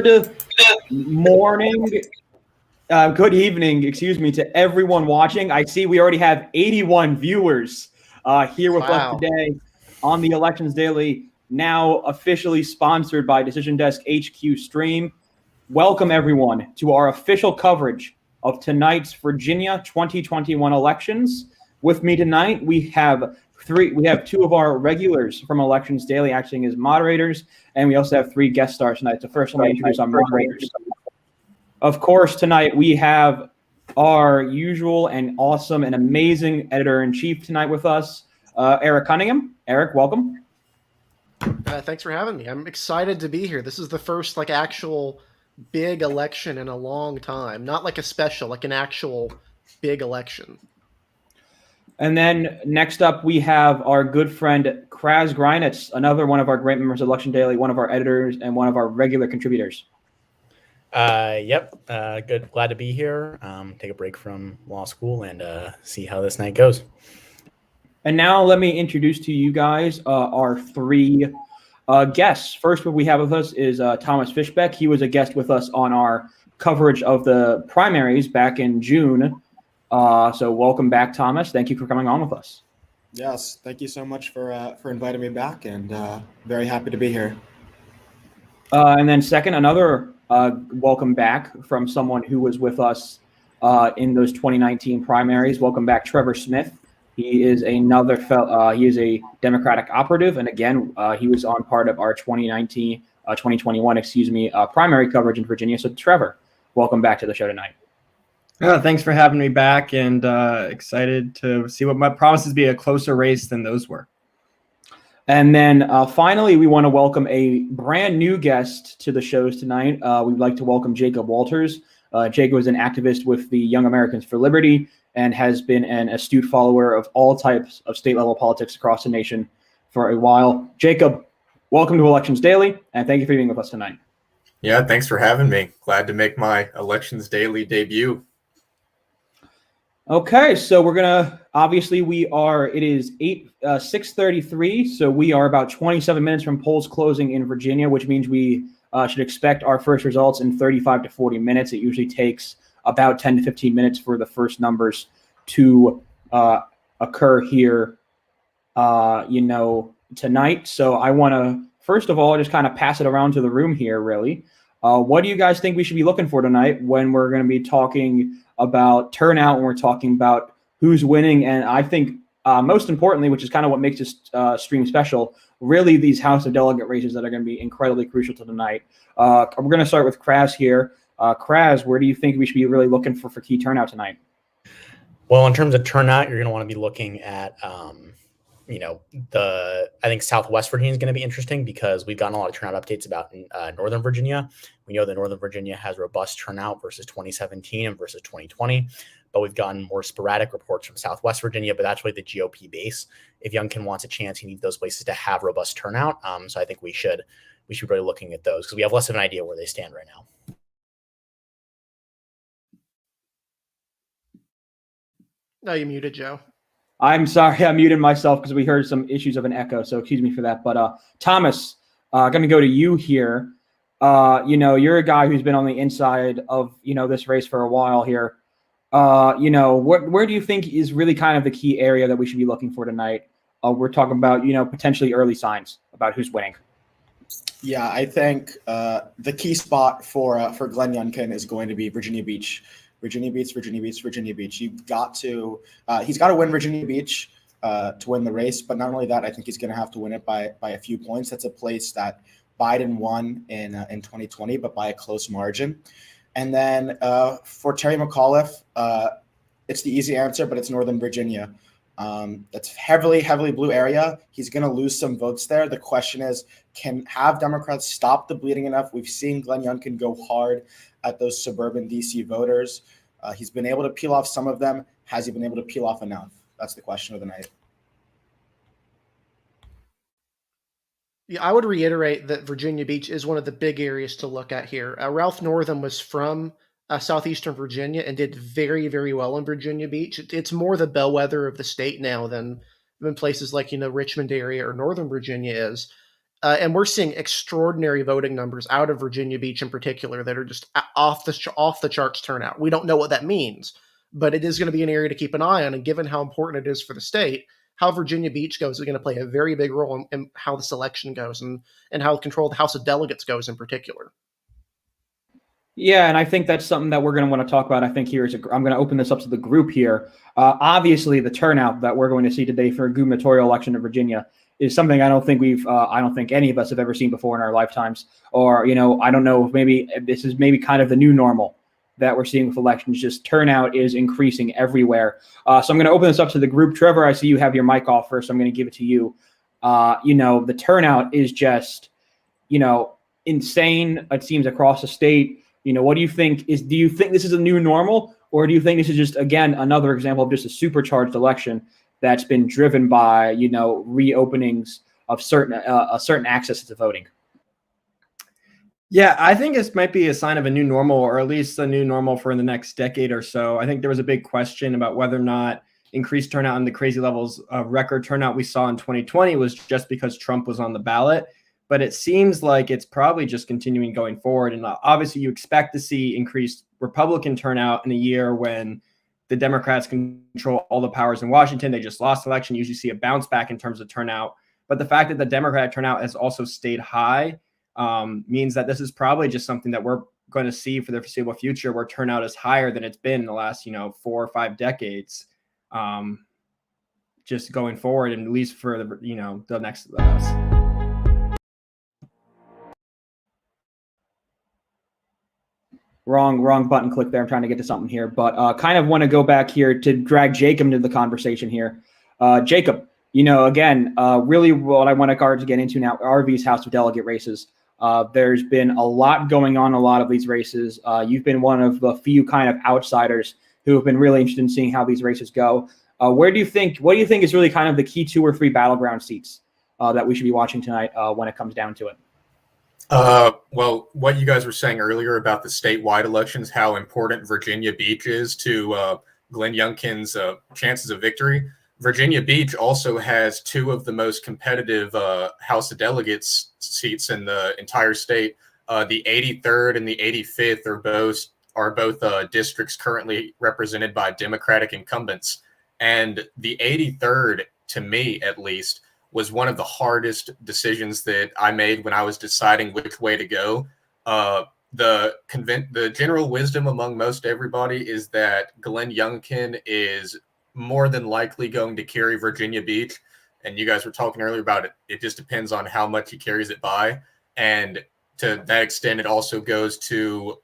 Good morning, good evening, excuse me, to everyone watching. I see we already have 81 viewers here with us today on the Elections Daily, now officially sponsored by Decision Desk HQ stream. Welcome, everyone, to our official coverage of tonight's Virginia 2021 elections. With me tonight, we have two of our regulars from Elections Daily acting as moderators, and we also have three guest stars tonight. So first, let me introduce our moderators. Of course, tonight we have our usual and awesome and amazing editor-in-chief tonight with us, Eric Cunningham. Eric, welcome. Thanks for having me. I'm excited to be here. This is the first actual big election in a long time. Not like a special, like an actual big election. And then next up, we have our good friend, Kraz Greinitz, another one of our great members of Election Daily, one of our editors and one of our regular contributors. Good. Glad to be here. Take a break from law school and see how this night goes. And now let me introduce to you guys our three guests. First, what we have with us is Thomas Fishbeck. He was a guest with us on our coverage of the primaries back in June. So welcome back, Thomas. Thank you for coming on with us. Yes, thank you so much for inviting me back, and very happy to be here. And then second, another welcome back from someone who was with us in those 2019 primaries. Welcome back, Trevor Smith. He is he is a Democratic operative, and again, he was on part of our 2021 primary coverage in Virginia. So Trevor, welcome back to the show tonight. Thanks for having me back, and excited to see what my promises be a closer race than those were. And then finally, we want to welcome a brand new guest to the shows tonight. We'd like to welcome Jacob Walters. Jacob is an activist with the Young Americans for Liberty and has been an astute follower of all types of state-level politics across the nation for a while. Jacob, welcome to Elections Daily, and thank you for being with us tonight. Yeah, thanks for having me. Glad to make my Elections Daily debut. Okay, so we're gonna it is 6:33, so we are about 27 minutes from polls closing in Virginia, which means we should expect our first results in 35 to 40 minutes. It usually takes about 10 to 15 minutes for the first numbers to occur here, tonight. So I want to first of all just kind of pass it around to the room here. Really, what do you guys think we should be looking for tonight when we're going to be talking about turnout, when we're talking about who's winning? And I think most importantly, which is kind of what makes this stream special, really these House of Delegate races that are going to be incredibly crucial to tonight. We're going to start with Kraz here. Kraz, where do you think we should be really looking for key turnout tonight? Well, in terms of turnout, you're going to want to be looking at, I think Southwest Virginia is going to be interesting because we've gotten a lot of turnout updates about Northern Virginia. We know that Northern Virginia has robust turnout versus 2017 and versus 2020, but we've gotten more sporadic reports from Southwest Virginia, but that's really the GOP base. If Youngkin wants a chance, he needs those places to have robust turnout. So I think we should really looking at those because we have less of an idea where they stand right now. No, you muted, Joe. I'm sorry, I muted myself because we heard some issues of an echo, so excuse me for that. But Thomas, going to go to you here. You're a guy who's been on the inside of this race for a while here. Where do you think is really kind of the key area that we should be looking for tonight? We're talking about potentially early signs about who's winning. Yeah, I think the key spot for Glenn Youngkin is going to be Virginia Beach. Virginia Beach. He's got to win Virginia Beach to win the race. But not only that, I think he's going to have to win it by a few points. That's a place that Biden won in 2020, but by a close margin. And then for Terry McAuliffe, it's the easy answer, but it's Northern Virginia. That's heavily blue area. He's going to lose some votes there. The question is, have Democrats stop the bleeding enough? We've seen Glenn Youngkin go hard at those suburban DC voters. He's been able to peel off some of them. Has he been able to peel off enough? That's the question of the night. Yeah, I would reiterate that Virginia Beach is one of the big areas to look at here. Ralph Northam was from southeastern Virginia and did very, very well in Virginia Beach. It's more the bellwether of the state now than places like Richmond area or Northern Virginia is. And we're seeing extraordinary voting numbers out of Virginia Beach in particular that are just off the charts turnout. We don't know what that means, but it is going to be an area to keep an eye on. And given how important it is for the state, how Virginia Beach goes is going to play a very big role in how this election goes and how control of the House of Delegates goes in particular. Yeah, and I think that's something that we're going to want to talk about. I think I'm going to open this up to the group here. Obviously, the turnout that we're going to see today for a gubernatorial election in Virginia is something I don't think any of us have ever seen before in our lifetimes. Or, I don't know if maybe this is maybe kind of the new normal that we're seeing with elections. Just turnout is increasing everywhere. So I'm going to open this up to the group. Trevor, I see you have your mic off first. So I'm going to give it to you. The turnout is just, insane. It seems across the state. What do you think do you think this is a new normal, or do you think this is just, again, another example of just a supercharged election that's been driven by, reopenings of certain access to voting? Yeah, I think this might be a sign of a new normal, or at least a new normal for the next decade or so. I think there was a big question about whether or not increased turnout and the crazy levels of record turnout we saw in 2020 was just because Trump was on the ballot. But it seems like it's probably just continuing going forward. And obviously you expect to see increased Republican turnout in a year when the Democrats control all the powers in Washington. They just lost the election. You usually see a bounce back in terms of turnout. But the fact that the Democratic turnout has also stayed high means that this is probably just something that we're going to see for the foreseeable future, where turnout is higher than it's been in the last, 4 or 5 decades, just going forward, and at least for the next. Wrong button click there. I'm trying to get to something here, but kind of want to go back here to drag Jacob into the conversation here. Jacob, again, really what I want to get into now are these House of Delegate races. There's been a lot going on in a lot of these races. You've been one of the few kind of outsiders who have been really interested in seeing how these races go. What do you think is really kind of the key 2 or 3 battleground seats that we should be watching tonight when it comes down to it? Well, what you guys were saying earlier about the statewide elections, how important Virginia Beach is to Glenn Youngkin's chances of victory. Virginia Beach also has 2 of the most competitive House of Delegates seats in the entire state. The 83rd and the 85th are both districts currently represented by Democratic incumbents. And the 83rd, to me at least, was one of the hardest decisions that I made when I was deciding which way to go. The general wisdom among most everybody is that Glenn Youngkin is more than likely going to carry Virginia Beach. And you guys were talking earlier about it. It just depends on how much he carries it by. And to that extent, it also goes to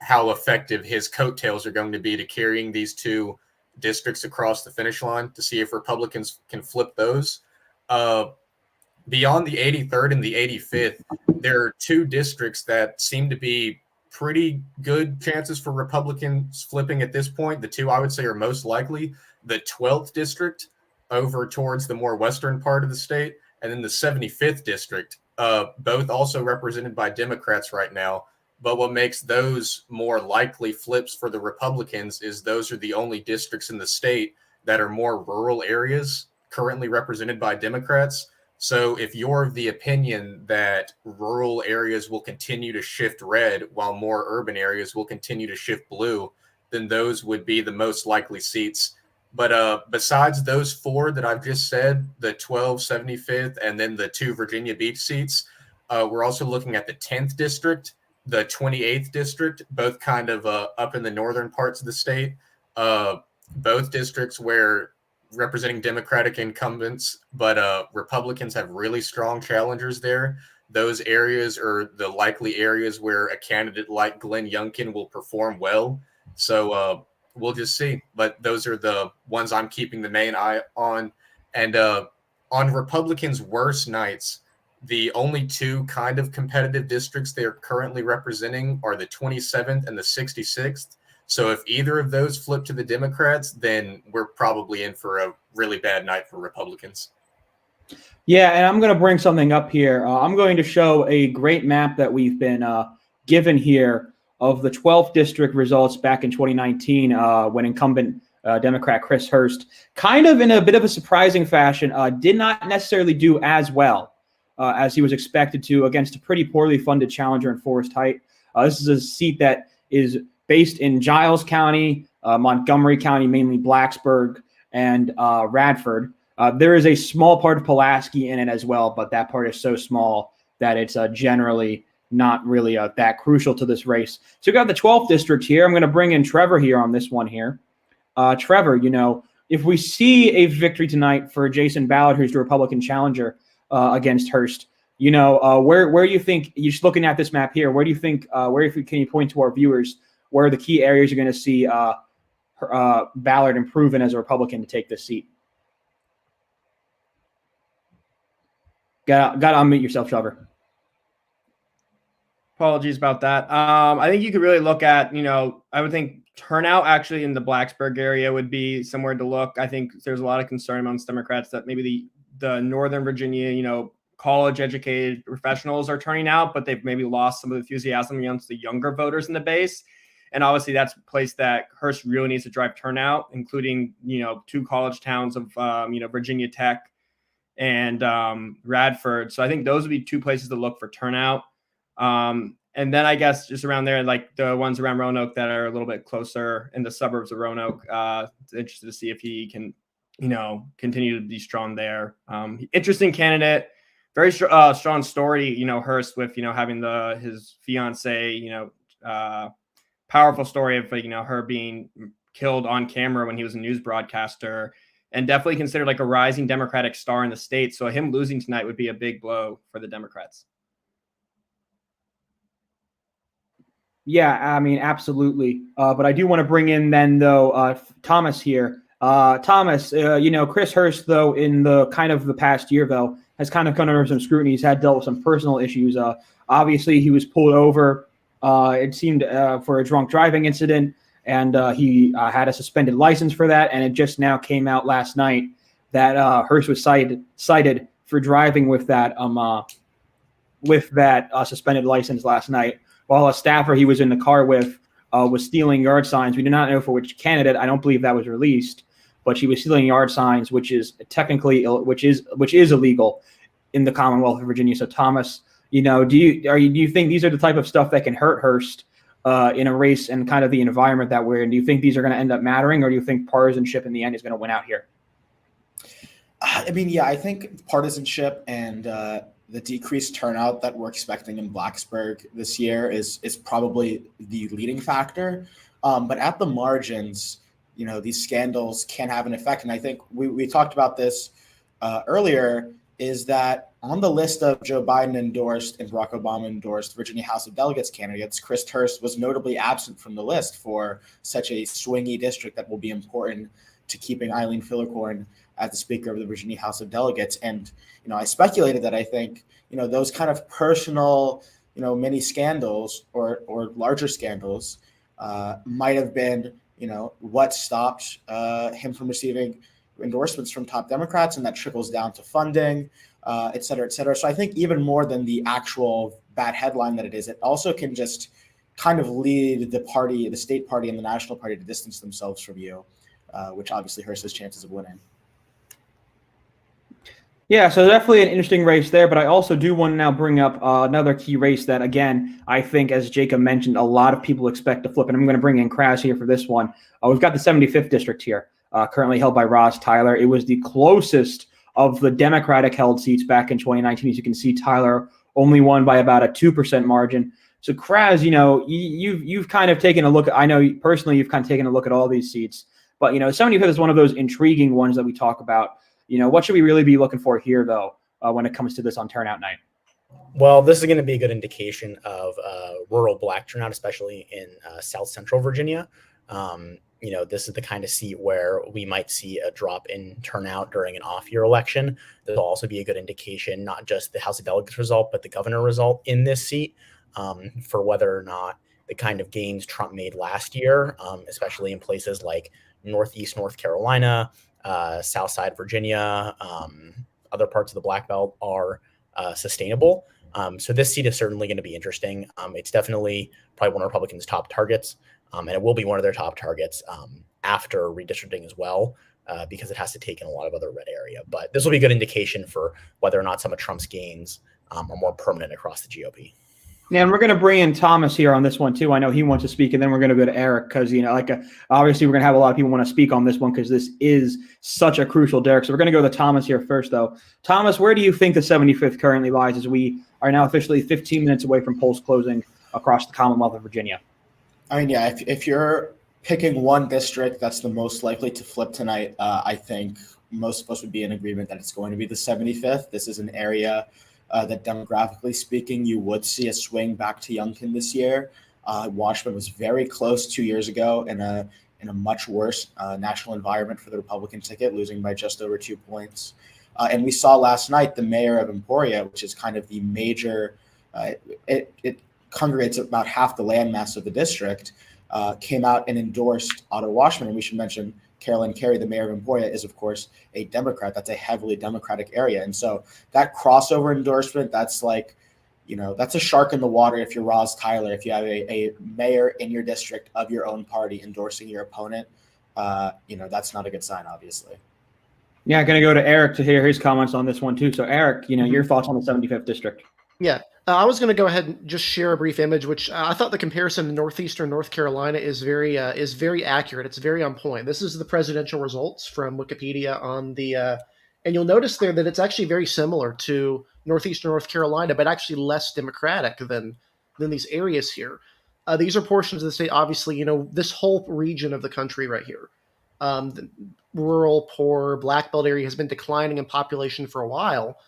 how effective his coattails are going to be to carrying these 2 districts across the finish line, to see if Republicans can flip those. Beyond the 83rd and the 85th, there are 2 districts that seem to be pretty good chances for Republicans flipping at this point. The 2 I would say are most likely: the 12th district over towards the more western part of the state, and then the 75th district, both also represented by Democrats right now. But what makes those more likely flips for the Republicans is those are the only districts in the state that are more rural areas currently represented by Democrats. So if you're of the opinion that rural areas will continue to shift red while more urban areas will continue to shift blue, then those would be the most likely seats. But besides those 4 that I've just said, the 12, 75th, and then the 2 Virginia Beach seats, we're also looking at the 10th district, the 28th district, both kind of up in the northern parts of the state. Both districts where representing Democratic incumbents, but Republicans have really strong challengers there. Those areas are the likely areas where a candidate like Glenn Youngkin will perform well. So we'll just see. But those are the ones I'm keeping the main eye on. And on Republicans' worst nights, the only 2 kind of competitive districts they're currently representing are the 27th and the 66th. So if either of those flip to the Democrats, then we're probably in for a really bad night for Republicans. Yeah, and I'm going to bring something up here. I'm going to show a great map that we've been given here of the 12th district results back in 2019 when incumbent Democrat Chris Hurst, kind of in a bit of a surprising fashion, did not necessarily do as well as he was expected to against a pretty poorly funded challenger in Forest Height. This is a seat that is based in Giles County, Montgomery County, mainly Blacksburg, and Radford. There is a small part of Pulaski in it as well, but that part is so small that it's generally not really that crucial to this race. So we got the 12th district here. I'm going to bring in Trevor here on this one here. Trevor, if we see a victory tonight for Jason Ballard, who's the Republican challenger against Hurst, where you think, you're just looking at this map here, where do you think, can you point to our viewers, where are the key areas you're going to see Ballard improving as a Republican to take this seat? Got to unmute yourself, Trevor. Apologies about that. I think you could really look at, I would think turnout actually in the Blacksburg area would be somewhere to look. I think there's a lot of concern amongst Democrats that maybe the Northern Virginia, college educated professionals are turning out, but they've maybe lost some of the enthusiasm amongst the younger voters in the base. And obviously that's a place that Hurst really needs to drive turnout, including, 2 college towns of, Virginia Tech and Radford. So I think those would be 2 places to look for turnout. And then I guess just around there, like the ones around Roanoke that are a little bit closer in the suburbs of Roanoke, interested to see if he can, continue to be strong there. Interesting candidate, very strong story, Hurst with, having his fiance, powerful story of, her being killed on camera when he was a news broadcaster, and definitely considered like a rising Democratic star in the state. So him losing tonight would be a big blow for the Democrats. Yeah, I mean, absolutely. But I do want to bring in then, though, Thomas here. Thomas, Chris Hurst, though, in the kind of the past year, though, has kind of come under some scrutiny. He's had dealt with some personal issues. Obviously, he was pulled over, it seemed, for a drunk driving incident, and he had a suspended license for that. And it just now came out last night that Hurst was cited for driving with that suspended license last night, while a staffer he was in the car with was stealing yard signs. We do not know for which candidate. I don't believe that was released, but she was stealing yard signs, which is technically which is illegal in the Commonwealth of Virginia. So Thomas, do you think these are the type of stuff that can hurt Hurst in a race and kind of the environment that we're in? Do you think these are going to end up mattering, or do you think partisanship in the end is going to win out here? I mean, yeah, I think partisanship and the decreased turnout that we're expecting in Blacksburg this year is probably the leading factor. But at the margins, these scandals can have an effect. And I think we talked about this earlier, is that on the list of Joe Biden endorsed and Barack Obama endorsed Virginia House of Delegates candidates, Chris Hurst was notably absent from the list for such a swingy district that will be important to keeping Eileen Fillicorn as the Speaker of the Virginia House of Delegates. And, I speculated that I think, those kind of personal, mini scandals or larger scandals might have been, what stopped him from receiving endorsements from top Democrats, and that trickles down to funding, et cetera, et cetera. So I think even more than the actual bad headline that it is, it also can just kind of lead the state party and the national party to distance themselves from you, which obviously hurts his chances of winning. Yeah, so definitely an interesting race there, but I also do want to now bring up another key race that, again, I think, as Jacob mentioned, a lot of people expect to flip, and I'm going to bring in Kraz here for this one. We've got the 75th district here, currently held by Roz Tyler. It was the closest of the Democratic-held seats back in 2019. As you can see, Tyler only won by about a 2% margin. So, Kraz, you've kind of taken a look. I know personally you've kind of taken a look at all these seats, but 75th is one of those intriguing ones that we talk about. What should we really be looking for here, though, when it comes to this on turnout night? Well, this is going to be a good indication of rural Black turnout, especially in South Central Virginia. This is the kind of seat where we might see a drop in turnout during an off-year election. This will also be a good indication, not just the House of Delegates result, but the governor result in this seat, for whether or not the kind of gains Trump made last year, especially in places like Northeast North Carolina, Southside Virginia, other parts of the Black Belt are sustainable. So this seat is certainly going to be interesting. It's definitely probably one of Republicans' top targets, and it will be one of their top targets after redistricting as well. because it has to take in a lot of other red area. But this will be a good indication for whether or not some of Trump's gains are more permanent across the GOP. Yeah, and we're going to bring in Thomas here on this one too. I know he wants to speak, and then we're going to go to Eric because obviously we're going to have a lot of people want to speak on this one because this is such a crucial Derek. So we're going to go to Thomas here first, though. Thomas, where do you think the 75th currently lies as we are now officially 15 minutes away from polls closing across the Commonwealth of Virginia? I mean, yeah, if you're picking one district that's the most likely to flip tonight, I think most of us would be in agreement that it's going to be the 75th. This is an area that demographically speaking, you would see a swing back to Youngkin this year. Washburn was very close 2 years ago in a much worse national environment for the Republican ticket, losing by just over 2 points. And we saw last night the mayor of Emporia, which is kind of the major, it congregates about half the landmass of the district, came out and endorsed Otto Washburn. And we should mention Carolyn Carey, the mayor of Emporia, is, of course, a Democrat. That's a heavily Democratic area. And so that crossover endorsement, that's like, that's a shark in the water if you're Roz Tyler. If you have a mayor in your district of your own party endorsing your opponent, that's not a good sign, obviously. Yeah, going to go to Eric to hear his comments on this one, too. So, Eric, your thoughts on the 75th district? Yeah, I was going to go ahead and just share a brief image, which I thought the comparison to northeastern North Carolina is very accurate. It's very on point. This is the presidential results from Wikipedia on the, and you'll notice there that it's actually very similar to northeastern North Carolina, but actually less Democratic than these areas here. These are portions of the state, obviously, this whole region of the country right here. The rural, poor, Black Belt area has been declining in population for a while.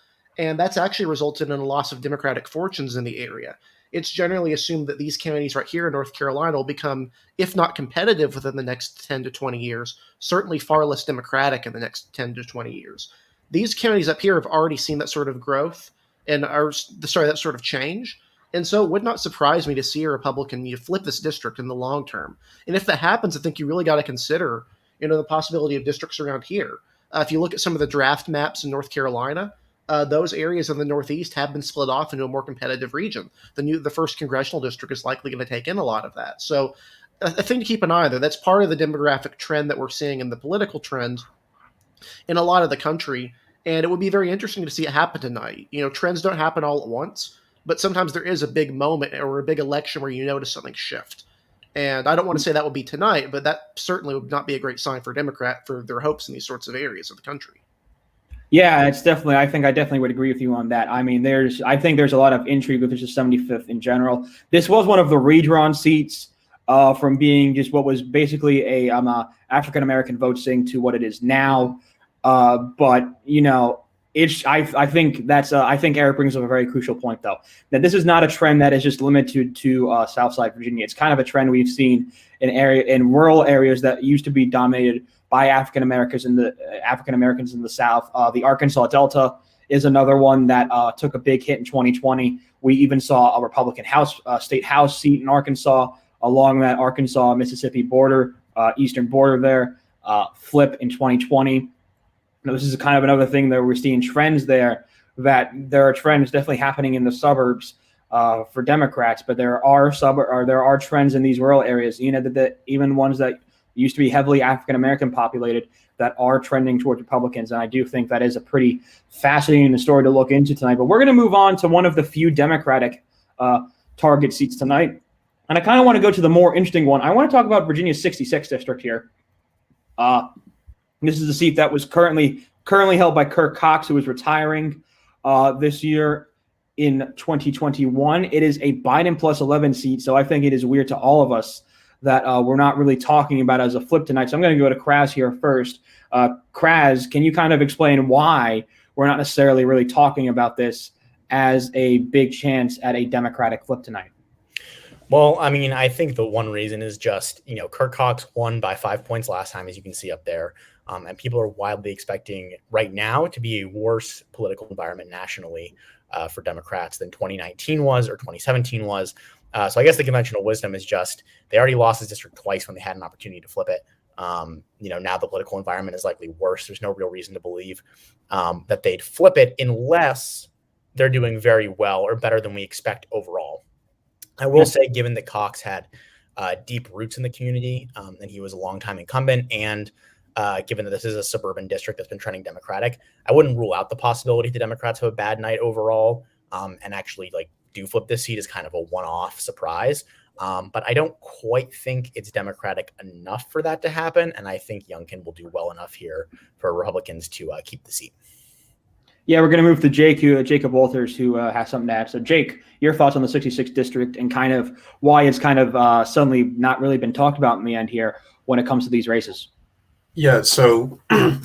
And that's actually resulted in a loss of Democratic fortunes in the area. It's generally assumed that these counties right here in North Carolina will become, if not competitive within the next 10 to 20 years, certainly far less Democratic in the next 10 to 20 years. These counties up here have already seen that sort of growth and that sort of change. And so it would not surprise me to see a Republican flip this district in the long term. And if that happens, I think you really got to consider, the possibility of districts around here. If you look at some of the draft maps in North Carolina, those areas in the Northeast have been split off into a more competitive region. The first congressional district is likely going to take in a lot of that. So a thing to keep an eye on there. That's part of the demographic trend that we're seeing in the political trend in a lot of the country. And it would be very interesting to see it happen tonight. Trends don't happen all at once, but sometimes there is a big moment or a big election where you notice something shift. And I don't want to say that will be tonight, but that certainly would not be a great sign for Democrat for their hopes in these sorts of areas of the country. Yeah, it's definitely. I think I definitely would agree with you on that. I mean, I think there's a lot of intrigue with just 75th in general. This was one of the redrawn seats from being just what was basically a African American vote sing to what it is now. But I think Eric brings up a very crucial point, though, that this is not a trend that is just limited to Southside Virginia. It's kind of a trend we've seen in rural areas that used to be dominated by African Americans in the South. The Arkansas Delta is another one that took a big hit in 2020. We even saw a Republican state House seat in Arkansas along that Arkansas-Mississippi border, eastern border there, flip in 2020. This is kind of another thing that we're seeing trends there, that there are trends definitely happening in the suburbs for Democrats, but there are trends in these rural areas, that even ones that used to be heavily African-American populated that are trending towards Republicans. And I do think that is a pretty fascinating story to look into tonight. But we're going to move on to one of the few Democratic target seats tonight. And I kind of want to go to the more interesting one. I want to talk about Virginia's 66th district here. This is a seat that was currently held by Kirk Cox, who is retiring this year in 2021. It is a Biden plus 11 seat. So I think it is weird to all of us that we're not really talking about as a flip tonight. So I'm going to go to Kraz here first. Kraz, can you kind of explain why we're not necessarily really talking about this as a big chance at a Democratic flip tonight? Well, I mean, I think the one reason is just, Kirk Cox won by 5 points last time, as you can see up there. And people are wildly expecting right now to be a worse political environment nationally for Democrats than 2019 was or 2017 was. So I guess the conventional wisdom is just they already lost this district twice when they had an opportunity to flip it. Now the political environment is likely worse. There's no real reason to believe that they'd flip it unless they're doing very well or better than we expect overall. I will say, given that Cox had deep roots in the community and he was a longtime incumbent and given that this is a suburban district that's been trending Democratic. I wouldn't rule out the possibility the Democrats have a bad night overall, and actually like do flip this seat as kind of a one-off surprise. But I don't quite think it's Democratic enough for that to happen, and I think Youngkin will do well enough here for Republicans to keep the seat. Yeah, we're going to move to Jacob Walters, who has something to add. So, Jake, your thoughts on the 66th district and kind of why it's kind of suddenly not really been talked about in the end here when it comes to these races. Yeah, so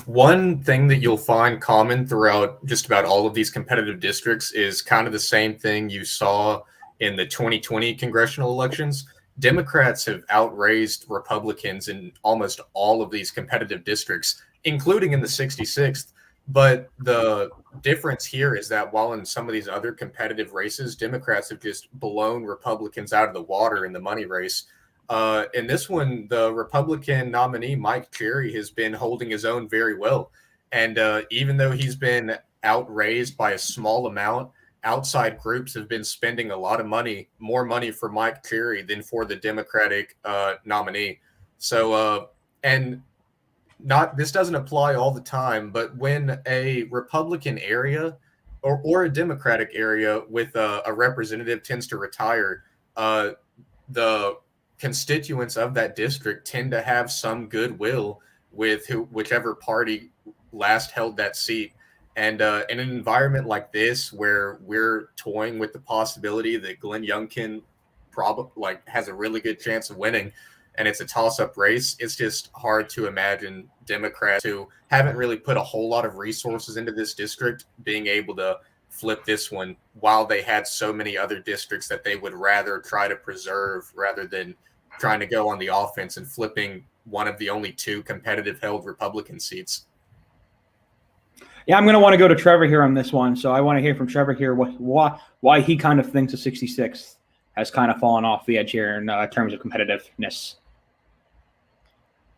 one thing that you'll find common throughout just about all of these competitive districts is kind of the same thing you saw in the 2020 congressional elections. Democrats have outraised Republicans in almost all of these competitive districts, including in the 66th. But the difference here is that while in some of these other competitive races, Democrats have just blown Republicans out of the water in the money race. In this one, the Republican nominee, Mike Cherry, has been holding his own very well. And even though he's been outraised by a small amount, outside groups have been spending a lot of money, more money for Mike Cherry than for the Democratic nominee. So, and this doesn't apply all the time, but when a Republican area or a Democratic area with a representative tends to retire, the constituents of that district tend to have some goodwill with whichever party last held that seat. And in an environment like this, where we're toying with the possibility that Glenn Youngkin probably has a really good chance of winning, and it's a toss-up race, it's just hard to imagine Democrats who haven't really put a whole lot of resources into this district being able to flip this one while they had so many other districts that they would rather try to preserve rather than trying to go on the offense and flipping one of the only two competitive held Republican seats. Yeah, I'm going to want to go to Trevor here on this one. So I want to hear from Trevor here why he kind of thinks the 66th has kind of fallen off the edge here in terms of competitiveness.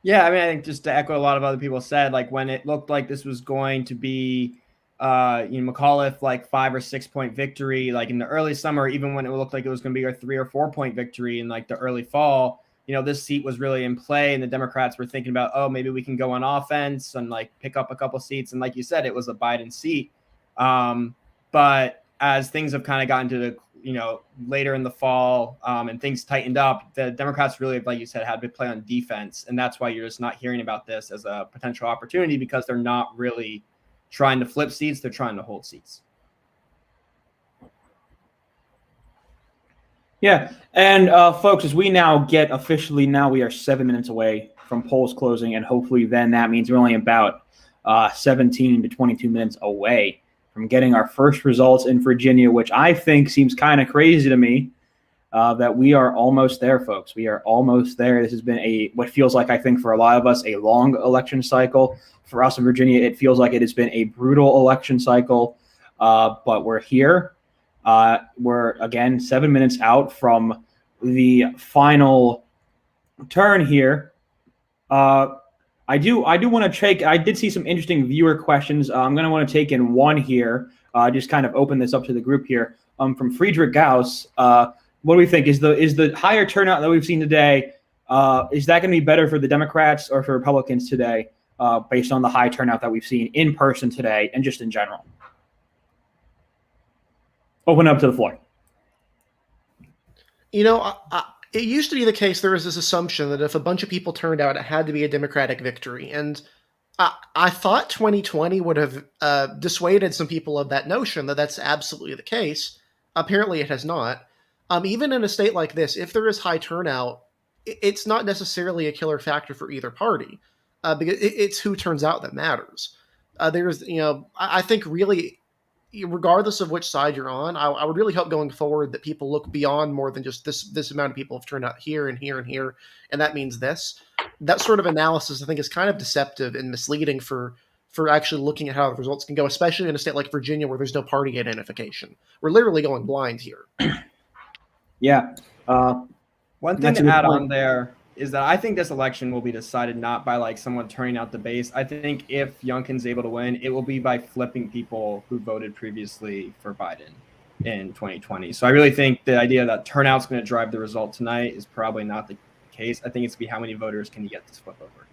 Yeah, I mean, I think just to echo a lot of other people said, like when it looked like this was going to be, McAuliffe like 5 or 6 point victory, like in the early summer, even when it looked like it was going to be a 3 or 4 point victory in like the early fall, this seat was really in play, and the Democrats were thinking about, oh, maybe we can go on offense and like pick up a couple seats. And like you said, it was a Biden seat. But as things have kind of gotten to the later in the fall and things tightened up, the Democrats really, like you said, had to play on defense. And that's why you're just not hearing about this as a potential opportunity, because they're not really trying to flip seats. They're trying to hold seats. Yeah. And folks, as we now get officially, now we are 7 minutes away from polls closing. And hopefully then that means we're only about 17 to 22 minutes away from getting our first results in Virginia, which I think seems kind of crazy to me that we are almost there, folks. We are almost there. This has been what feels like, I think, for a lot of us, a long election cycle. For us in Virginia, it feels like it has been a brutal election cycle, but we're here. We're, again, 7 minutes out from the final turn here. I do want to take. I did see some interesting viewer questions. I'm going to want to take in one here. Just kind of open this up to the group here. From Friedrich Gauss. What do we think? Is the higher turnout that we've seen today? Is that going to be better for the Democrats or for Republicans today, based on the high turnout that we've seen in person today and just in general? Open up to the floor. It used to be the case, there was this assumption that if a bunch of people turned out, it had to be a Democratic victory. And I thought 2020 would have dissuaded some people of that notion that that's absolutely the case. Apparently it has not. Even in a state like this, if there is high turnout, it's not necessarily a killer factor for either party, because it's who turns out that matters. I think really, regardless of which side you're on, I would really hope going forward that people look beyond more than just this amount of people have turned out here and here and here, and that means this. That sort of analysis, I think, is kind of deceptive and misleading for actually looking at how the results can go, especially in a state like Virginia where there's no party identification. We're literally going blind here. Yeah. One thing to add on there is that I think this election will be decided not by like someone turning out the base. I think if Youngkin's able to win, it will be by flipping people who voted previously for Biden in 2020. So I really think the idea that turnout's going to drive the result tonight is probably not the case. I think it's going to be how many voters can you get this flip over.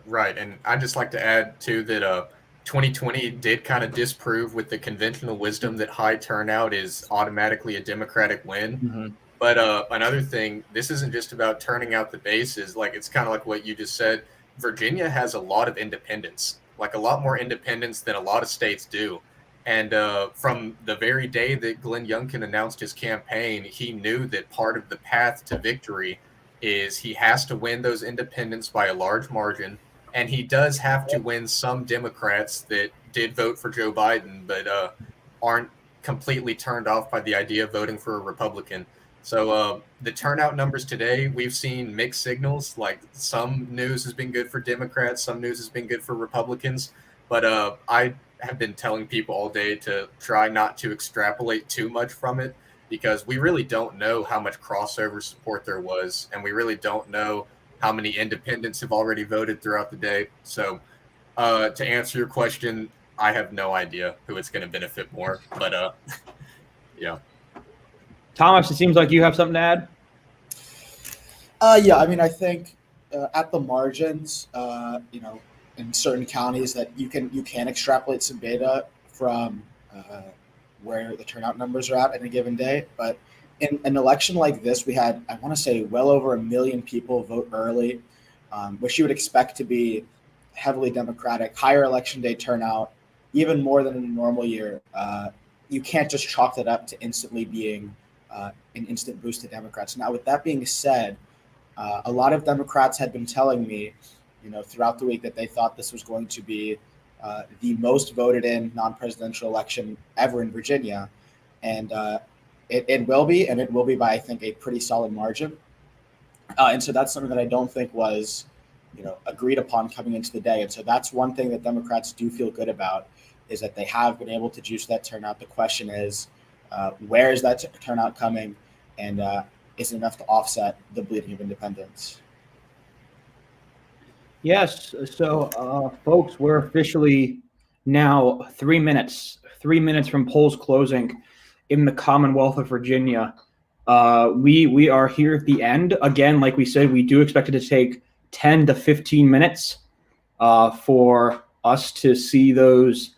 Right, and I'd just like to add too that 2020 did kind of disprove with the conventional wisdom that high turnout is automatically a Democratic win. Mm-hmm. But another thing, this isn't just about turning out the bases. Like, it's kind of like what you just said. Virginia has a lot of independents, like a lot more independents than a lot of states do. And from the very day that Glenn Youngkin announced his campaign, he knew that part of the path to victory is he has to win those independents by a large margin. And he does have to win some Democrats that did vote for Joe Biden, but aren't completely turned off by the idea of voting for a Republican. So the turnout numbers today, we've seen mixed signals. Like, some news has been good for Democrats, some news has been good for Republicans. But I have been telling people all day to try not to extrapolate too much from it, because we really don't know how much crossover support there was, and we really don't know how many independents have already voted throughout the day. So to answer your question, I have no idea who it's going to benefit more. But yeah. Thomas, it seems like you have something to add. Yeah, I mean, I think at the margins, in certain counties that you can extrapolate some data from where the turnout numbers are at a given day. But in an election like this, we had, I want to say, well over 1 million people vote early, which you would expect to be heavily Democratic, higher election day turnout, even more than in a normal year. You can't just chalk that up to instantly being an instant boost to Democrats. Now, with that being said, a lot of Democrats had been telling me, throughout the week that they thought this was going to be the most voted in non-presidential election ever in Virginia. And it will be, and it will be by, I think, a pretty solid margin. And so that's something that I don't think was, agreed upon coming into the day. And so that's one thing that Democrats do feel good about, is that they have been able to juice that turnout. The question is, where is that turnout coming, and is it enough to offset the bleeding of independents? Yes. So, folks, we're officially now 3 minutes from polls closing in the Commonwealth of Virginia. We are here at the end. Again, like we said, we do expect it to take 10 to 15 minutes for us to see those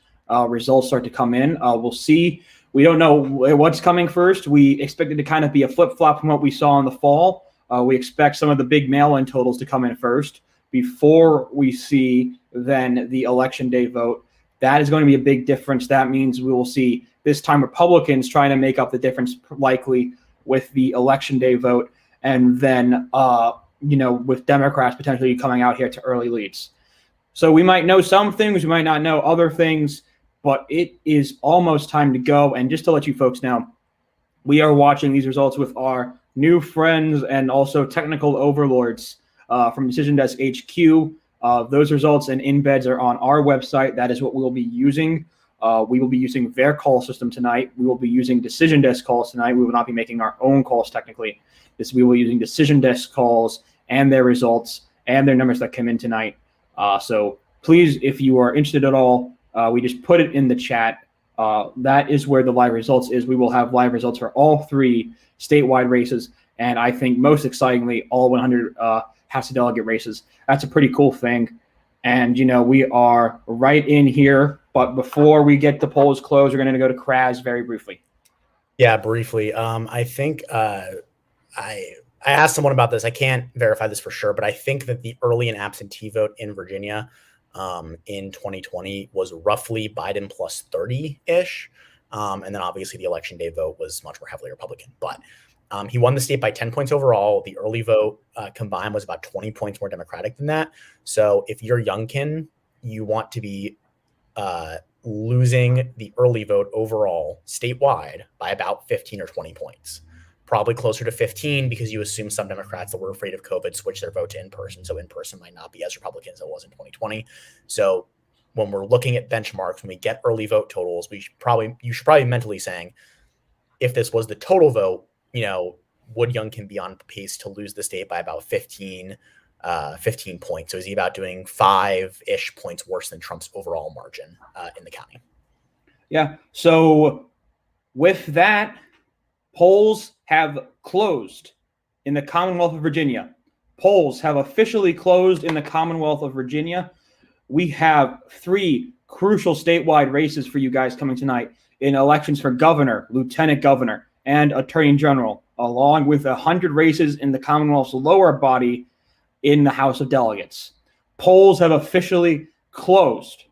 results start to come in. We'll see. We don't know what's coming first. We expect it to kind of be a flip-flop from what we saw in the fall. We expect some of the big mail-in totals to come in first before we see then the election day vote. That is going to be a big difference. That means we will see this time Republicans trying to make up the difference likely with the election day vote, and then with Democrats potentially coming out here to early leads. So we might know some things, we might not know other things, but it is almost time to go. And just to let you folks know, we are watching these results with our new friends and also technical overlords from Decision Desk HQ. Those results and embeds are on our website. That is what we will be using. We will be using their call system tonight. We will be using Decision Desk calls tonight. We will not be making our own calls technically. We will be using Decision Desk calls and their results and their numbers that came in tonight. So please, if you are interested at all, we just put it in the chat. That is where the live results is. We will have live results for all 3 statewide races, and I think most excitingly, all 100 House of Delegate races. That's a pretty cool thing. And, we are right in here. But before we get the polls closed, we're going to go to Kraz very briefly. Yeah, briefly. I think I asked someone about this. I can't verify this for sure, but I think that the early and absentee vote in Virginia in 2020 was roughly Biden plus 30-ish. And then obviously the election day vote was much more heavily Republican. But he won the state by 10 points overall. The early vote combined was about 20 points more Democratic than that. So if you're Youngkin, you want to be losing the early vote overall statewide by about 15 or 20 points. Probably closer to 15 because you assume some Democrats that were afraid of COVID switch their vote to in-person. So in-person might not be as Republican as it was in 2020. So when we're looking at benchmarks, when we get early vote totals, you should probably mentally saying, if this was the total vote, would Youngkin be on pace to lose the state by about 15 points? So is he about doing 5-ish points worse than Trump's overall margin in the county? Yeah. So with that, polls have closed in the Commonwealth of Virginia. Polls have officially closed in the Commonwealth of Virginia. We have 3 crucial statewide races for you guys coming tonight in elections for governor, lieutenant governor, and attorney general, along with 100 races in the Commonwealth's lower body in the House of Delegates. Polls have officially closed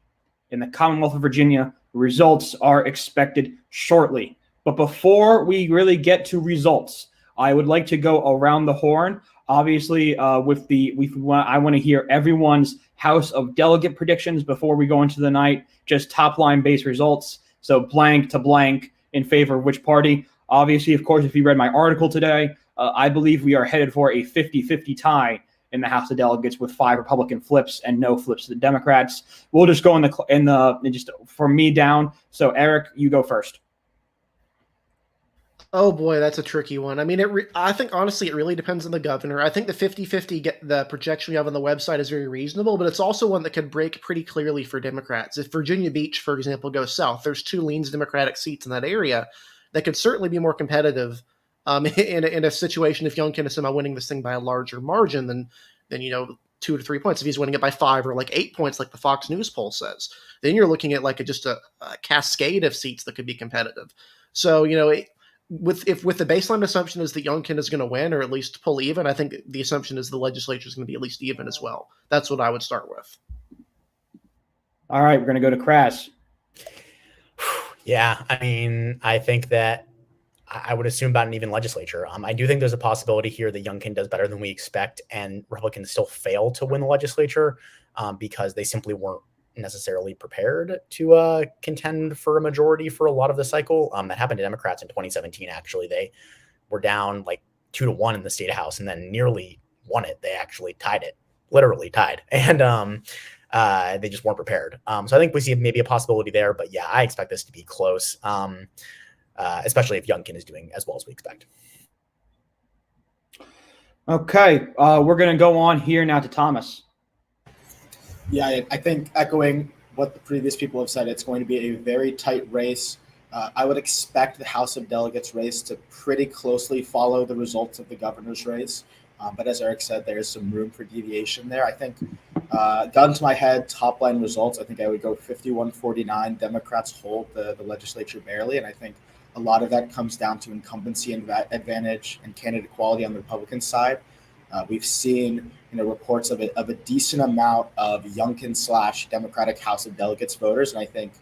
in the Commonwealth of Virginia. Results are expected shortly. But before we really get to results, I would like to go around the horn. Obviously, I want to hear everyone's House of Delegate predictions before we go into the night. Just top line based results. So blank to blank in favor of which party. Obviously, of course, if you read my article today, I believe we are headed for a 50-50 tie in the House of Delegates with 5 Republican flips and no flips to the Democrats. We'll just go just from me down. So Eric, you go first. Oh boy, that's a tricky one. I mean, I think honestly, it really depends on the governor. I think the 50-50 the projection we have on the website is very reasonable, but it's also one that could break pretty clearly for Democrats. If Virginia Beach, for example, goes south, there's 2 leans Democratic seats in that area that could certainly be more competitive in a situation if Youngkin is somehow winning this thing by a larger margin than 2 to 3 points. If he's winning it by 5 or like 8 points, like the Fox News poll says, then you're looking at like just a cascade of seats that could be competitive. So with the baseline assumption is that Youngkin is going to win or at least pull even, I think the assumption is the legislature is going to be at least even as well. That's what I would start with. All right, we're going to go to Crass. Yeah, I mean, I think that I would assume about an even legislature. I do think there's a possibility here that Youngkin does better than we expect and Republicans still fail to win the legislature because they simply weren't necessarily prepared to contend for a majority for a lot of the cycle. That happened to Democrats in 2017. Actually, they were down like 2-1 in the state house and then nearly won it. They actually tied it, literally tied. And they just weren't prepared. So I think we see maybe a possibility there, but yeah, I expect this to be close. Especially if Youngkin is doing as well as we expect. Okay, we're going to go on here now to Thomas. Yeah, I think echoing what the previous people have said, it's going to be a very tight race. I would expect the House of Delegates race to pretty closely follow the results of the governor's race. But as Eric said, there is some room for deviation there. I think, gun to my head, top line results, I think I would go 51-49. Democrats hold the legislature barely, and I think a lot of that comes down to incumbency advantage and candidate quality on the Republican side. We've seen reports of a decent amount of Youngkin / Democratic House of Delegates voters, and I think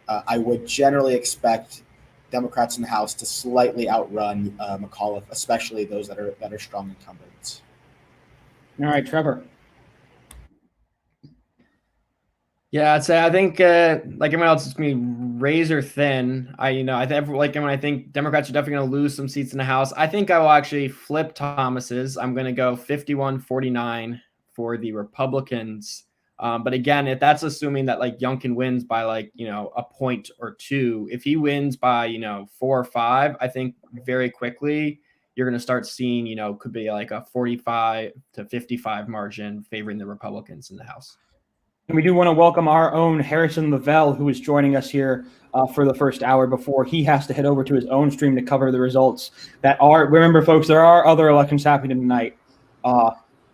I would generally expect Democrats in the House to slightly outrun McAuliffe, especially those that are strong incumbents. All right, Trevor. Yeah, I'd say I think like everyone else, it's gonna be razor thin. I think Democrats are definitely gonna lose some seats in the House. I think I will actually flip Thomas's. I'm gonna go 51-49 for the Republicans. But again, if that's assuming that like Youngkin wins by a point or 2, if he wins by 4 or 5, I think very quickly you're gonna start seeing could be like a 45-55 margin favoring the Republicans in the House. And we do want to welcome our own Harrison Lavelle, who is joining us here for the first hour before he has to head over to his own stream to cover the results that are. Remember, folks, there are other elections happening tonight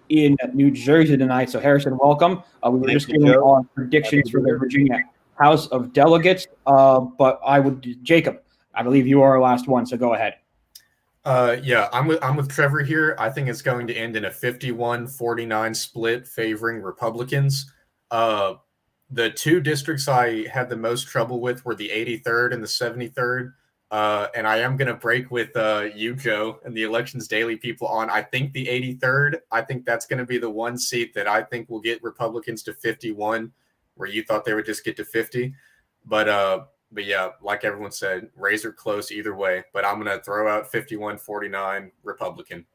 in New Jersey tonight. So, Harrison, welcome. We were just giving our predictions for the Virginia House of Delegates. Jacob, I believe you are our last one, so go ahead. Yeah, I'm with Trevor here. I think it's going to end in a 51-49 split favoring Republicans. The 2 districts I had the most trouble with were the 83rd and the 73rd. And I am going to break with you, Joe, and the Elections Daily people on, I think the 83rd, I think that's going to be the one seat that I think will get Republicans to 51, where you thought they would just get to 50. But yeah, like everyone said, razor close either way. But I'm going to throw out 51-49 Republican.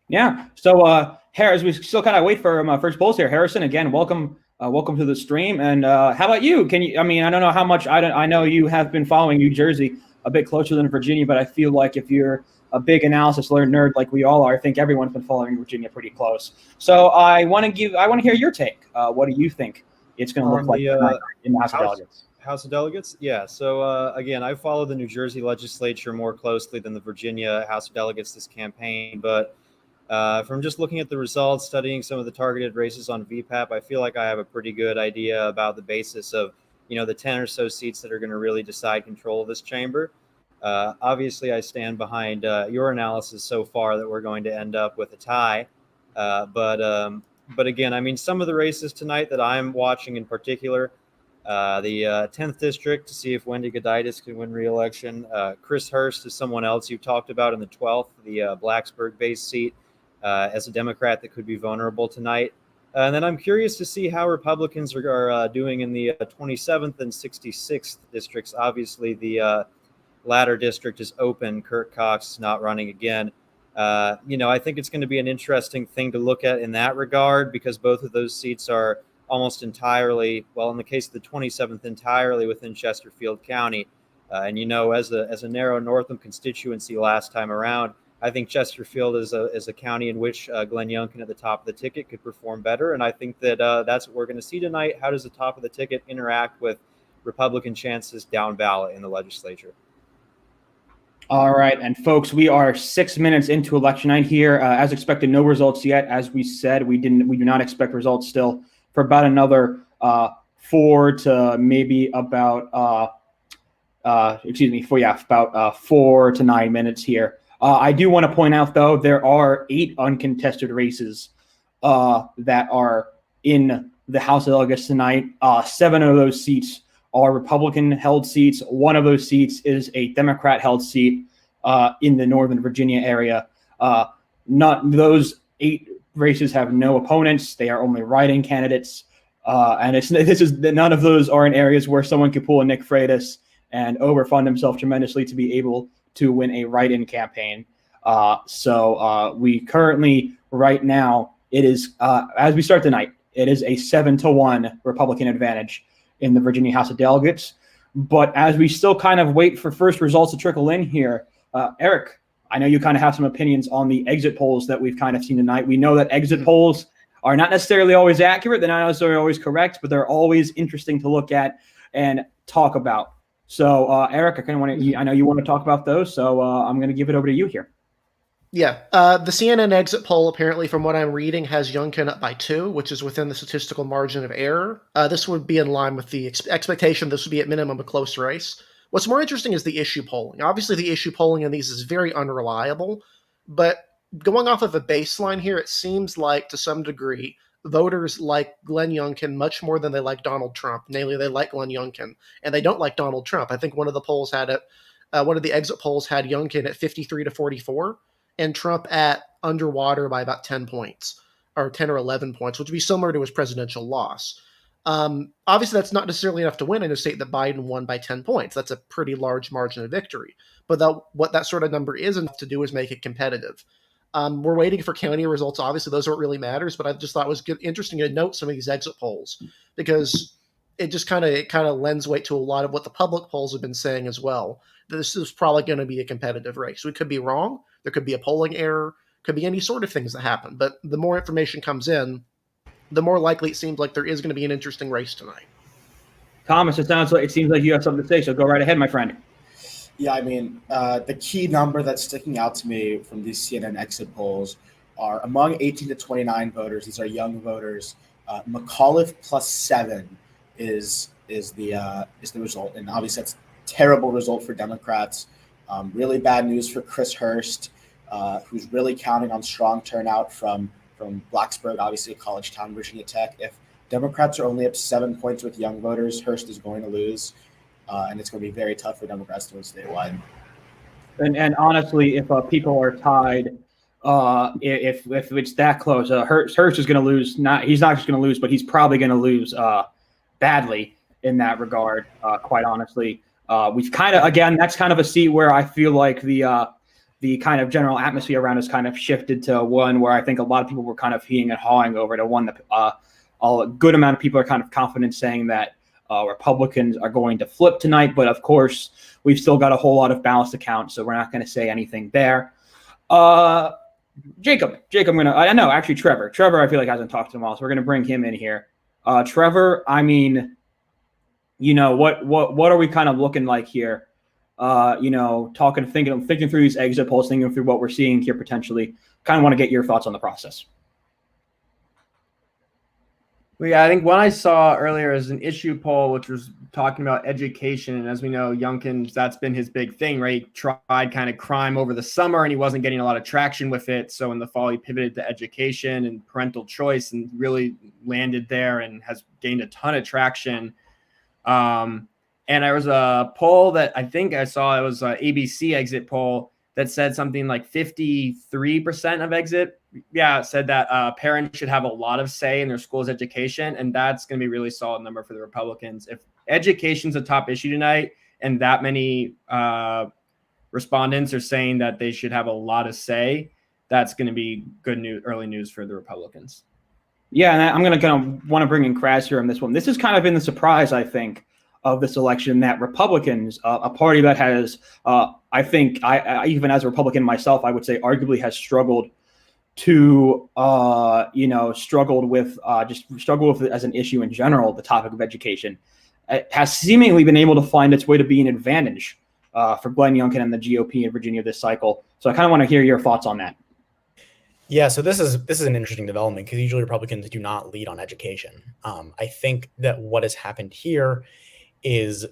Yeah. So, Harris, we still kind of wait for first polls here. Harrison, again, welcome to the stream. And how about you? I don't know how much I know you have been following New Jersey a bit closer than Virginia, but I feel like if you're a big analysis nerd like we all are, I think everyone's been following Virginia pretty close. So I want to hear your take. What do you think it's going to look like in the House of Delegates? House of Delegates? Yeah. So, again, I follow the New Jersey legislature more closely than the Virginia House of Delegates this campaign, but From just looking at the results, studying some of the targeted races on VPAP, I feel like I have a pretty good idea about the basis of, the 10 or so seats that are going to really decide control of this chamber. Obviously, I stand behind your analysis so far that we're going to end up with a tie. But again, I mean, some of the races tonight that I'm watching in particular, the 10th district to see if Wendy Goditis can win re-election. Chris Hurst is someone else you talked about in the 12th, the Blacksburg-based seat, as a Democrat that could be vulnerable tonight. And then I'm curious to see how Republicans are doing in the 27th and 66th districts. Obviously, the latter district is open. Kurt Cox is not running again. I think it's going to be an interesting thing to look at in that regard, because both of those seats are almost entirely, well, in the case of the 27th, entirely within Chesterfield County. And as a narrow Northam constituency last time around, I think Chesterfield is a county in which Glenn Youngkin at the top of the ticket could perform better. And I think that that's what we're going to see tonight. How does the top of the ticket interact with Republican chances down ballot in the legislature? All right, and folks, we are 6 minutes into election night here. As expected, no results yet. As we said, we do not expect results still for about another 4 to maybe about 4 to 9 minutes here. I do want to point out, though, there are 8 uncontested races that are in the House of Delegates tonight. 7 of those seats are Republican-held seats. 1 of those seats is a Democrat-held seat in the Northern Virginia area. Not those 8 races have no opponents. They are only write-in candidates, and none of those are in areas where someone could pull a Nick Freitas and overfund himself tremendously to be able to win a write-in campaign. So we currently, right now, it is as we start tonight, it is a 7-1 Republican advantage in the Virginia House of Delegates. But as we still kind of wait for first results to trickle in here, Eric, I know you kind of have some opinions on the exit polls that we've kind of seen tonight. We know that exit polls are not necessarily always accurate. They're not necessarily always correct, but they're always interesting to look at and talk about. So, Eric, I know you want to talk about those, so I'm going to give it over to you here. Yeah, the CNN exit poll, apparently, from what I'm reading, has Youngkin up by 2, which is within the statistical margin of error. This would be in line with the expectation. This would be at minimum a close race. What's more interesting is the issue polling. Obviously, the issue polling in these is very unreliable, but going off of a baseline here, it seems like, to some degree, voters like Glenn Youngkin much more than they like Donald Trump. Namely, they like Glenn Youngkin, and they don't like Donald Trump. I think one of the polls had it. One of the exit polls had Youngkin at 53 to 44. And Trump at underwater by about 10 points, or 10 or 11 points, which would be similar to his presidential loss. Obviously, that's not necessarily enough to win in a state that Biden won by 10 points. That's a pretty large margin of victory. But what that sort of number is enough to do is make it competitive. We're waiting for county results. Obviously, those are what really matters. But I just thought it was interesting to note some of these exit polls, because it just kind of lends weight to a lot of what the public polls have been saying as well. This is probably going to be a competitive race. We could be wrong. There could be a polling error. Could be any sort of things that happen. But the more information comes in, the more likely it seems like there is going to be an interesting race tonight. Thomas, it seems like you have something to say, so go right ahead, my friend. Yeah, I mean, the key number that's sticking out to me from these CNN exit polls are among 18 to 29 voters. These are young voters. McAuliffe plus 7 is the result, and obviously that's a terrible result for Democrats. Really bad news for Chris Hurst, who's really counting on strong turnout from Blacksburg, obviously a college town, Virginia Tech. If Democrats are only up 7 points with young voters, Hurst is going to lose, and it's going to be very tough for Democrats to win statewide. And honestly, if people are tied, if it's that close, Hurst is going to lose. He's not just going to lose, but he's probably going to lose badly in that regard. Quite honestly, we've kind of, again, that's kind of a seat where I feel like the kind of general atmosphere around us kind of shifted to one where I think a lot of people were kind of heeing and hawing over to one that a good amount of people are kind of confident saying that Republicans are going to flip tonight. But of course, we've still got a whole lot of balance to count, so we're not going to say anything there. Jacob, Trevor, I feel like hasn't talked to him all, so we're going to bring him in here. Trevor, I mean, what are we kind of looking like here? Thinking through these exit polls, thinking through what we're seeing here potentially. kind of want to get your thoughts on the process. Well, yeah, I think what I saw earlier is an issue poll, which was talking about education. And as we know, Youngkin, that's been his big thing, right? He tried kind of crime over the summer and he wasn't getting a lot of traction with it. So in the fall, he pivoted to education and parental choice and really landed there and has gained a ton of traction. And there was a poll that I think I saw, it was an ABC exit poll that said something like 53% of exit. Yeah, it said that parents should have a lot of say in their school's education. And that's going to be a really solid number for the Republicans. If education's a top issue tonight and that many respondents are saying that they should have a lot of say, that's going to be good news, early news for the Republicans. Yeah, and I'm going to kind of want to bring in Kraz here on this one. This has kind of been the surprise, I think, of this election, that Republicans, a party that has, I think, I even as a Republican myself, I would say arguably has struggled to, struggled with it as an issue in general, the topic of education, it has seemingly been able to find its way to be an advantage for Glenn Youngkin and the GOP in Virginia this cycle. So I kind of want to hear your thoughts on that. Yeah, so this is an interesting development because usually Republicans do not lead on education. I think that what has happened here is,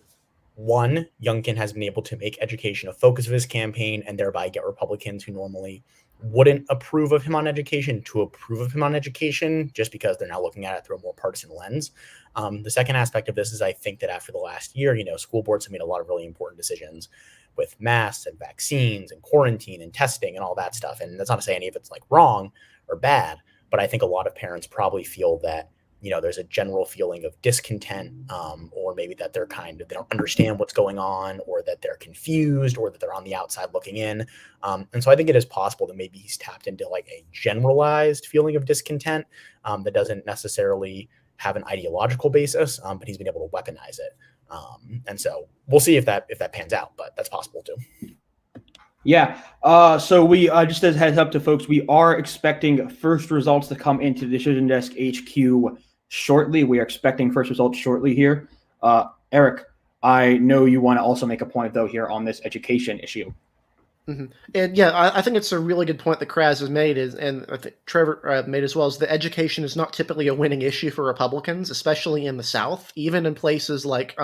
one, Youngkin has been able to make education a focus of his campaign and thereby get Republicans who normally wouldn't approve of him on education to approve of him on education just because they're now looking at it through a more partisan lens. The second aspect of this is I think that after the last year, school boards have made a lot of really important decisions with masks and vaccines and quarantine and testing and all that stuff. And that's not to say any of it's like wrong or bad, but I think a lot of parents probably feel that there's a general feeling of discontent, or maybe that they don't understand what's going on, or that they're confused, or that they're on the outside looking in. And so I think it is possible that maybe he's tapped into like a generalized feeling of discontent that doesn't necessarily have an ideological basis, but he's been able to weaponize it. And so we'll see if that pans out, but that's possible too. Yeah. So we just as heads up to folks, we are expecting first results to come into Decision Desk HQ shortly. We are expecting first results shortly here. Eric, I know you want to also make a point though here on this education issue. Mm-hmm. And yeah, I think it's a really good point that Kraz has made, and I think Trevor made as well, is that education is not typically a winning issue for Republicans, especially in the South, even in places like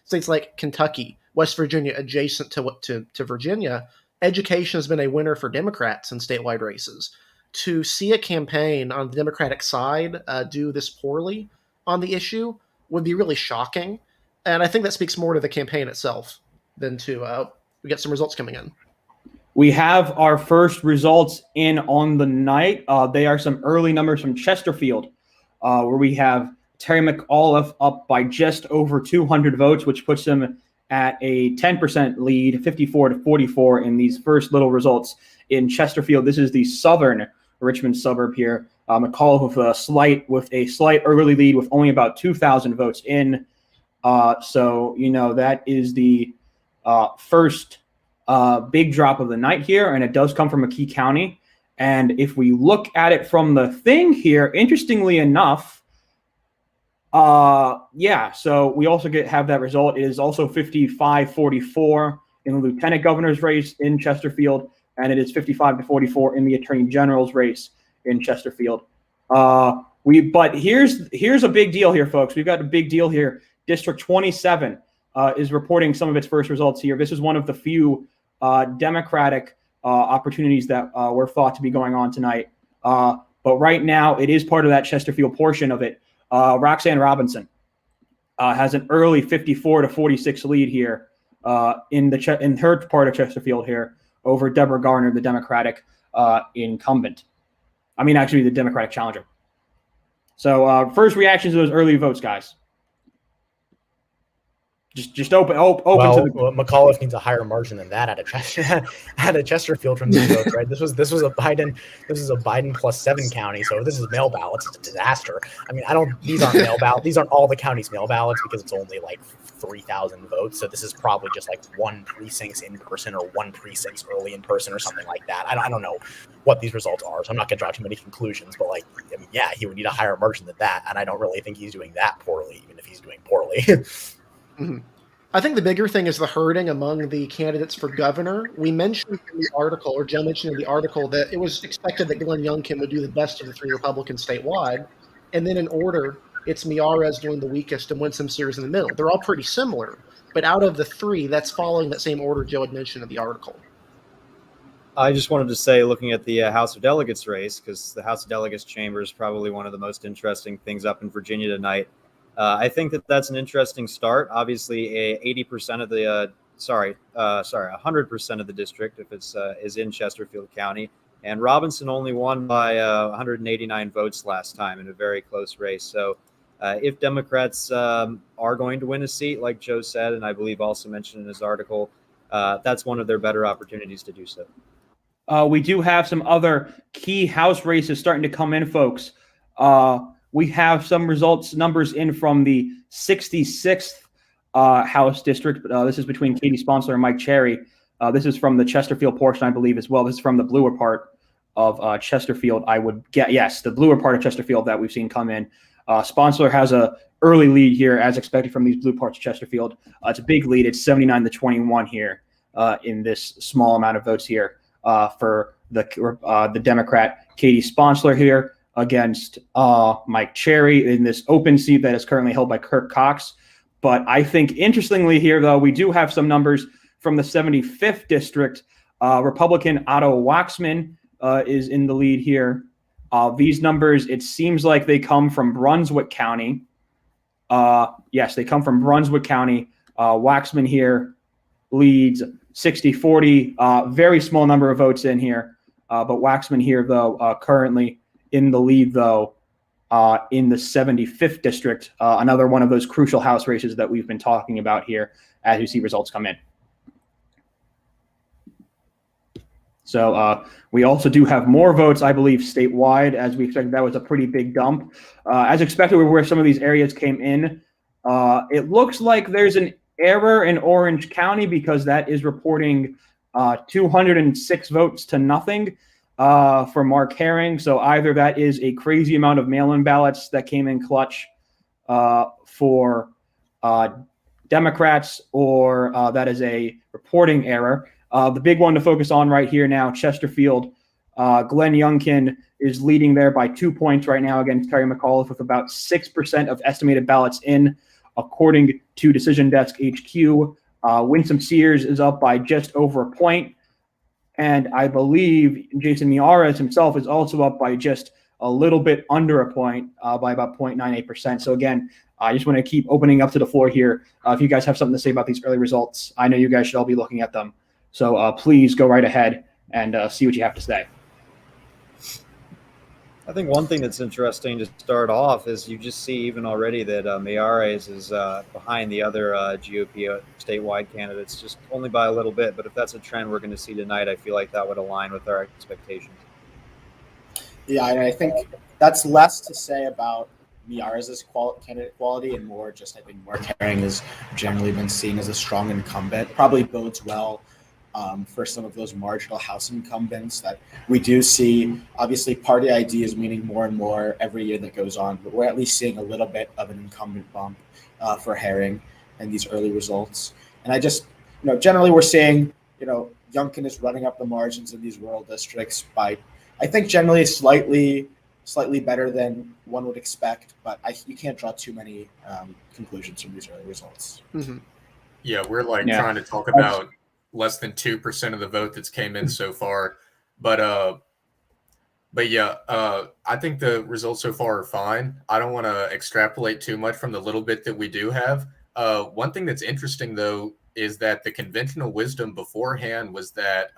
states like Kentucky, West Virginia, adjacent to Virginia. Education has been a winner for Democrats in statewide races. To see a campaign on the Democratic side do this poorly on the issue would be really shocking. And I think that speaks more to the campaign itself than to we get some results coming in. We have our first results in on the night. They are some early numbers from Chesterfield, where we have Terry McAuliffe up by just over 200 votes, which puts him at a 10% lead, 54-44 in these first little results in Chesterfield. This is the southern Richmond suburb here. McAuliffe with a slight early lead with only about 2,000 votes in. So that is the first big drop of the night here, and it does come from a key county. And if we look at it from the thing here, interestingly enough, so we also have that result. It is also 55-44 in the lieutenant governor's race in Chesterfield, and it is 55-44 in the attorney general's race in Chesterfield. But here's a big deal here, folks. We've got a big deal here. District 27 is reporting some of its first results here. This is one of the few Democratic opportunities that were thought to be going on tonight. But right now, it is part of that Chesterfield portion of it. Roxanne Robinson has an early 54-46 lead here in her part of Chesterfield here over Deborah Garner, the Democratic incumbent. I mean, actually, the Democratic challenger. So first reactions to those early votes, guys. Just open to the. McAuliffe needs a higher margin than that at a Chesterfield from these votes, right? This was a Biden +7 county, so this is mail ballots. It's a disaster. I mean, these aren't mail ballots. These aren't all the county's mail ballots because it's only like 3,000 votes. So this is probably just like one precinct in person or one precinct early in person or something like that. I don't know what these results are, so I'm not going to draw too many conclusions. But he would need a higher margin than that, and I don't really think he's doing that poorly, even if he's doing poorly. Mm-hmm. I think the bigger thing is the herding among the candidates for governor. We mentioned in the article, or Joe mentioned in the article, that it was expected that Glenn Youngkin would do the best of the three Republicans statewide. And then in order, it's Miyares doing the weakest and Winsome Sears in the middle. They're all pretty similar. But out of the three, that's following that same order Joe had mentioned in the article. I just wanted to say, looking at the House of Delegates race, because the House of Delegates chamber is probably one of the most interesting things up in Virginia tonight. I think that's an interesting start. Obviously, 80% of the 100% of the district, if it's is in Chesterfield County, and Robinson only won by 189 votes last time in a very close race. So, if Democrats are going to win a seat, like Joe said, and I believe also mentioned in his article, that's one of their better opportunities to do so. We do have some other key House races starting to come in, folks. We have some numbers in from the 66th House district. This is between Katie Sponsler and Mike Cherry. This is from the Chesterfield portion, I believe, as well. This is from the bluer part of Chesterfield, I would get. Yes, the bluer part of Chesterfield that we've seen come in. Sponsler has a early lead here, as expected from these blue parts of Chesterfield. It's a big lead. It's 79-21 here in this small amount of votes here. For the Democrat Katie Sponsler here against Mike Cherry in this open seat that is currently held by Kirk Cox. But I think interestingly here, though, we do have some numbers from the 75th district. Republican Otto Waxman is in the lead here. These numbers, it seems like they come from Brunswick County. Yes, they come from Brunswick County. Waxman here leads 60-40, very small number of votes in here. But Waxman here, though, currently in the lead, though, in the 75th district, another one of those crucial House races that we've been talking about here as you see results come in. So we also do have more votes, I believe, statewide, as we expected. That was a pretty big dump. As expected, where some of these areas came in, it looks like there's an error in Orange County because that is reporting 206 votes to nothing for Mark Herring. So either that is a crazy amount of mail-in ballots that came in clutch for Democrats, or that is a reporting error. The big one to focus on right here now, Chesterfield. Glenn Youngkin is leading there by 2 points right now against Terry McAuliffe with about 6% of estimated ballots in, according to Decision Desk HQ. Winsome Sears is up by just over a point. And I believe Jason Miyares himself is also up by just a little bit under a point, by about 0.98%. So again, I just want to keep opening up to the floor here. If you guys have something to say about these early results, I know you guys should all be looking at them. So please go right ahead and see what you have to say. I think one thing that's interesting to start off is you just see even already that Miyares is behind the other GOP statewide candidates, just only by a little bit. But if that's a trend we're going to see tonight, I feel like that would align with our expectations. Yeah, and I think that's less to say about Miyares' candidate quality and more just I think Mark Herring has generally been seen as a strong incumbent. Probably bodes well for some of those marginal House incumbents that we do see. Obviously, party ID is meaning more and more every year that goes on, but we're at least seeing a little bit of an incumbent bump for Herring and these early results. And I just, generally we're seeing, Youngkin is running up the margins in these rural districts by, I think, generally slightly better than one would expect, but you can't draw too many conclusions from these early results. Mm-hmm. Yeah, we're trying to talk about less than 2% of the vote that's came in so far. But yeah, I think the results so far are fine. I don't want to extrapolate too much from the little bit that we do have. One thing that's interesting, though, is that the conventional wisdom beforehand was that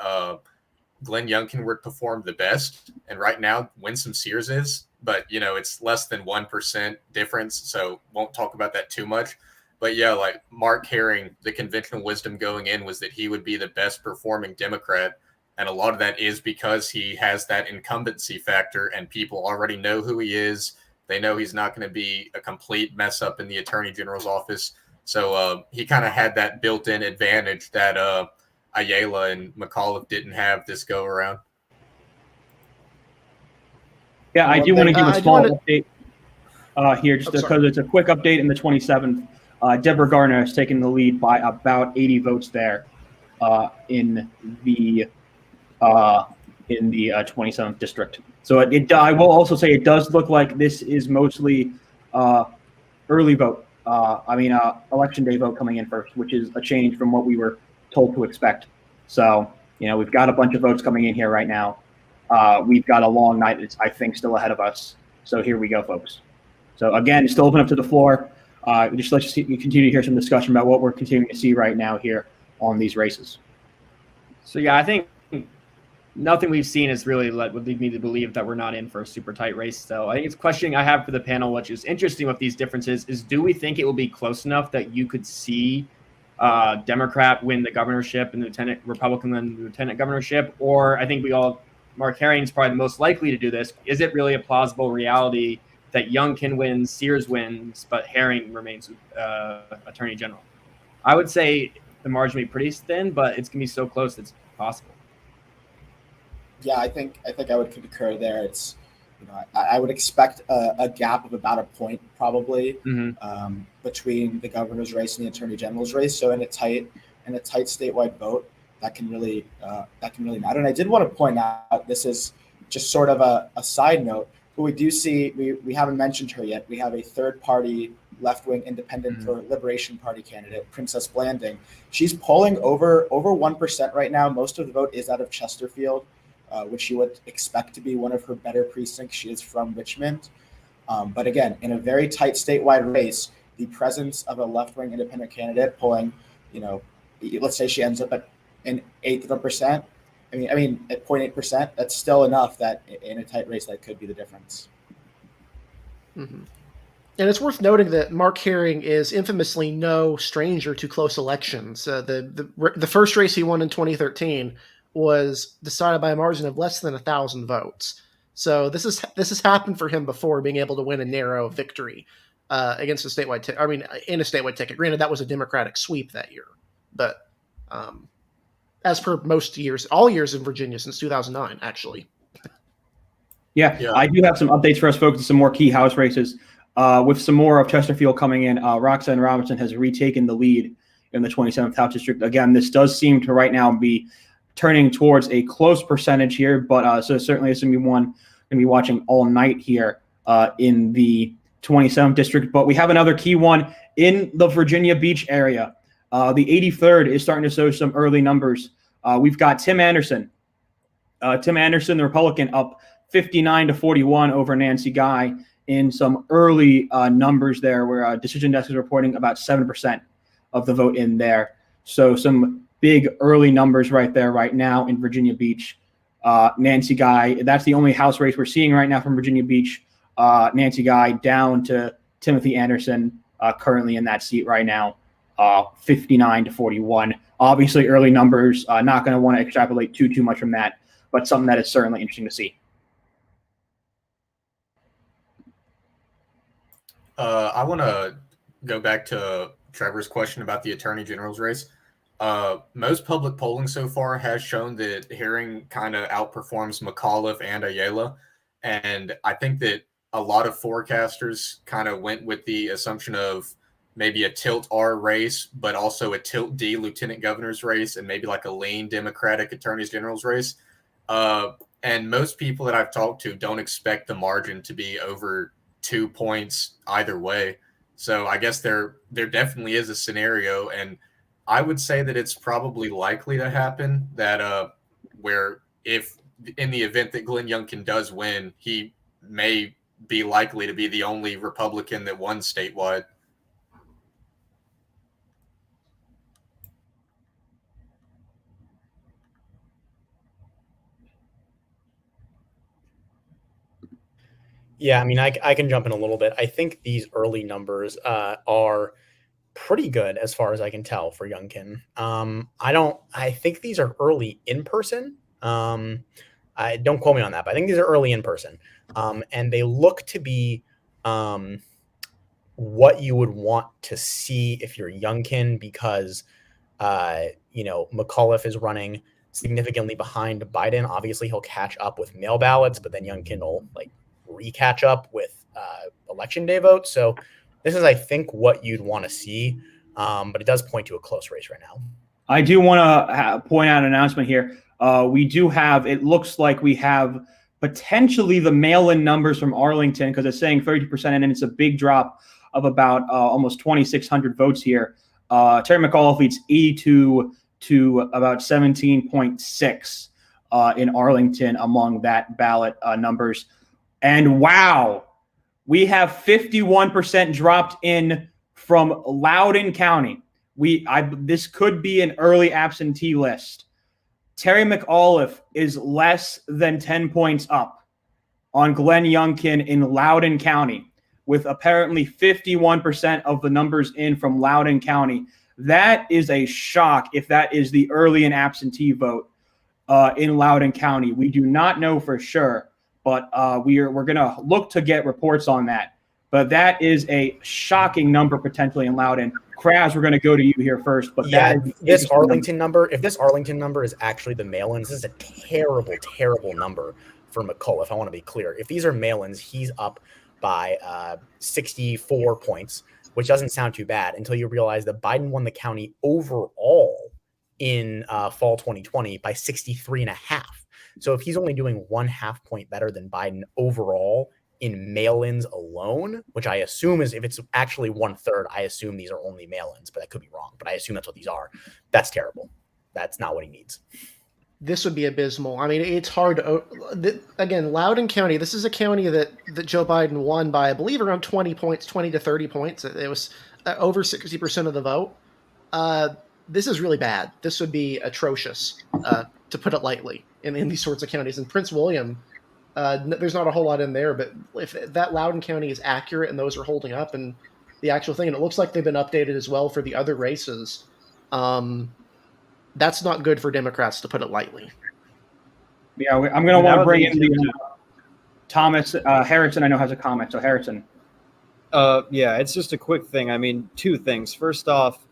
Glenn Youngkin would perform the best. And right now, Winsome Sears is. But, it's less than 1% difference, so won't talk about that too much. But yeah, like Mark Herring, the conventional wisdom going in was that he would be the best performing Democrat. And a lot of that is because he has that incumbency factor and people already know who he is. They know he's not going to be a complete mess up in the Attorney General's office. So he kind of had that built-in advantage that Ayala and McAuliffe didn't have this go around. Yeah, I do want to give a small update here, just because it's a quick update in the 27th Deborah Garner has taken the lead by about 80 votes there in the 27th district. So I will also say it does look like this is mostly early vote. Election day vote coming in first, which is a change from what we were told to expect. So, we've got a bunch of votes coming in here right now. We've got a long night, I think, still ahead of us. So here we go, folks. So again, still open up to the floor. Just let's continue to hear some discussion about what we're continuing to see right now here on these races. So yeah, I think nothing we've seen is really would lead me to believe that we're not in for a super tight race. So I think it's a question I have for the panel, which is interesting with these differences, is do we think it will be close enough that you could see Democrat win the governorship and Republican win the lieutenant governorship? Or I think Mark Herring's probably the most likely to do this. Is it really a plausible reality that Youngkin wins, Sears wins, but Herring remains Attorney General? I would say the margin will be pretty thin, but it's going to be so close it's possible. Yeah, I think I would concur there. It's, I would expect a gap of about a point probably between the governor's race and the attorney general's race. So in a tight statewide vote, that can really matter. And I did want to point out, this is just sort of a side note, but we do see we haven't mentioned her yet. We have a third party left-wing independent for Liberation Party candidate, Princess Blanding. She's polling over 1% right now. Most of the vote is out of Chesterfield, which you would expect to be one of her better precincts. She is from Richmond. But again, in a very tight statewide race, the presence of a left-wing independent candidate polling, let's say she ends up at an eighth of a percent. I mean, at 0.8%, that's still enough that in a tight race, that could be the difference. Mm-hmm. And it's worth noting that Mark Herring is infamously no stranger to close elections. The first race he won in 2013 was decided by a margin of less than 1,000 votes. So this has happened for him before, being able to win a narrow victory against a statewide in a statewide ticket. Granted, that was a Democratic sweep that year, but as per all years in Virginia since 2009, actually. Yeah, I do have some updates for us, folks, and some more key House races. With some more of Chesterfield coming in, Roxanne Robinson has retaken the lead in the 27th House District. Again, this does seem to right now be turning towards a close percentage here, but so certainly it's going to be one going to be watching all night here in the 27th District. But we have another key one in the Virginia Beach area. The 83rd is starting to show some early numbers. We've got Tim Anderson. The Republican, up 59-41 over Nancy Guy in some early numbers there, where Decision Desk is reporting about 7% of the vote in there. So some big early numbers right there right now in Virginia Beach. Nancy Guy, that's the only House race we're seeing right now from Virginia Beach. Nancy Guy down to Timothy Anderson, currently in that seat right now, 59-41. Obviously, early numbers, not going to want to extrapolate too much from that, but something that is certainly interesting to see. I want to go back to Trevor's question about the Attorney General's race. Most public polling so far has shown that Herring kind of outperforms McAuliffe and Ayala. And I think that a lot of forecasters kind of went with the assumption of maybe a tilt R race, but also a tilt D lieutenant governor's race, and maybe like a lean Democratic Attorney General's race. And most people that I've talked to don't expect the margin to be over 2 points either way. So I guess there definitely is a scenario, and I would say that it's probably likely to happen that where if in the event that Glenn Youngkin does win, he may be likely to be the only Republican that won statewide. Yeah, I mean, I can jump in a little bit. I think these early numbers are pretty good as far as I can tell for Youngkin. I think these are early in person. I don't quote me on that, but I think these are early in person. And they look to be what you would want to see if you're Youngkin, because McAuliffe is running significantly behind Biden. Obviously, he'll catch up with mail ballots, but then Youngkin will recatch up with election day votes. So This is, I think, what you'd want to see, but it does point to a close race right now. I do want to point out an announcement here. We do have, it looks like we have potentially the mail-in numbers from Arlington, because it's saying 32%, and it's a big drop of about almost 2,600 votes here. Terry McAuliffe leads 82 to about 17.6 in Arlington among that ballot numbers. And wow, we have 51% dropped in from Loudoun County. This could be an early absentee list. Terry McAuliffe is less than 10 points up on Glenn Youngkin in Loudoun County, with apparently 51% of the numbers in from Loudoun County. That is a shock if that is the early and absentee vote in Loudoun County. We do not know for sure, but we're going to look to get reports on that. But that is a shocking number potentially in Loudoun. Kraz, we're going to go to you here first. But yeah, this Arlington number, if this Arlington number is actually the mail-ins, this is a terrible, terrible number for McAuliffe. I want to be clear. If these are mail-ins, he's up by 64 points, which doesn't sound too bad until you realize that Biden won the county overall in fall 2020 by 63.5. So if he's only doing 1/2 point better than Biden overall in mail-ins alone, which I assume is, if it's actually 1/3, I assume these are only mail-ins, but I could be wrong. But I assume that's what these are. That's terrible. That's not what he needs. This would be abysmal. I mean, it's hard to, again, Loudoun County, this is a county that Joe Biden won by, I believe, around 20 points, 20 to 30 points. It was over 60% of the vote. This is really bad. This would be atrocious, to put it lightly, in these sorts of counties. And Prince William, there's not a whole lot in there, but if that Loudoun County is accurate and those are holding up and the actual thing, and it looks like they've been updated as well for the other races, that's not good for Democrats, to put it lightly. Yeah, I'm going to want to bring in the Thomas. Harrison, I know, has a comment. So Harrison. Yeah, it's just a quick thing. I mean, two things. First off,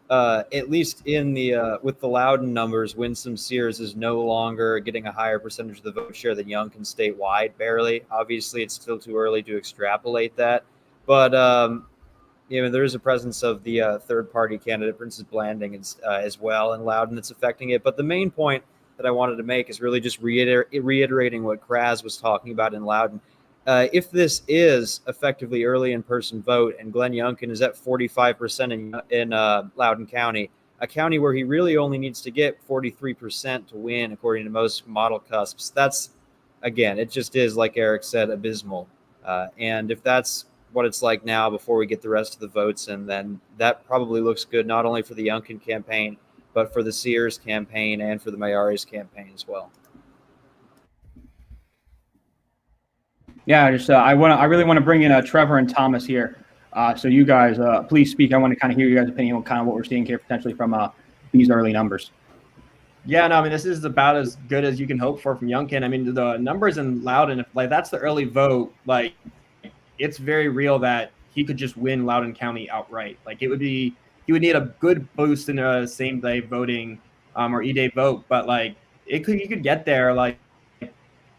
at least in the with the Loudoun numbers, Winsome Sears is no longer getting a higher percentage of the vote share than Youngkin statewide, barely. Obviously, it's still too early to extrapolate that, but there is a presence of the third-party candidate, Princess Blanding, as well in Loudoun that's affecting it. But the main point that I wanted to make is really just reiterating what Kraz was talking about in Loudoun. If this is effectively early in-person vote and Glenn Youngkin is at 45% in Loudoun County, a county where he really only needs to get 43% to win, according to most model cusps, that's, again, it just is, like Eric said, abysmal. And if that's what it's like now before we get the rest of the votes, and then that probably looks good not only for the Youngkin campaign, but for the Sears campaign and for the Mayari's campaign as well. Yeah, just I really want to bring in Trevor and Thomas here. So you guys, please speak. I want to kind of hear you guys' opinion on kind of what we're seeing here potentially from these early numbers. Yeah, no, I mean, this is about as good as you can hope for from Youngkin. I mean, the numbers in Loudoun, if that's the early vote, like, it's very real that he could just win Loudoun County outright. Like, he would need a good boost in a same day voting or e-day vote, but like he could get there. Like,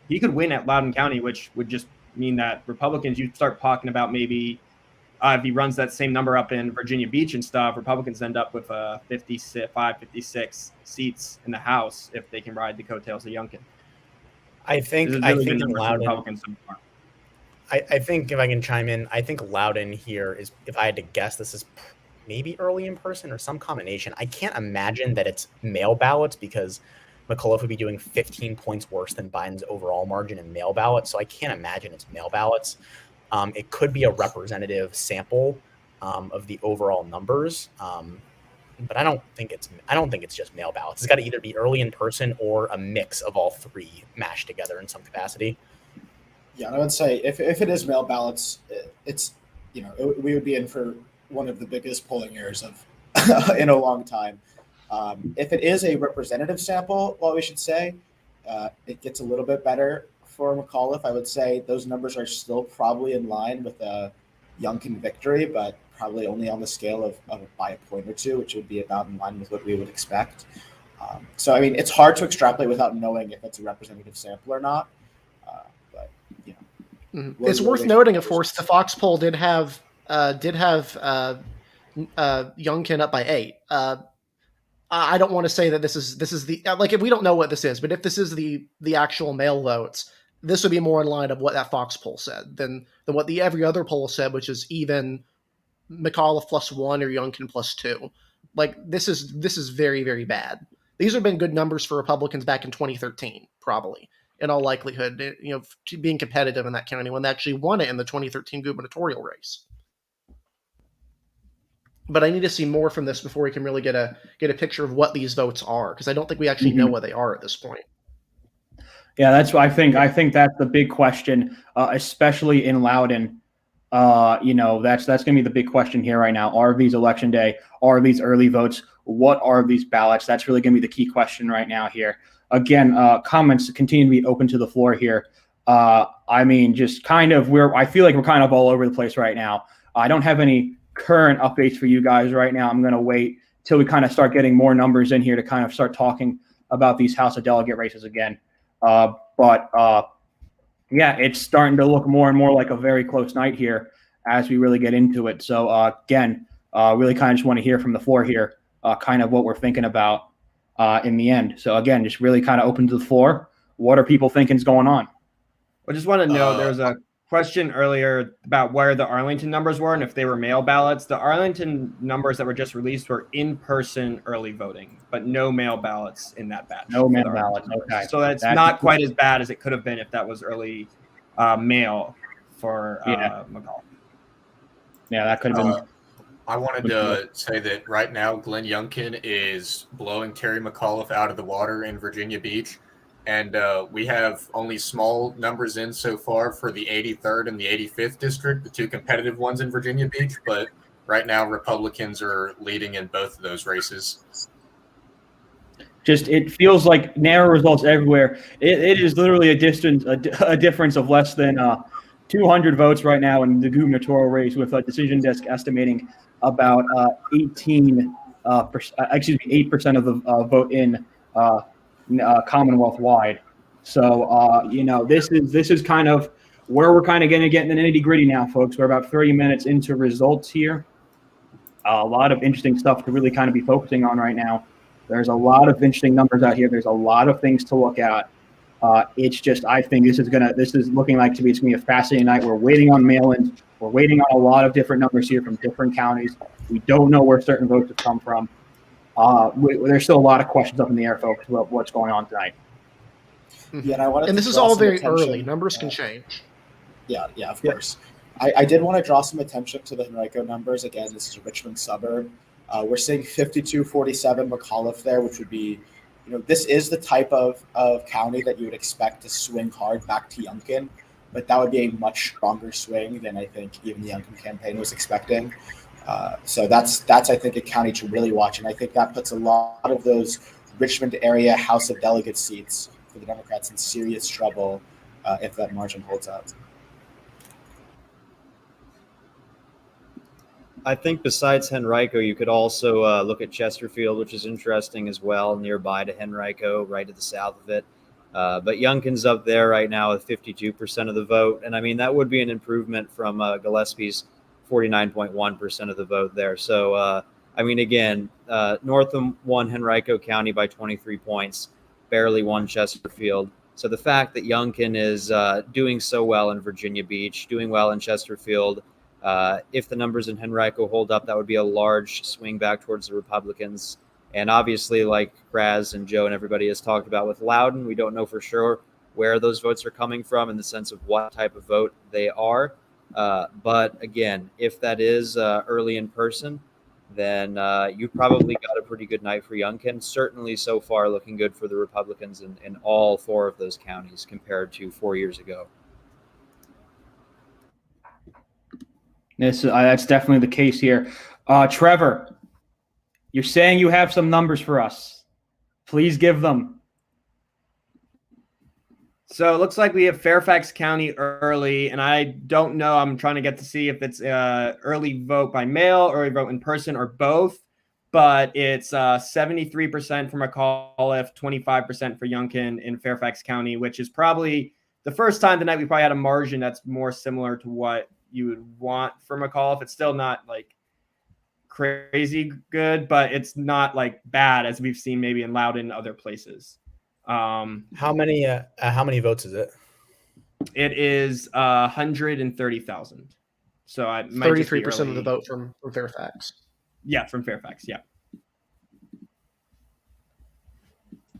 he could win at Loudoun County, which would just mean that Republicans, you start talking about maybe if he runs that same number up in Virginia Beach and stuff, Republicans end up with 56 seats in the House if they can ride the coattails of Youngkin. I think in Loudoun, I think if I can chime in, I think Loudoun here is, if I had to guess, this is maybe early in person or some combination. I can't imagine that it's mail ballots, because McAuliffe would be doing 15 points worse than Biden's overall margin in mail ballots. So I can't imagine it's mail ballots. It could be a representative sample of the overall numbers. But I don't think it's just mail ballots. It's got to either be early in person or a mix of all three mashed together in some capacity. Yeah, I would say if it is mail ballots, it's we would be in for one of the biggest polling errors of in a long time. If it is a representative sample, well, we should say it gets a little bit better for McAuliffe. I would say those numbers are still probably in line with a Youngkin victory, but probably only on the scale of by a point or two, which would be about in line with what we would expect. So, I mean, it's hard to extrapolate without knowing if it's a representative sample or not. But, it's worth noting, of course, the Fox poll did have did have Youngkin up by 8. I don't want to say that this is the like, if we don't know what this is, but if this is the actual mail votes, this would be more in line of what that Fox poll said than what the every other poll said, which is even McAuliffe +1 or Youngkin +2. Like, this is very, very bad. These have been good numbers for Republicans back in 2013, probably, in all likelihood, being competitive in that county when they actually won it in the 2013 gubernatorial race. But I need to see more from this before we can really get a picture of what these votes are, because I don't think we actually know what they are at this point. Yeah, that's what I think. I think that's the big question, especially in Loudoun. That's going to be the big question here right now. Are these election day? Are these early votes? What are these ballots? That's really going to be the key question right now here. Again, comments continue to be open to the floor here. Just kind of I feel like we're kind of all over the place right now. I don't have any current updates for you guys right now. I'm going to wait till we kind of start getting more numbers in here to kind of start talking about these House of Delegate races again. Yeah, it's starting to look more and more like a very close night here as we really get into it. So again, really kind of just want to hear from the floor here, kind of what we're thinking about in the end. So again, just really kind of open to the floor. What are people thinking is going on? I just want to know, there was a question earlier about where the Arlington numbers were and if they were mail ballots. The Arlington numbers that were just released were in-person early voting, but no mail ballots in that batch. No mail ballots. Okay. So that's not quite as bad as it could have been if that was early mail for McCall. Yeah, that could have been. I wanted to say that right now, Glenn Youngkin is blowing Terry McAuliffe out of the water in Virginia Beach. And we have only small numbers in so far for the 83rd and the 85th district, the two competitive ones in Virginia Beach. But right now, Republicans are leading in both of those races. It feels like narrow results everywhere. It is literally a difference of less than 200 votes right now in the gubernatorial race, with a decision desk estimating about 8% of the vote in Commonwealth wide. So this is kind of where we're kind of going to get in the nitty gritty now, folks. We're about 30 minutes into results here. A lot of interesting stuff to really kind of be focusing on right now. There's a lot of interesting numbers out here. There's a lot of things to look at. It's just, I think this is looking like to be, it's going to be a fascinating night. We're waiting on mail-ins. We're waiting on a lot of different numbers here from different counties. We don't know where certain votes have come from. There's still a lot of questions up in the air, folks, about what's going on tonight. Yeah, and this is all very early. Numbers can change. Yeah, of course. I did want to draw some attention to the Henrico numbers. Again, this is a Richmond suburb. We're seeing 52-47 McAuliffe there, which would be, this is the type of county that you would expect to swing hard back to Youngkin, but that would be a much stronger swing than I think even the Youngkin campaign was expecting. So that's I think a county to really watch, and I think that puts a lot of those Richmond area House of Delegates seats for the Democrats in serious trouble if that margin holds up. I think besides Henrico, you could also look at Chesterfield, which is interesting as well, nearby to Henrico, right to the south of it. But Youngkin's up there right now with 52% of the vote, and I mean that would be an improvement from Gillespie's 49.1% of the vote there. So, again, Northam won Henrico County by 23 points, barely won Chesterfield. So the fact that Youngkin is doing so well in Virginia Beach, doing well in Chesterfield, if the numbers in Henrico hold up, that would be a large swing back towards the Republicans. And obviously, like Graz and Joe and everybody has talked about with Loudoun, we don't know for sure where those votes are coming from in the sense of what type of vote they are. But again, if that is early in person, then you've probably got a pretty good night for Youngkin. Certainly so far looking good for the Republicans in all four of those counties compared to 4 years ago. That's definitely the case here. Trevor, you're saying you have some numbers for us. Please give them. So it looks like we have Fairfax County early, and I don't know. I'm trying to get to see if it's early vote by mail, early vote in person, or both. But it's 73% for McAuliffe, 25% for Youngkin in Fairfax County, which is probably the first time tonight we probably had a margin that's more similar to what you would want for McAuliffe. It's still not like crazy good, but it's not like bad as we've seen maybe in Loudoun and other places. How many votes is it? It is 130,000. So I might 33% of the vote from Fairfax. Yeah, from Fairfax. Yeah.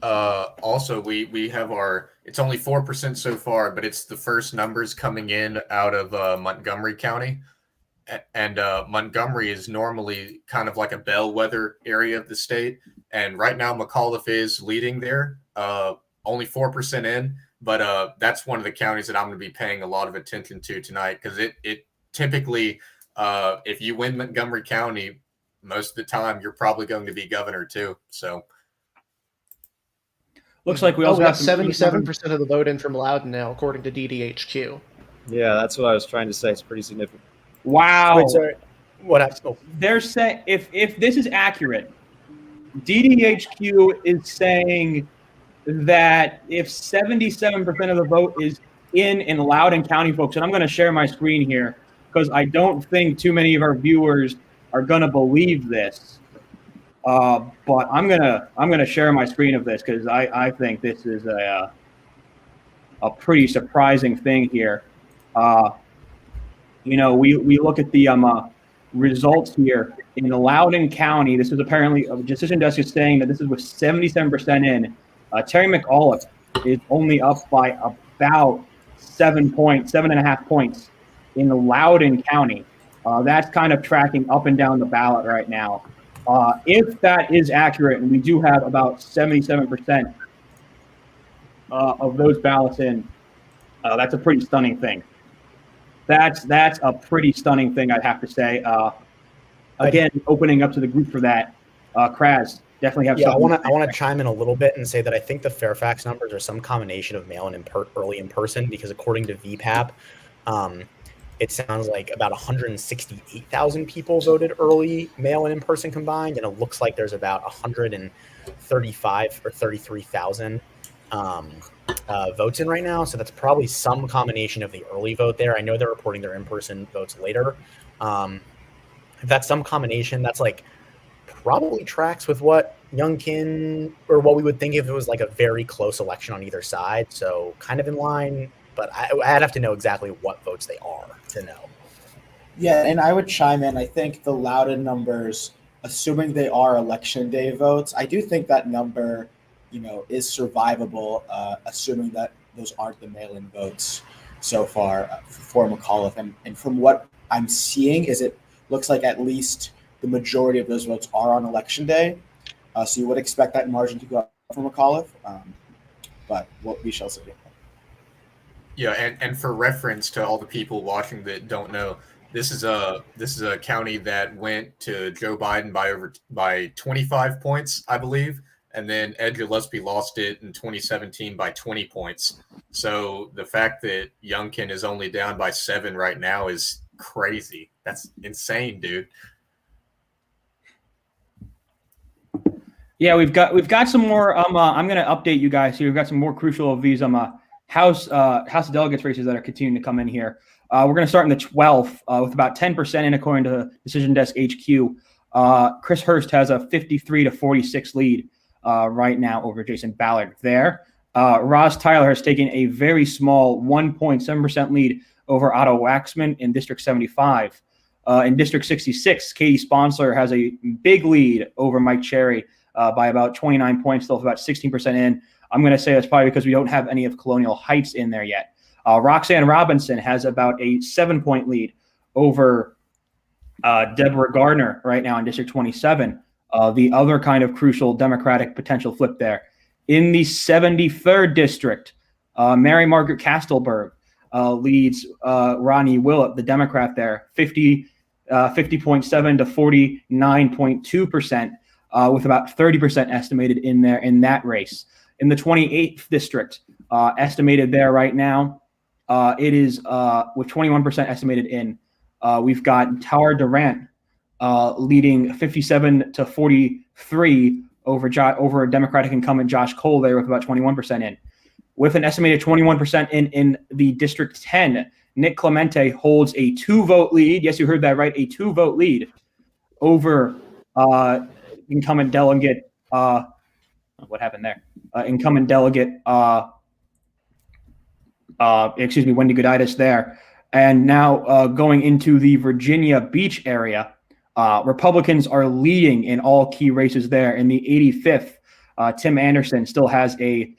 Also, we have it's only 4% so far, but it's the first numbers coming in out of Montgomery County. And Montgomery is normally kind of like a bellwether area of the state. And right now, McAuliffe is leading there, only 4% in. But that's one of the counties that I'm going to be paying a lot of attention to tonight, because it typically, if you win Montgomery County, most of the time you're probably going to be governor too. So looks like we also got 77% of the vote in from Loudoun now, according to DDHQ. Yeah, that's what I was trying to say. It's pretty significant. Wow. Wait, sorry. What happened? Oh. They're saying if this is accurate, DDHQ is saying that if 77% of the vote is in Loudoun County, folks, and I'm going to share my screen here because I don't think too many of our viewers are going to believe this. But I'm gonna share my screen of this because I think this is a pretty surprising thing here. We look at the results here in Loudoun County. This is apparently a decision desk is saying that this is with 77% in. Terry McAuliffe is only up by about 7.5 points in Loudoun County. That's kind of tracking up and down the ballot right now. If that is accurate, and we do have about 77% of those ballots in, that's a pretty stunning thing. That's a pretty stunning thing, I'd have to say. Again, opening up to the group for that, Kraz, definitely have. Yeah, I want to chime in a little bit and say that I think the Fairfax numbers are some combination of mail-in and early in person, because according to VPAP, it sounds like about 168,000 people voted early, mail-in and in-person combined, and it looks like there's about 135 or 33,000 votes in right now. So that's probably some combination of the early vote there. I know they're reporting their in-person votes later. If that's some combination, that's like probably tracks with what Youngkin, or what we would think if it was like a very close election on either side. So kind of in line, but I'd have to know exactly what votes they are to know. Yeah, and I would chime in. I think the Loudoun numbers, assuming they are election day votes, I do think that number, is survivable, assuming that those aren't the mail-in votes so far for McAuliffe. And from what I'm seeing, it looks like at least the majority of those votes are on election day. So you would expect that margin to go up for McAuliffe, but what we shall see. Yeah, and for reference to all the people watching that don't know, this is a county that went to Joe Biden by 25 points, I believe, and then Ed Gillespie lost it in 2017 by 20 points. So the fact that Youngkin is only down by 7 right now is crazy. That's insane, dude. Yeah, we've got some more. I'm going to update you guys here. We've got some more crucial of these House of Delegates races that are continuing to come in here. We're going to start in the 12th with about 10% in, according to Decision Desk HQ. Chris Hurst has a 53-46 lead right now over Jason Ballard there. Roz Tyler has taken a very small 1.7% lead over Otto Waxman in District 75. In District 66, Katie Sponsler has a big lead over Mike Cherry by about 29 points, still about 16% in. I'm going to say that's probably because we don't have any of Colonial Heights in there yet. Roxanne Robinson has about a 7-point lead over Deborah Gardner right now in District 27. The other kind of crucial Democratic potential flip there. In the 73rd District, Mary Margaret Kastelberg leads Ronnie Willett, the Democrat there, 50.7 to 49.2%, with about 30% estimated in there in that race. In the 28th District, estimated there right now, it is with 21% estimated in. We've got Tara Durant leading 57 to 43 over Democratic incumbent Josh Cole there with about 21% in. With an estimated 21% in the District 10 Nick Clemente holds a 2-vote lead. Yes, you heard that right, a 2-vote lead over incumbent delegate. What happened there? Incumbent delegate. Wendy Gooditis there. And now going into the Virginia Beach area, Republicans are leading in all key races there. In the 85th, Tim Anderson still has a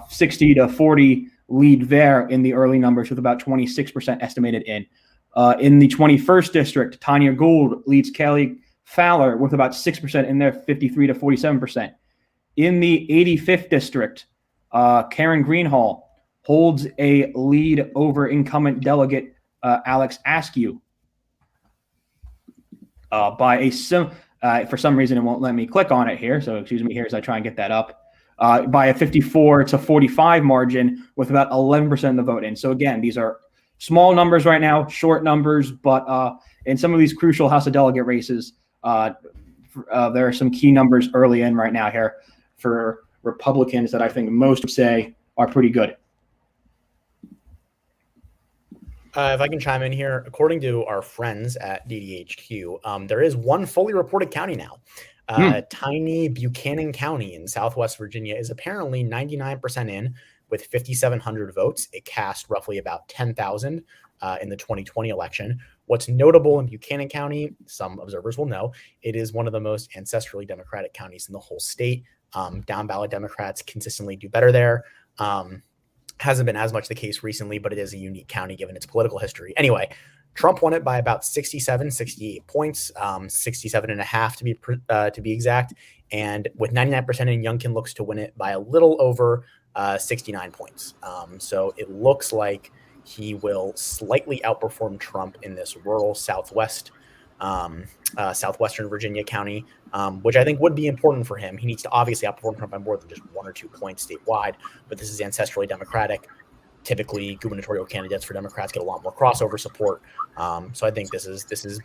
60 to 40 lead there in the early numbers, with about 26% estimated in. In the 21st district, Tanya Gould leads Kelly Fowler with about 6% in there, 53 to 47%. In the 85th district, Karen Greenhall holds a lead over incumbent delegate Alex Askew by a for some reason it won't let me click on it here, so excuse me here as I try and get that up, by a 54 to 45 margin with about 11% of the vote in. So again, these are small numbers right now, short numbers, but in some of these crucial House of Delegate races, there are some key numbers early in right now here for Republicans that I think most would say are pretty good. If I can chime in here, according to our friends at DDHQ, there is one fully reported county now. Tiny Buchanan County in Southwest Virginia is apparently 99% in with 5,700 votes. It cast roughly about 10,000 in the 2020 election. What's notable in Buchanan County, some observers will know, it is one of the most ancestrally Democratic counties in the whole state. Down ballot Democrats consistently do better there. Hasn't been as much the case recently, but it is a unique county given its political history. Anyway, Trump won it by about 67, 68 points, 67 and a half to be exact. And with 99% in, Youngkin looks to win it by a little over 69 points. So it looks like he will slightly outperform Trump in this rural southwestern Virginia county, which I think would be important for him. He needs to obviously outperform Trump by more than just 1 or 2 points statewide, but this is ancestrally Democratic. Typically, gubernatorial candidates for Democrats get a lot more crossover support. So I think this is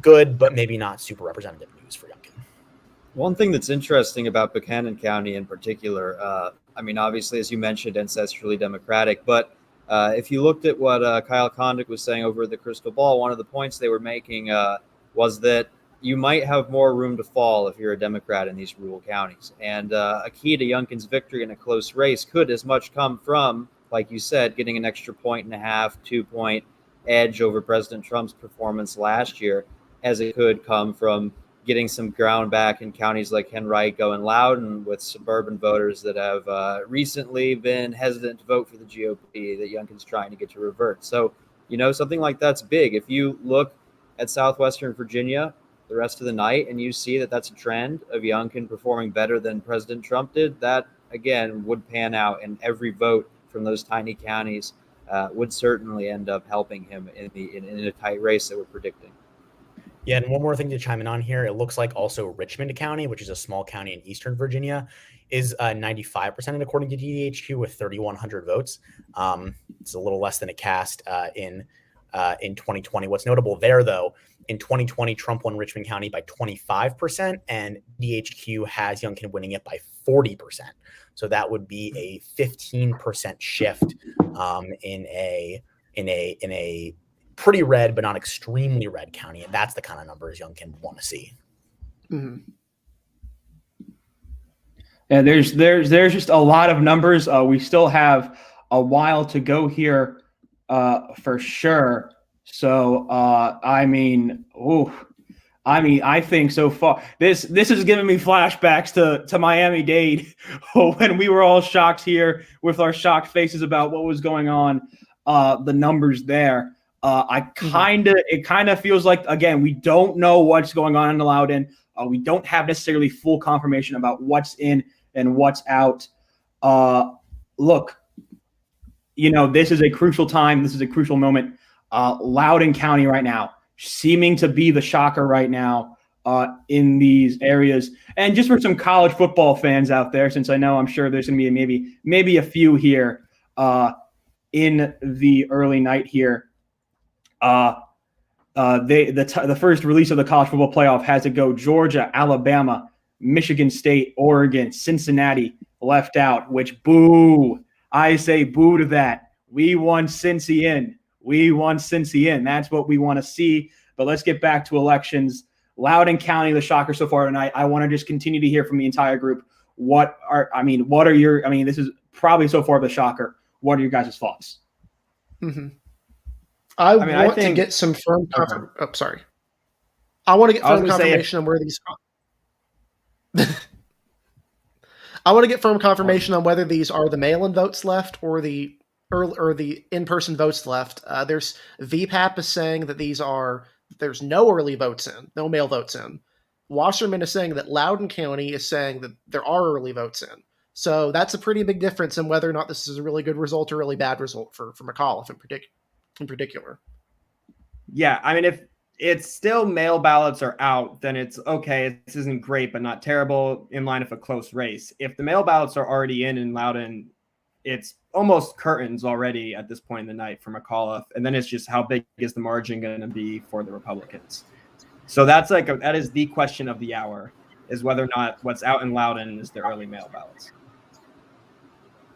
good, but maybe not super representative news for Youngkin. One thing that's interesting about Buchanan County in particular, obviously, as you mentioned, ancestrally Democratic, but if you looked at what Kyle Kondik was saying over the Crystal Ball, one of the points they were making was that you might have more room to fall if you're a Democrat in these rural counties. And a key to Youngkin's victory in a close race could as much come from, like you said, getting an extra 1.5, 2-point edge over President Trump's performance last year, as it could come from getting some ground back in counties like Henrico and Loudoun with suburban voters that have recently been hesitant to vote for the GOP that Youngkin's trying to get to revert. So, something like that's big. If you look at Southwestern Virginia the rest of the night and you see that that's a trend of Youngkin performing better than President Trump did, that, again, would pan out, and every vote from those tiny counties would certainly end up helping him in a tight race that we're predicting. Yeah, and one more thing to chime in on here. It looks like also Richmond County, which is a small county in eastern Virginia, is 95% in according to DDHQ with 3,100 votes. It's a little less than it cast in 2020. What's notable there, though, in 2020, Trump won Richmond County by 25%, and DHQ has Youngkin winning it by 40%. So that would be a 15% shift in a pretty red, but not extremely red county. And that's the kind of numbers Youngkin want to see. Mm-hmm. Yeah, there's just a lot of numbers. We still have a while to go here for sure. So, I think so far this is giving me flashbacks to Miami-Dade when we were all shocked here with our shocked faces about what was going on. The numbers there. It kind of feels like, again, we don't know what's going on in Loudoun. We don't have necessarily full confirmation about what's in and what's out. Look, this is a crucial time. This is a crucial moment. Loudoun County right now, seeming to be the shocker right now in these areas. And just for some college football fans out there, since I'm sure there's going to be maybe a few here in the early night here. The first release of the college football playoff has to go Georgia, Alabama, Michigan State, Oregon, Cincinnati left out, which boo. I say boo to that. We want Cincy in. We want Cincy in. That's what we want to see. But let's get back to elections. Loudoun County, the shocker so far tonight. I want to just continue to hear from the entire group. This is probably so far the shocker. What are your guys' thoughts? Mm-hmm. I want to get some firm confirmation. Oh, sorry. I want to get firm confirmation on where these. I want to get firm confirmation on whether these are the mail-in votes left or the in-person votes left. There's VPAP is saying that there's no early votes in, no mail votes in. Wasserman is saying that Loudoun County is saying that there are early votes in. So that's a pretty big difference in whether or not this is a really good result or really bad result for McAuliffe in particular. Yeah, I mean, if it's still mail ballots are out, then it's okay. This isn't great, but not terrible, in line of a close race. If the mail ballots are already in Loudoun, it's almost curtains already at this point in the night for McAuliffe. And then it's just how big is the margin going to be for the Republicans? So that is the question of the hour, is whether or not what's out in Loudoun is the early mail ballots.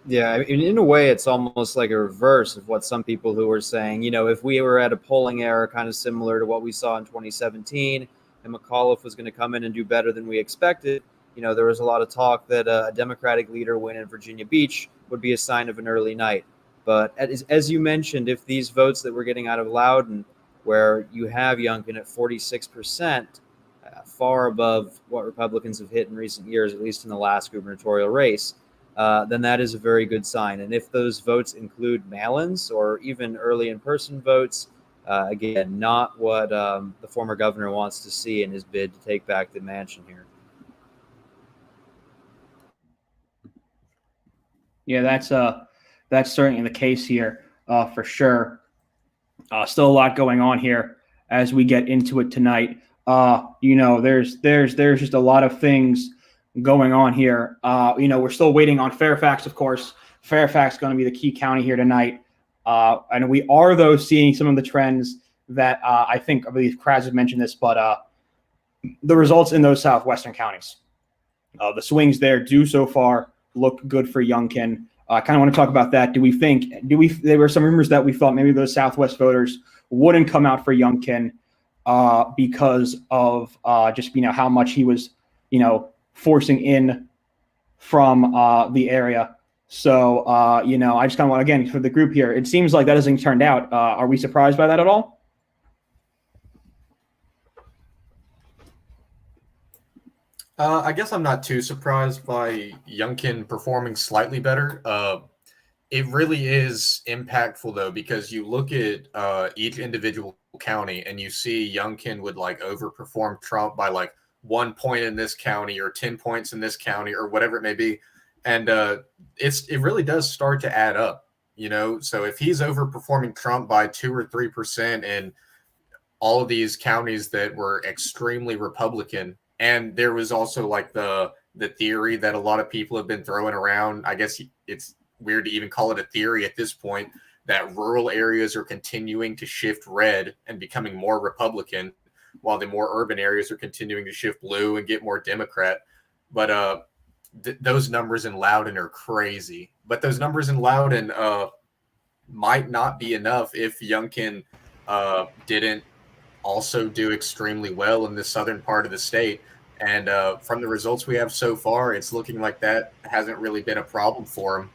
Yeah, I mean, in a way, it's almost like a reverse of what some people who were saying, if we were at a polling era kind of similar to what we saw in 2017, and McAuliffe was going to come in and do better than we expected, there was a lot of talk that a Democratic leader win in Virginia Beach would be a sign of an early night. But as you mentioned, if these votes that we're getting out of Loudoun, where you have Youngkin at 46%, far above what Republicans have hit in recent years, at least in the last gubernatorial race, then that is a very good sign. And if those votes include mail-ins or even early in-person votes, again, not what the former governor wants to see in his bid to take back the mansion here. Yeah, that's certainly the case here for sure. Still a lot going on here as we get into it tonight. There's just a lot of things going on here. We're still waiting on Fairfax, of course. Fairfax is going to be the key county here tonight. And we are, though, seeing some of the trends that I believe Kraz had mentioned this, but the results in those southwestern counties. The swings there do so far look good for Youngkin. I kind of want to talk about that. There were some rumors that we thought maybe those Southwest voters wouldn't come out for Youngkin because of just, how much he was, forcing in from the area. So, I just kind of want, again, for the group here, it seems like that hasn't turned out. Are we surprised by that at all? I guess I'm not too surprised by Youngkin performing slightly better. It really is impactful, though, because you look at each individual county and you see Youngkin would overperform Trump by 1 point in this county or 10 points in this county or whatever it may be. And it really does start to add up, So if he's overperforming Trump by 2 or 3% in all of these counties that were extremely Republican, and there was also the theory that a lot of people have been throwing around. I guess it's weird to even call it a theory at this point, that rural areas are continuing to shift red and becoming more Republican, while the more urban areas are continuing to shift blue and get more Democrat. But those numbers in Loudoun are crazy. But those numbers in Loudoun might not be enough if Youngkin didn't also do extremely well in the southern part of the state. And from the results we have so far, it's looking like that hasn't really been a problem for him.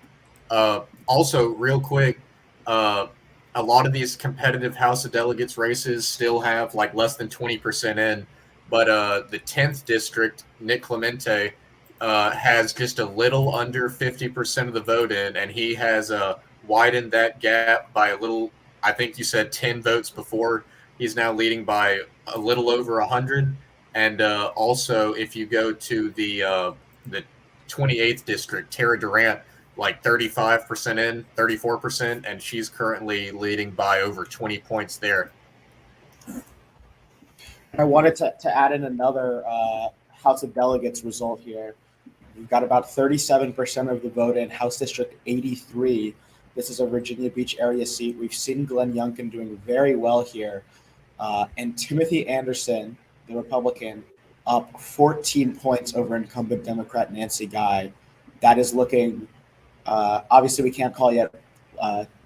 Also, real quick, a lot of these competitive House of Delegates races still have less than 20% in. But the 10th district, Nick Clemente, has just a little under 50% of the vote in, and he has widened that gap by a little. I think you said 10 votes before. He's now leading by a little over 100. And also, if you go to the 28th district, Tara Durant, 35% in, 34%, and she's currently leading by over 20 points there. I wanted to add in another House of Delegates result here. We've got about 37% of the vote in House District 83. This is a Virginia Beach area seat. We've seen Glenn Youngkin doing very well here. And Timothy Anderson, the Republican, up 14 points over incumbent Democrat Nancy Guy. That is looking, obviously we can't call yet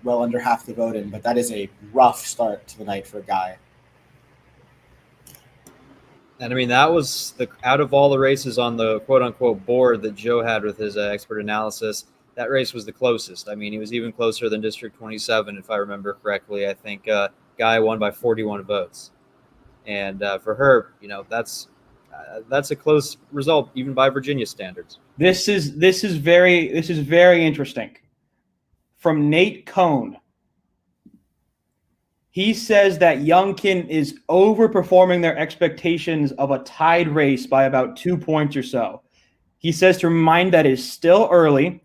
well under half the vote in, but that is a rough start to the night for Guy. And I mean, that was out of all the races on the quote unquote board that Joe had with his expert analysis, that race was the closest. I mean, he was even closer than District 27, if I remember correctly. I think Guy won by 41 votes. And for her, that's a close result, even by Virginia standards. This is very interesting. From Nate Cohn, he says that Youngkin is overperforming their expectations of a tied race by about 2 points or so. He says to remind that is still early,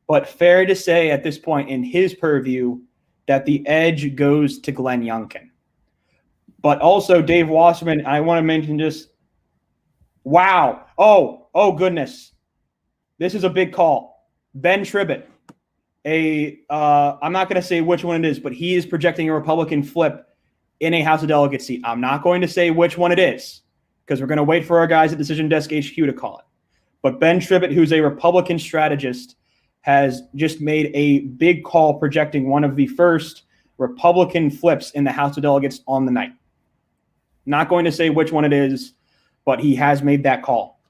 but fair to say at this point in his purview that the edge goes to Glenn Youngkin. But also Dave Wasserman, I want to mention just, wow. Oh goodness. This is a big call. Ben Tribbett. I'm not going to say which one it is, but he is projecting a Republican flip in a House of Delegates seat. I'm not going to say which one it is because we're going to wait for our guys at Decision Desk HQ to call it. But Ben Tribbett, who's a Republican strategist, has just made a big call projecting one of the first Republican flips in the House of Delegates on the night. Not going to say which one it is, but he has made that call.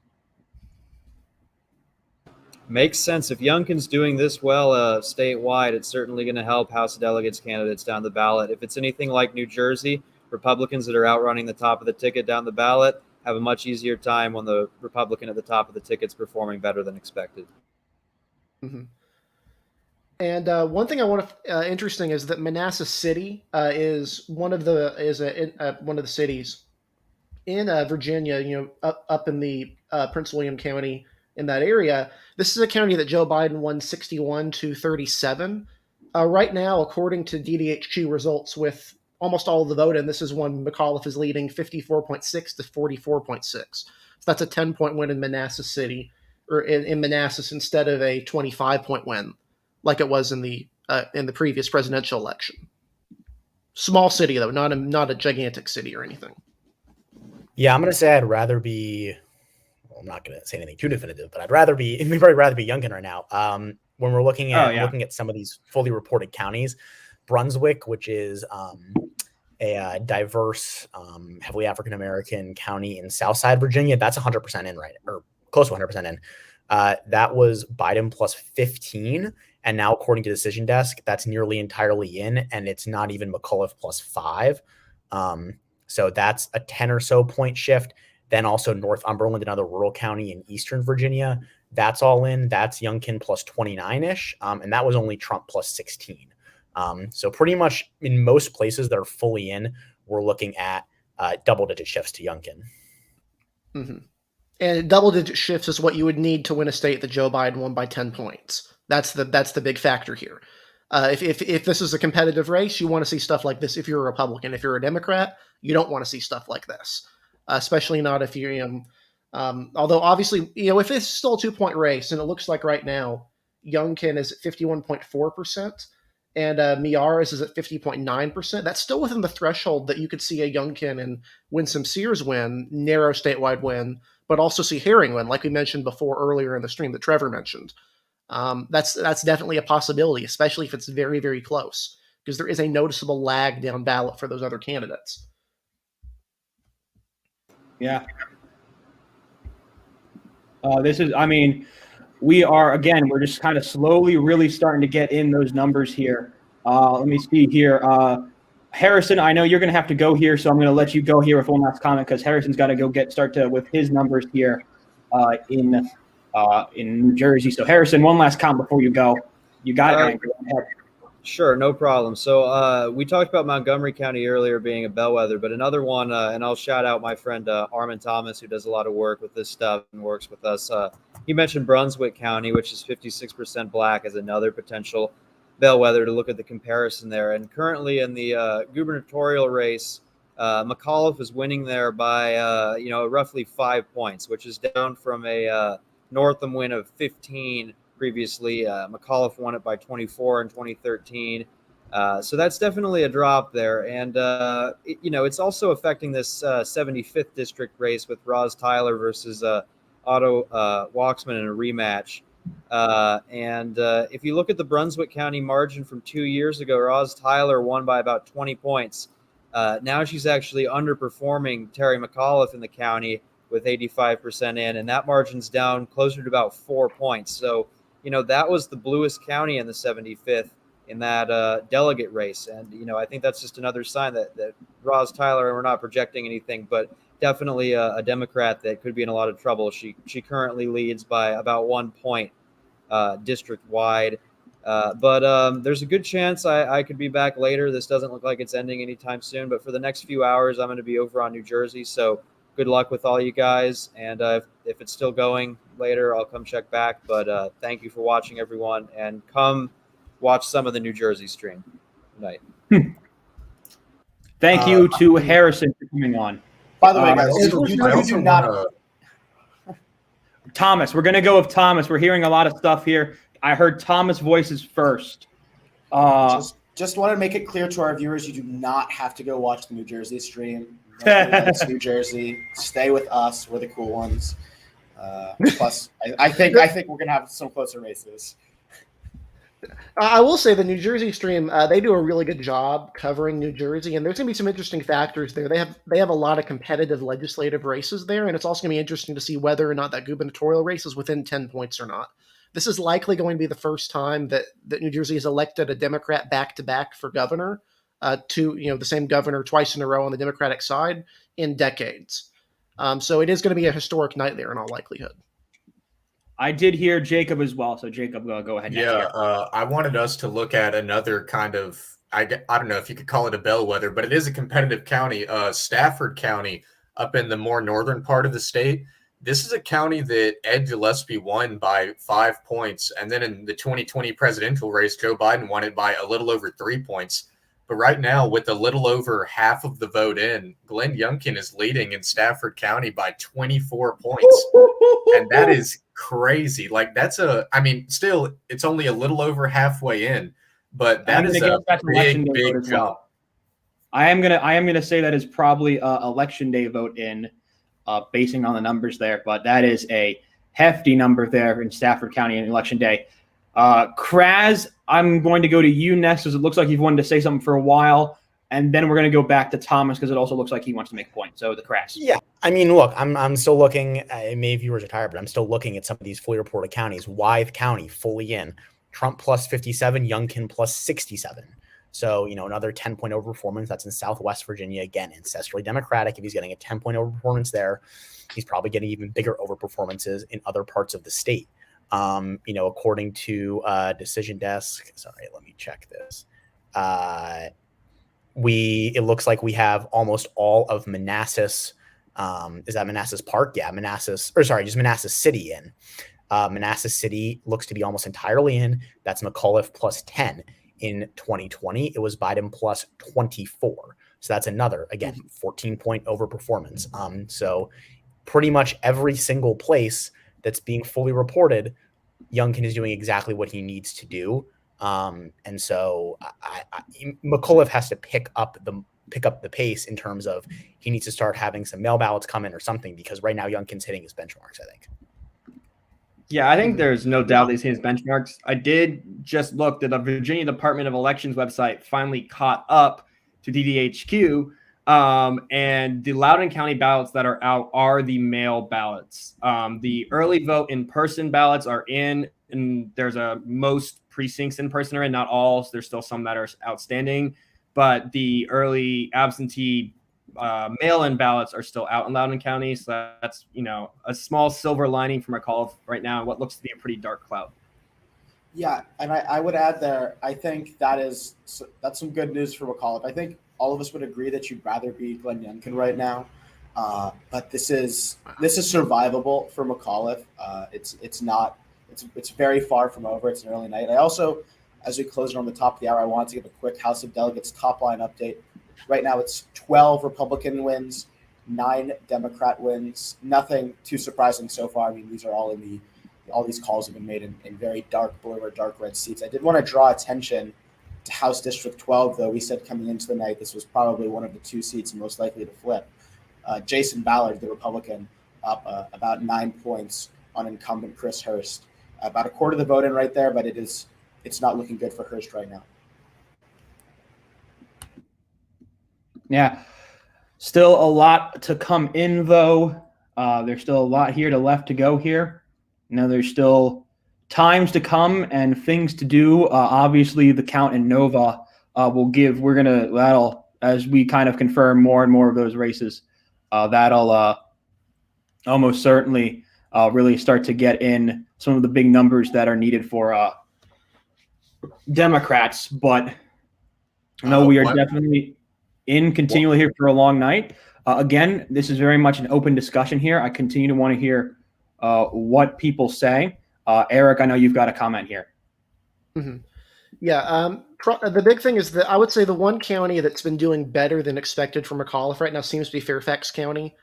Makes sense. If Youngkin's doing this well statewide, it's certainly going to help House of Delegates candidates down the ballot. If it's anything like New Jersey, Republicans that are outrunning the top of the ticket down the ballot have a much easier time when the Republican at the top of the ticket's performing better than expected. Mm-hmm. And one thing I want to interesting is that Manassas City is one of the cities in Virginia. Up in the Prince William County in that area. This is a county that Joe Biden won 61-37. Right now, according to DDHQ results, with almost all of the vote in, this is one McAuliffe is leading 54.6 to 44.6. So that's a 10-point win in Manassas City, or in Manassas, instead of a 25-point win like it was in the previous presidential election. Small city though, not a gigantic city or anything. Yeah, I'm gonna say I'd rather be. Well, I'm not gonna say anything too definitive, but we'd probably rather be Youngkin right now. When we're looking at some of these fully reported counties, Brunswick, which is a diverse, heavily African American county in Southside Virginia, that's 100% in, right, or close to 100% in. That was Biden plus 15. And now, according to Decision Desk, that's nearly entirely in, and it's not even McAuliffe plus 5. So that's a 10 or so point shift. Then also Northumberland, another rural county in Eastern Virginia, that's all in. That's Youngkin plus 29-ish, and that was only Trump plus 16. So pretty much in most places that are fully in, we're looking at double-digit shifts to Youngkin. Mm-hmm. And double-digit shifts is what you would need to win a state that Joe Biden won by 10 points. That's the big factor here. If this is a competitive race, you want to see stuff like this. If you're a Republican, if you're a Democrat, you don't want to see stuff like this, especially not if you're. Although obviously, if it's still a 2-point race, and it looks like right now, Youngkin is at 51.4%, and Miyares is at 50.9%. That's still within the threshold that you could see a Youngkin and Winsome Sears win, narrow statewide win, but also see Herring win, like we mentioned before earlier in the stream that Trevor mentioned. That's definitely a possibility, especially if it's very, very close, because there is a noticeable lag down ballot for those other candidates. Yeah. We're just kind of slowly really starting to get in those numbers here. Let me see here. Harrison, I know you're going to have to go here, so I'm going to let you go here with one last comment because Harrison's got to go start with his numbers here in New Jersey. So Harrison, one last comment before you go. You got it. Go ahead. Sure, no problem. So we talked about Montgomery County earlier being a bellwether, but another one, and I'll shout out my friend Armin Thomas, who does a lot of work with this stuff and works with us. He mentioned Brunswick County, which is 56% black, as another potential bellwether to look at the comparison there. And currently in the gubernatorial race, McAuliffe is winning there by roughly 5 points, which is down from a Northam win of 15 previously. McAuliffe won it by 24 in 2013. So that's definitely a drop there. And, it's also affecting this 75th district race with Roz Tyler versus Otto Waxman in a rematch. And if you look at the Brunswick County margin from 2 years ago, Roz Tyler won by about 20 points. Now she's actually underperforming Terry McAuliffe in the county with 85% in, and that margin's down closer to about 4 points. So, that was the bluest county in the 75th in that delegate race. And, I think that's just another sign that Roz Tyler, we're not projecting anything, but definitely a Democrat that could be in a lot of trouble. She currently leads by about 1 point district wide. But there's a good chance I could be back later. This doesn't look like it's ending anytime soon, but for the next few hours, I'm going to be over on New Jersey. So good luck with all you guys. And if it's still going later, I'll come check back. But thank you for watching, everyone. And come watch some of the New Jersey stream. Good night. Thank you to Harrison for coming on. By the way, guys, I also wanna- Thomas, we're going to go with Thomas. We're hearing a lot of stuff here. I heard Thomas' voices first. Just want to make it clear to our viewers, you do not have to go watch the New Jersey stream. It's New Jersey. Stay with us. We're the cool ones. Plus, I think we're going to have some closer races. I will say the New Jersey stream, they do a really good job covering New Jersey, and there's going to be some interesting factors there. They have a lot of competitive legislative races there, and it's also going to be interesting to see whether or not that gubernatorial race is within 10 points or not. This is likely going to be the first time that New Jersey has elected a Democrat back-to-back for governor, the same governor twice in a row on the Democratic side in decades. So it is going to be a historic night there in all likelihood. I did hear Jacob as well. So Jacob, go ahead. Yeah, I wanted us to look at another kind of, I don't know if you could call it a bellwether, but it is a competitive county, Stafford County, up in the more northern part of the state. This is a county that Ed Gillespie won by 5 points. And then in the 2020 presidential race, Joe Biden won it by a little over 3 points. But right now, with a little over half of the vote in, Glenn Youngkin is leading in Stafford County by 24 points. And that is crazy. Like, still, it's only a little over halfway in, but that is a big jump. I am gonna say that is probably election day vote in, basing on the numbers there, but that is a hefty number there in Stafford County on election day. Kraz, I'm going to go to you next because it looks like you've wanted to say something for a while, and then we're going to go back to Thomas because it also looks like he wants to make a point. So the Kraz. Yeah, I mean, look, I'm still looking. Maybe viewers are tired, but I'm still looking at some of these fully reported counties. Wythe County fully in, Trump plus 57, Youngkin plus 67. So, another 10-point overperformance. That's in Southwest Virginia. Again, ancestrally Democratic. If he's getting a 10-point overperformance there, he's probably getting even bigger overperformances in other parts of the state. According to Decision Desk, sorry, let me check this. It looks like we have almost all of Manassas. Is that Manassas Park? Yeah, just Manassas City in. Manassas City looks to be almost entirely in. That's McAuliffe plus 10. In 2020, it was Biden plus 24. So that's another, again, 14-point overperformance. So pretty much every single place that's being fully reported, Youngkin is doing exactly what he needs to do. And so McAuliffe has to pick up the pace in terms of he needs to start having some mail ballots come in or something, because right now Youngkin's hitting his benchmarks, I think. Yeah, I think there's no doubt he's hitting his benchmarks. I did just look that the Virginia Department of Elections website finally caught up to DDHQ. And the Loudoun County ballots that are out are the mail ballots. The early vote in-person ballots are in, and there's most precincts in person are in, not all. So there's still some that are outstanding, but the early absentee mail-in ballots are still out in Loudoun County. So that's, a small silver lining from our call right now in what looks to be a pretty dark cloud. Yeah, and I would add there, I think that's some good news for McAuliffe. I think all of us would agree that you'd rather be Glenn Youngkin right now, but this is survivable for McAuliffe. It's very far from over. It's an early night. I also, as we close on the top of the hour, I wanted to give a quick House of Delegates top line update. Right now, it's 12 Republican wins, 9 Democrat wins. Nothing too surprising so far. I mean, these are all all these calls have been made in very dark blue or dark red seats. I did want to draw attention to House District 12, though. We said coming into the night this was probably one of the 2 seats most likely to flip. Jason Ballard, the Republican, up about 9 points on incumbent Chris Hurst. about a quarter of the vote in right there, but it's not looking good for Hurst right now. Yeah, still a lot to come in though. There's still a lot here left to go here. There's still times to come and things to do. Obviously, the count in Nova that'll, as we kind of confirm more and more of those races, that'll almost certainly really start to get in some of the big numbers that are needed for Democrats. But no, we are definitely continually here for a long night. Again, this is very much an open discussion here. I continue to want to hear what people say. Eric, I know you've got a comment here. Mm-hmm. Yeah, the big thing is that I would say the one county that's been doing better than expected for McAuliffe right now seems to be Fairfax County.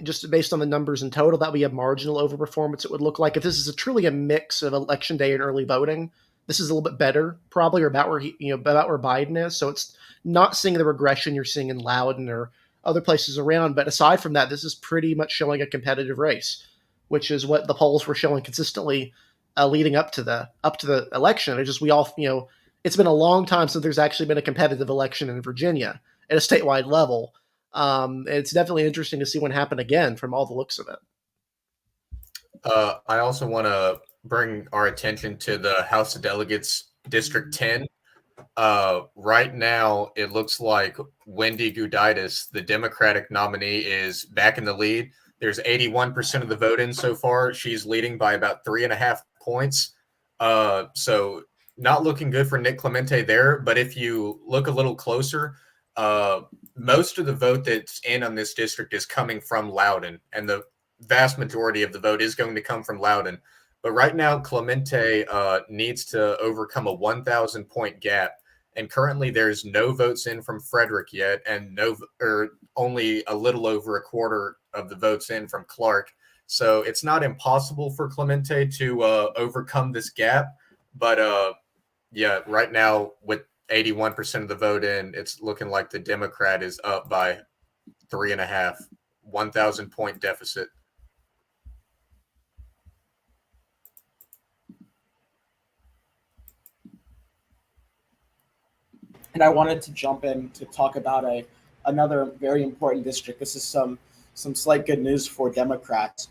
Just based on the numbers in total, that would be a marginal overperformance. It would look like if this is truly a mix of election day and early voting, this is a little bit better, probably, or about where about where Biden is. So it's not seeing the regression you're seeing in Loudoun or other places around. But aside from that, this is pretty much showing a competitive race, which is what the polls were showing consistently leading up to the election. It's just it's been a long time since there's actually been a competitive election in Virginia at a statewide level. It's definitely interesting to see what happened again from all the looks of it. I also want to bring our attention to the House of Delegates District 10. Right now, it looks like Wendy Guditis, the Democratic nominee, is back in the lead. There's 81% of the vote in so far. She's leading by about 3.5 points. So not looking good for Nick Clemente there. But if you look a little closer, most of the vote that's in on this district is coming from Loudoun, and the vast majority of the vote is going to come from Loudoun. But right now, Clemente needs to overcome a 1,000-point gap. And currently, there's no votes in from Frederick yet, and only a little over a quarter of the votes in from Clark. So it's not impossible for Clemente to overcome this gap. But yeah, right now with 81% of the vote in, it's looking like the Democrat is up by 3.5, 1,000-point deficit. And I wanted to jump in to talk about another very important district. This is some slight good news for Democrats.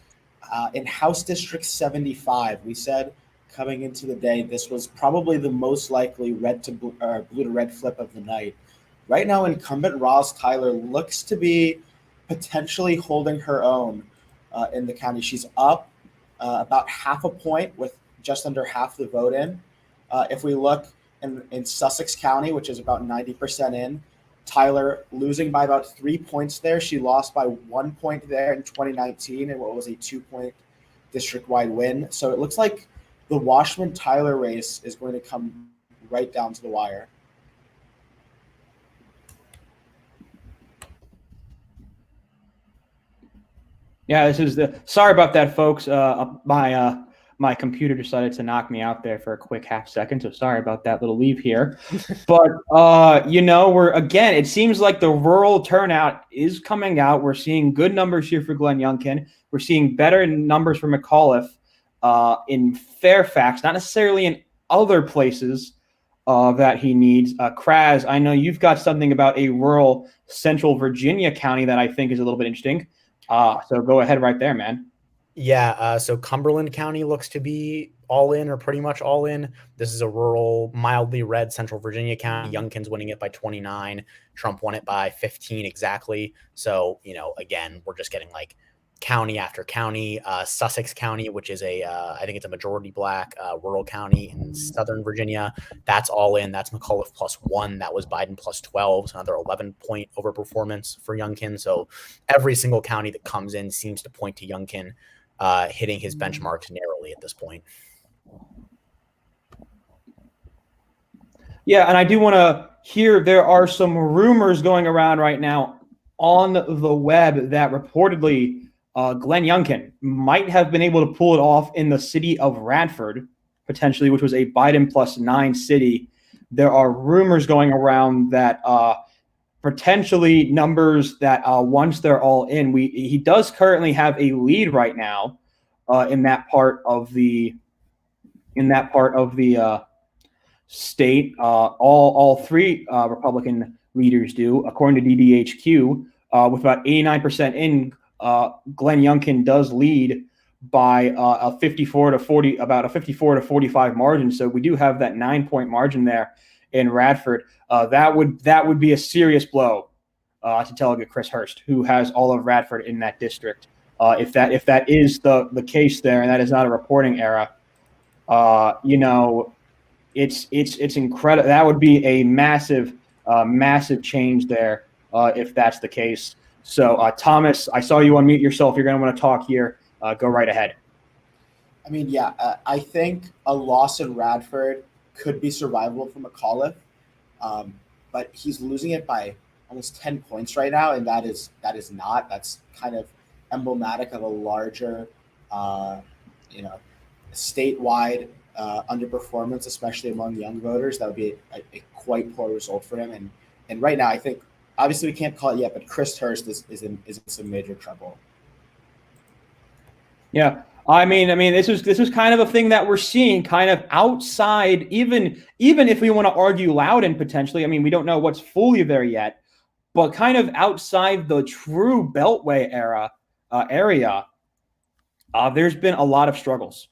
In House District 75, we said coming into the day, this was probably the most likely blue to red flip of the night. Right now, incumbent Roz Tyler looks to be potentially holding her own in the county. She's up about 0.5 point with just under half the vote in. If we look in Sussex County, which is about 90% in, Tyler losing by about 3 points there. She lost by 1 point there in 2019 and what was a 2-point district-wide win. So it looks like the Washman-Tyler race is going to come right down to the wire. Yeah, sorry about that, folks. My computer decided to knock me out there for a quick half second, so sorry about that little leave here. But it seems like the rural turnout is coming out. We're seeing good numbers here for Glenn Youngkin. We're seeing better numbers for McAuliffe in Fairfax, not necessarily in other places that he needs. Kraz, I know you've got something about a rural central Virginia county that I think is a little bit interesting. So go ahead right there, man. Yeah, so Cumberland County looks to be all in or pretty much all in. This is a rural, mildly red central Virginia county. Youngkin's winning it by 29. Trump won it by 15 exactly. So, again, we're just getting like county after county. Sussex County, which is I think it's a majority black rural county in southern Virginia. That's all in. That's McAuliffe +1. That was Biden +12. So another 11-point overperformance for Youngkin. So every single county that comes in seems to point to Youngkin hitting his benchmarks narrowly at this point. Yeah, and I do want to hear there are some rumors going around right now on the web that reportedly Glenn Youngkin might have been able to pull it off in the city of Radford, potentially, which was a Biden +9 city. There are rumors going around that potentially numbers that once they're all in, he does currently have a lead right now in that part of the in that part of the state. All three Republican leaders do, according to DDHQ, with about 89% in. Glenn Youngkin does lead by a 54 to 40, about a 54 to 45 margin. So we do have that 9-point margin there in Radford. That would be a serious blow to delegate Chris Hurst, who has all of Radford in that district. If that is the case there, and that is not a reporting error, it's incredible. That would be a massive change there if that's the case. So, Thomas, I saw you unmute yourself. You're going to want to talk here. Go right ahead. I mean, yeah, I think a loss in Radford could be survivable for McAuliffe, but he's losing it by almost 10 points right now, and that is not. That's kind of emblematic of a larger, statewide underperformance, especially among young voters. That would be a quite poor result for him. And right now, I think obviously we can't call it yet, but Chris Hurst is in some major trouble. Yeah. I mean, this is kind of a thing that we're seeing kind of outside, even if we want to argue Loudon potentially. I mean, we don't know what's fully there yet, but kind of outside the true Beltway area, there's been a lot of struggles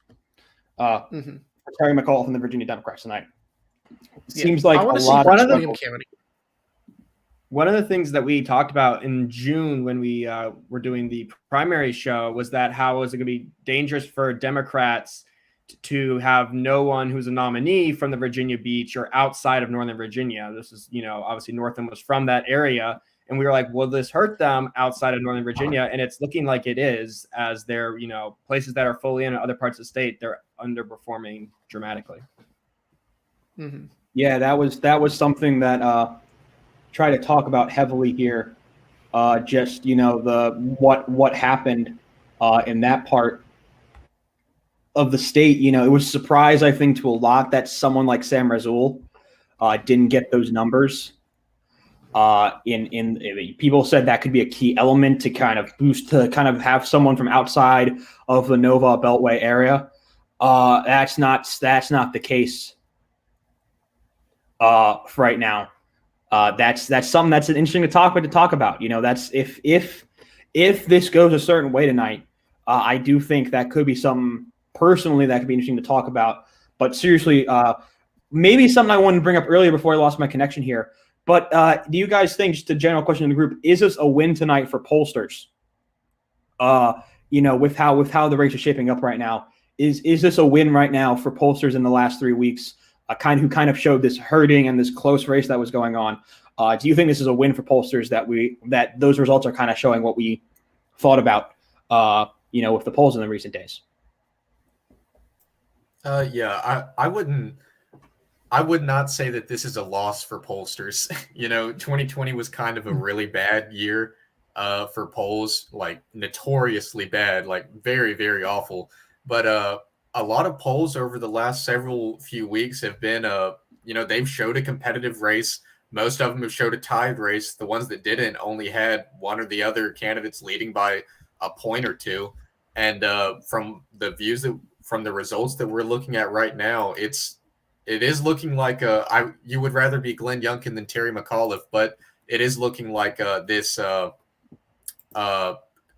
for Terry McAuliffe and the Virginia Democrats tonight. Seems like a lot of struggles. One of the things that we talked about in June when we were doing the primary show was that how is it going to be dangerous for Democrats to have no one who's a nominee from the Virginia Beach or outside of Northern Virginia. This is, obviously Northam was from that area. And we were like, will this hurt them outside of Northern Virginia? And it's looking like it is, as they're, places that are fully in other parts of the state, they're underperforming dramatically. Mm-hmm. Yeah, that was something that try to talk about heavily here. Just the what happened in that part of the state. It was a surprise, I think, to a lot that someone like Sam Razul didn't get those numbers. People said that could be a key element to kind of boost, to kind of have someone from outside of the Nova Beltway area. That's not the case right now. That's something that's interesting to talk about. That's if this goes a certain way tonight, I do think that could be something personally that could be interesting to talk about. But seriously, maybe something I wanted to bring up earlier before I lost my connection here. But do you guys think, just a general question in the group, is this a win tonight for pollsters? With how the race is shaping up right now, is this a win right now for pollsters in the last 3 weeks? Who kind of showed this hurting and this close race that was going on. Do you think this is a win for pollsters that those results are kind of showing what we thought about, with the polls in the recent days? I would not say that this is a loss for pollsters. 2020 was kind of a really bad year for polls, like notoriously bad, like very, very awful. But a lot of polls over the last few weeks have been, they've showed a competitive race. Most of them have showed a tied race. The ones that didn't only had one or the other candidates leading by a point or two. And from the results that we're looking at right now, it is looking like you would rather be Glenn Youngkin than Terry McAuliffe, but it is looking like this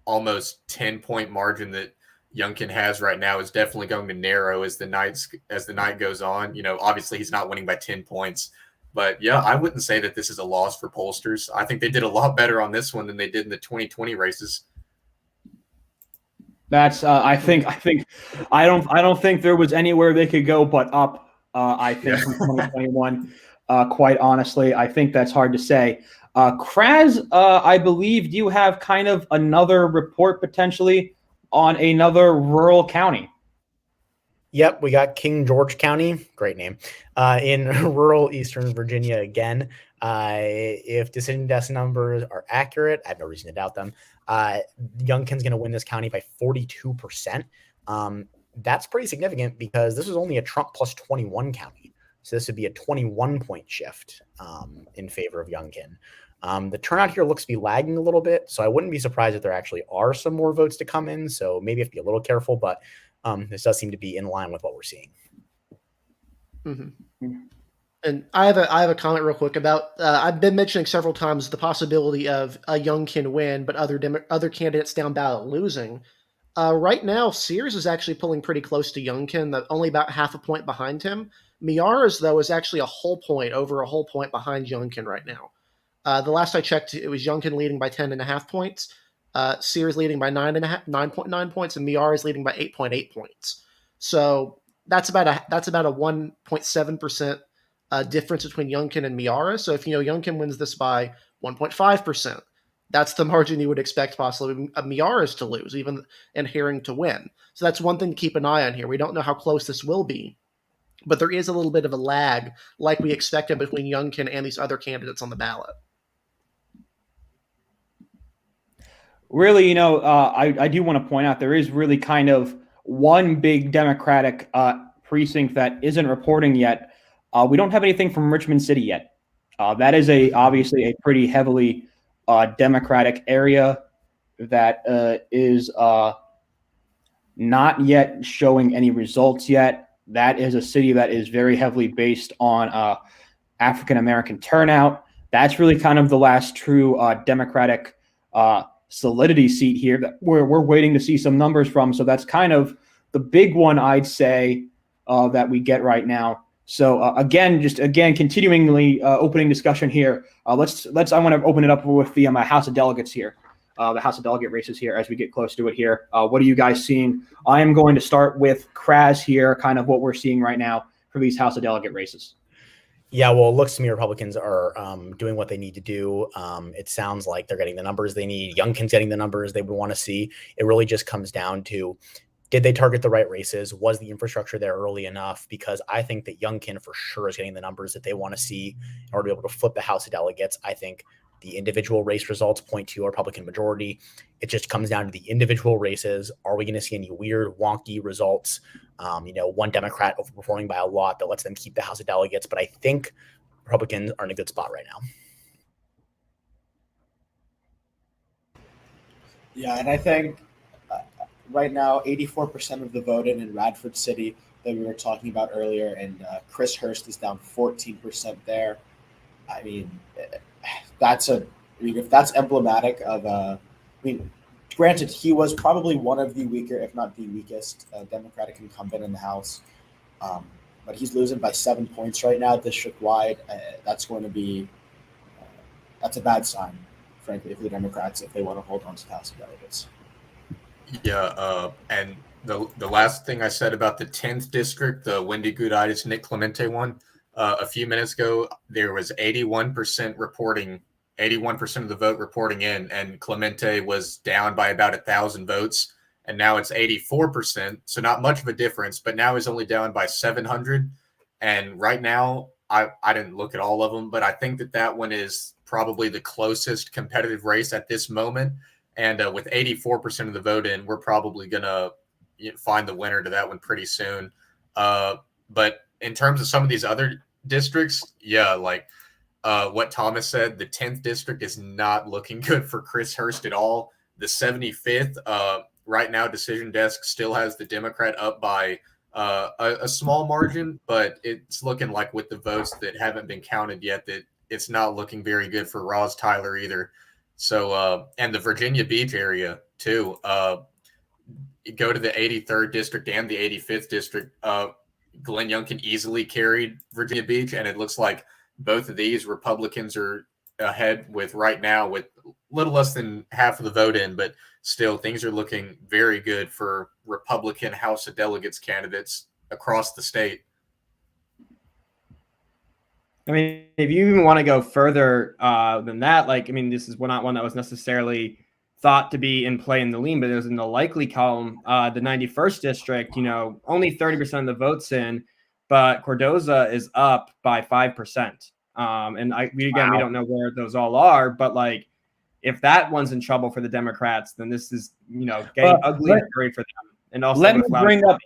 almost 10-point margin that Youngkin has right now is definitely going to narrow as the night goes on. Obviously he's not winning by 10 points, but yeah, I wouldn't say that this is a loss for pollsters. I think they did a lot better on this one than they did in the 2020 races. That's I don't think there was anywhere they could go but up. I think from 2021, quite honestly, I think that's hard to say. Kraz, I believe you have kind of another report potentially on another rural county. Yep, we got King George County, great name, in rural Eastern Virginia again. If decision desk numbers are accurate, I have no reason to doubt them. Youngkin's going to win this county by 42%. That's pretty significant because this is only a Trump plus 21 county. So this would be a 21-point shift in favor of Youngkin. The turnout here looks to be lagging a little bit, so I wouldn't be surprised if there actually are some more votes to come in. So maybe have to be a little careful, but this does seem to be in line with what we're seeing. Mm-hmm. And I have a comment real quick about I've been mentioning several times the possibility of a Youngkin win, but other candidates down ballot losing. Right now, Sears is actually pulling pretty close to Youngkin, only about half a point behind him. Miaras, though, is actually a whole point behind Youngkin right now. The last I checked, it was Youngkin leading by 10.5 points, Sears leading by 9.9 points, and Miaras leading by 8.8 points. So that's about a 1.7% difference between Youngkin and Miara. So if Youngkin wins this by 1.5%, that's the margin you would expect possibly Miara's to lose, even and Herring to win. So that's one thing to keep an eye on here. We don't know how close this will be, but there is a little bit of a lag, like we expected, between Youngkin and these other candidates on the ballot. Really, I do want to point out there is really kind of one big Democratic precinct that isn't reporting yet. We don't have anything from Richmond City yet. That is obviously a pretty heavily Democratic area that is not yet showing any results yet. That is a city that is very heavily based on African American turnout. That's really kind of the last true Democratic solidity seat here that we're waiting to see some numbers from. So that's kind of the big one, I'd say, that we get right now. So again, continuingly opening discussion here. I want to open it up with the House of Delegates here, the House of Delegate races here as we get close to it here. What are you guys seeing? I am going to start with Kraz here, kind of what we're seeing right now for these House of Delegate races. Yeah, well, it looks to me Republicans are doing what they need to do. It sounds like they're getting the numbers they need. Youngkin's getting the numbers they would want to see. It really just comes down to, did they target the right races? Was the infrastructure there early enough? Because I think that Youngkin for sure is getting the numbers that they want to see in order to be able to flip the House of Delegates. I think the individual race results point to a Republican majority. It just comes down to the individual races. Are we going to see any weird, wonky results? One Democrat overperforming by a lot that lets them keep the House of Delegates. But I think Republicans are in a good spot right now. Yeah, and I think right now 84% of the vote in Radford City that we were talking about earlier, and Chris Hurst is down 14% there. I mean, if that's emblematic of granted, he was probably one of the weaker, if not the weakest, Democratic incumbent in the House. But he's losing by 7 points right now, district-wide. That's going to be that's a bad sign, frankly, for the Democrats if they want to hold on to the House of Delegates. Yeah, and the last thing I said about the 10th district, the Wendy Gooditis, Nick Clemente one, a few minutes ago, there was 81% of the vote reporting in, and Clemente was down by about 1,000 votes, and now it's 84%, so not much of a difference, but now he's only down by 700, and right now, I didn't look at all of them, but I think that one is probably the closest competitive race at this moment, and with 84% of the vote in, we're probably going to find the winner to that one pretty soon, but in terms of some of these other districts, yeah, like what Thomas said, the 10th district is not looking good for Chris Hurst at all. The 75th, right now, Decision Desk still has the Democrat up by a small margin, but it's looking like with the votes that haven't been counted yet that it's not looking very good for Roz Tyler either. So, and the Virginia Beach area too, go to the 83rd district and the 85th district, Glenn Youngkin easily carried Virginia Beach, and it looks like both of these Republicans are ahead with right now with a little less than half of the vote in, but still things are looking very good for Republican House of Delegates candidates across the state. I mean, if you even want to go further than that, this is not one that was necessarily thought to be in play in the lean, but it was in the likely column. The 91st district, only 30% of the votes in, but Cordoza is up by 5%. We don't know where those all are, but if that one's in trouble for the Democrats, then this is, getting ugly and scary for them. And also, let me bring up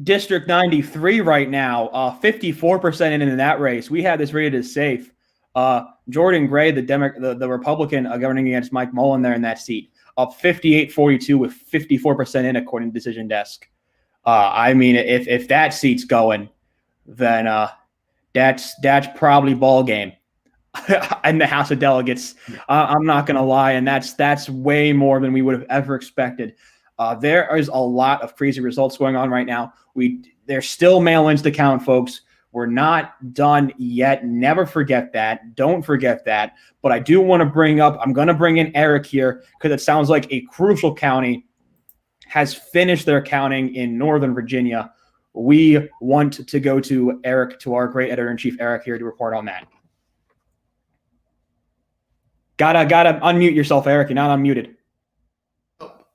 District 93 right now, 54% in that race. We had this rated as safe. Jordan Gray, the Republican governing against Mike Mullen there in that seat, up 58-42 with 54% in, according to Decision Desk. If that seat's going, then that's probably ball game in the House of Delegates. I'm not going to lie, and that's way more than we would have ever expected. There is a lot of crazy results going on right now. There's still mail-ins to count, folks. We're not done yet. Never forget that. Don't forget that. But I do want to I'm going to bring in Eric here because it sounds like a crucial county has finished their counting in Northern Virginia. We want to go to Eric, to our great editor-in-chief, Eric, here to report on that. Gotta unmute yourself, Eric. You're not unmuted.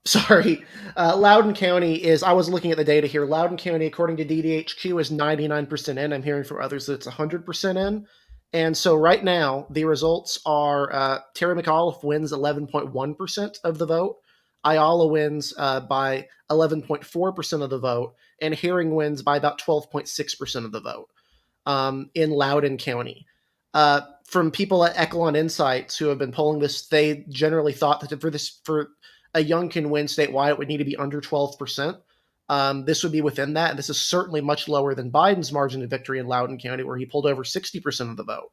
Sorry. Loudoun County is, I was looking at the data here. Loudoun County, according to DDHQ, is 99% in. I'm hearing from others that it's 100% in. And so right now, the results are Terry McAuliffe wins 11.1% of the vote. Ayala wins by 11.4% of the vote. And Herring wins by about 12.6% of the vote in Loudoun County. From people at Echelon Insights who have been polling this, they generally thought that for a Youngkin win statewide, it would need to be under 12%. This would be within that, and this is certainly much lower than Biden's margin of victory in Loudoun County, where he pulled over 60% of the vote.